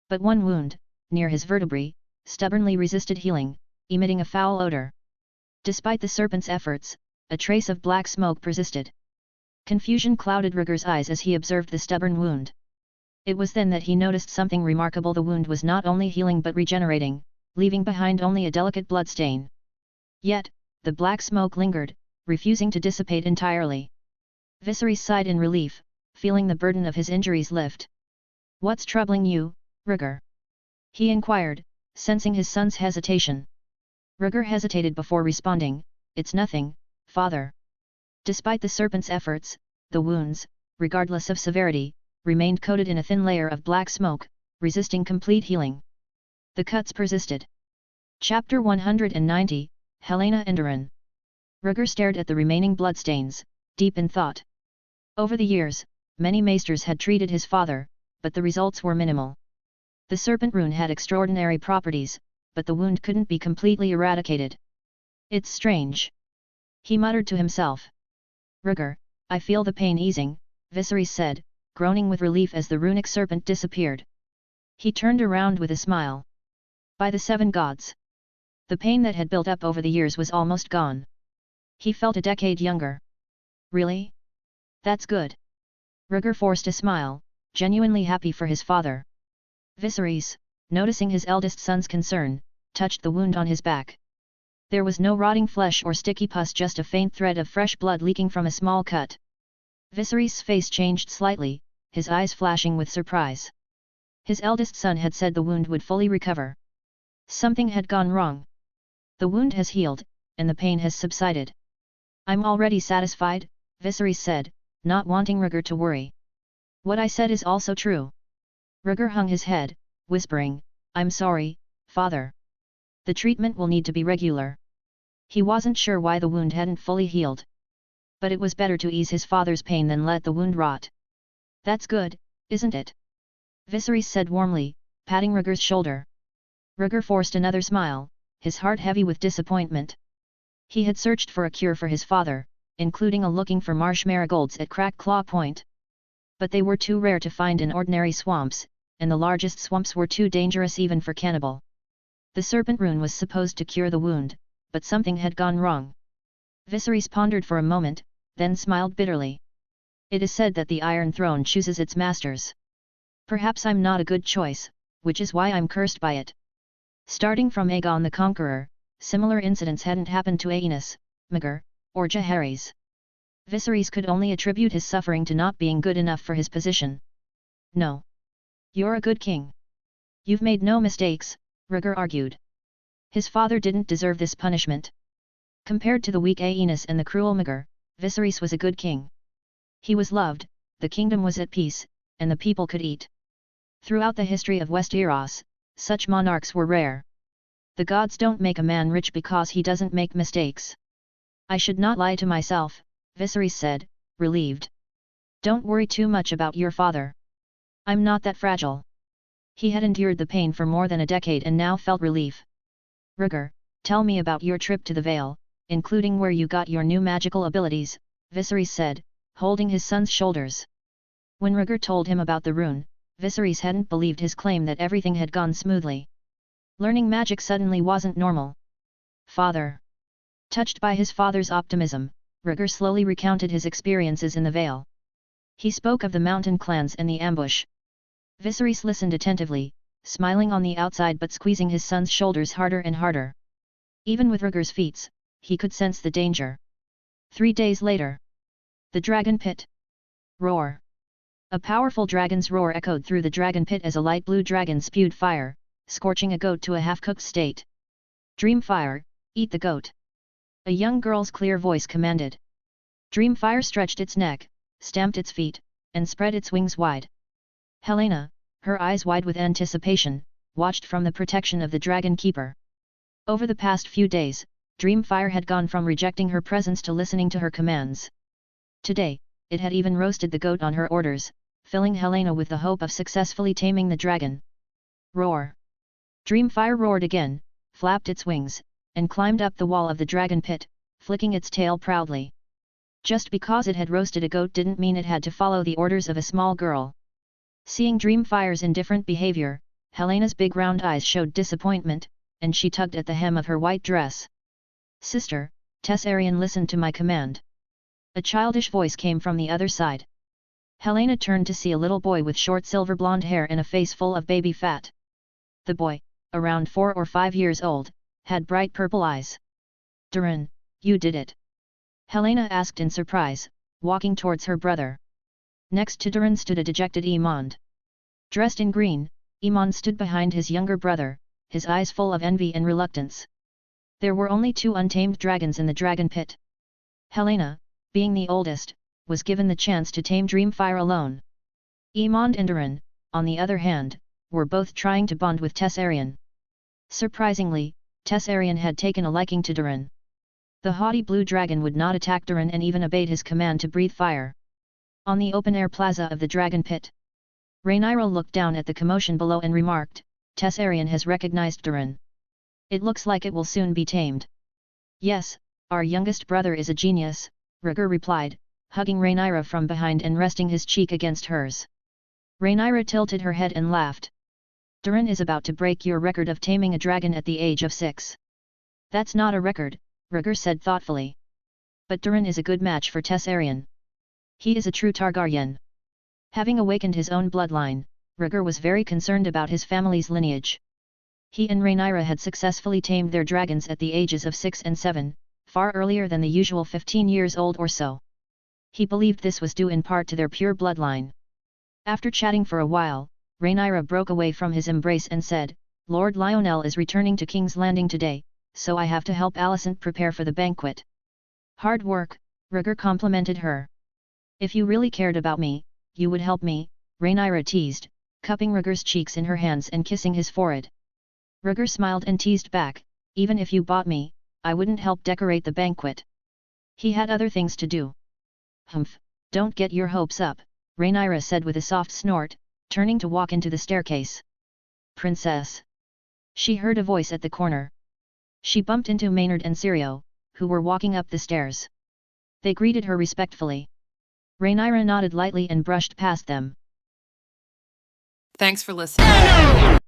[SPEAKER 2] But one wound, near his vertebrae, stubbornly resisted healing, emitting a foul odor. Despite the serpent's efforts, a trace of black smoke persisted. Confusion clouded Rhaegar's eyes as he observed the stubborn wound. It was then that he noticed something remarkable. The wound was not only healing but regenerating, leaving behind only a delicate bloodstain. Yet, the black smoke lingered, refusing to dissipate entirely. Viserys sighed in relief, feeling the burden of his injuries lift. What's troubling you, Rhaegar? He inquired, sensing his son's hesitation. Rhaegar hesitated before responding, It's nothing, father. Despite the serpent's efforts, the wounds, regardless of severity, remained coated in a thin layer of black smoke, resisting complete healing. The cuts persisted. Chapter 190, Helaena and Doran. Rhaegar stared at the remaining bloodstains, deep in thought. Over the years, many maesters had treated his father, but the results were minimal. The serpent rune had extraordinary properties, but the wound couldn't be completely eradicated. It's strange. He muttered to himself. Rhaegar, I feel the pain easing, Viserys said, groaning with relief as the runic serpent disappeared. He turned around with a smile. By the 7 gods! The pain that had built up over the years was almost gone. He felt a decade younger. Really? That's good. Rhaegar forced a smile, genuinely happy for his father. Viserys, noticing his eldest son's concern, touched the wound on his back. There was no rotting flesh or sticky pus, just a faint thread of fresh blood leaking from a small cut. Viserys' face changed slightly, his eyes flashing with surprise. His eldest son had said the wound would fully recover. Something had gone wrong. The wound has healed, and the pain has subsided. I'm already satisfied, Viserys said, not wanting Rhaegar to worry. What I said is also true. Rhaegar hung his head, whispering, I'm sorry, father. The treatment will need to be regular. He wasn't sure why the wound hadn't fully healed. But it was better to ease his father's pain than let the wound rot. That's good, isn't it? Viserys said warmly, patting Rhaegar's shoulder. Rhaegar forced another smile, his heart heavy with disappointment. He had searched for a cure for his father, including a looking for marsh marigolds at Crack Claw Point. But they were too rare to find in ordinary swamps, and the largest swamps were too dangerous even for cannibal. The serpent rune was supposed to cure the wound, but something had gone wrong. Viserys pondered for a moment, then smiled bitterly. It is said that the Iron Throne chooses its masters. Perhaps I'm not a good choice, which is why I'm cursed by it. Starting from Aegon the Conqueror, similar incidents hadn't happened to Aenys, Rhaegar, or Jaehaerys. Viserys could only attribute his suffering to not being good enough for his position. No. You're a good king. You've made no mistakes, Rhaegar argued. His father didn't deserve this punishment. Compared to the weak Aenys and the cruel Rhaegar, Viserys was a good king. He was loved, the kingdom was at peace, and the people could eat. Throughout the history of Westeros, such monarchs were rare. The gods don't make a man rich because he doesn't make mistakes. I should not lie to myself, Viserys said, relieved. Don't worry too much about your father. I'm not that fragile. He had endured the pain for more than a decade and now felt relief. Rhaegar, tell me about your trip to the Vale, including where you got your new magical abilities, Viserys said, holding his son's shoulders. When Rhaegar told him about the rune, Viserys hadn't believed his claim that everything had gone smoothly. Learning magic suddenly wasn't normal. Father. Touched by his father's optimism, Rhaegar slowly recounted his experiences in the Vale. He spoke of the mountain clans and the ambush. Viserys listened attentively, smiling on the outside but squeezing his son's shoulders harder and harder. Even with Rhaegar's feats, he could sense the danger. 3 days later. The Dragon Pit. Roar. A powerful dragon's roar echoed through the dragon pit as a light blue dragon spewed fire, scorching a goat to a half-cooked state. Dreamfire, eat the goat. A young girl's clear voice commanded. Dreamfire stretched its neck, stamped its feet, and spread its wings wide. Helaena, her eyes wide with anticipation, watched from the protection of the dragon keeper. Over the past few days, Dreamfire had gone from rejecting her presence to listening to her commands. Today, it had even roasted the goat on her orders, filling Helaena with the hope of successfully taming the dragon. Roar! Dreamfire roared again, flapped its wings, and climbed up the wall of the dragon pit, flicking its tail proudly. Just because it had roasted a goat didn't mean it had to follow the orders of a small girl. Seeing Dreamfire's indifferent behavior, Helena's big round eyes showed disappointment, and she tugged at the hem of her white dress. Sister, Tessarion listened to my command. A childish voice came from the other side. Helaena turned to see a little boy with short silver blonde hair and a face full of baby fat. The boy, around 4 or 5 years old, had bright purple eyes. Durin, you did it. Helaena asked in surprise, walking towards her brother. Next to Durin stood a dejected Aemond. Dressed in green, Aemond stood behind his younger brother, his eyes full of envy and reluctance. There were only 2 untamed dragons in the dragon pit. Helaena, being the oldest, was given the chance to tame Dreamfire alone. Aemond and Durin, on the other hand, were both trying to bond with Tessarion. Surprisingly, Tessarion had taken a liking to Durin. The haughty blue dragon would not attack Durin and even obeyed his command to breathe fire. On the open-air plaza of the dragon pit, Rhaenyra looked down at the commotion below and remarked, Tessarion has recognized Durin. It looks like it will soon be tamed. Yes, our youngest brother is a genius, Rhaegar replied, hugging Rhaenyra from behind and resting his cheek against hers. Rhaenyra tilted her head and laughed. Durin is about to break your record of taming a dragon at the age of 6. That's not a record, Rhaegar said thoughtfully. But Durin is a good match for Tessarion. He is a true Targaryen. Having awakened his own bloodline, Rhaegar was very concerned about his family's lineage. He and Rhaenyra had successfully tamed their dragons at the ages of 6 and 7, far earlier than the usual 15 years old or so. He believed this was due in part to their pure bloodline. After chatting for a while, Rhaenyra broke away from his embrace and said, Lord Lionel is returning to King's Landing today, so I have to help Alicent prepare for the banquet. Hard work, Rhaegar complimented her. If you really cared about me, you would help me, Rhaenyra teased, cupping Rhaegar's cheeks in her hands and kissing his forehead. Rhaegar smiled and teased back, even if you bought me, I wouldn't help decorate the banquet. He had other things to do. Humph, don't get your hopes up, Rhaenyra said with a soft snort, turning to walk into the staircase. Princess! She heard a voice at the corner. She bumped into Maynard and Syrio, who were walking up the stairs. They greeted her respectfully. Rhaenyra nodded lightly and brushed past them.
[SPEAKER 3] Thanks for listening.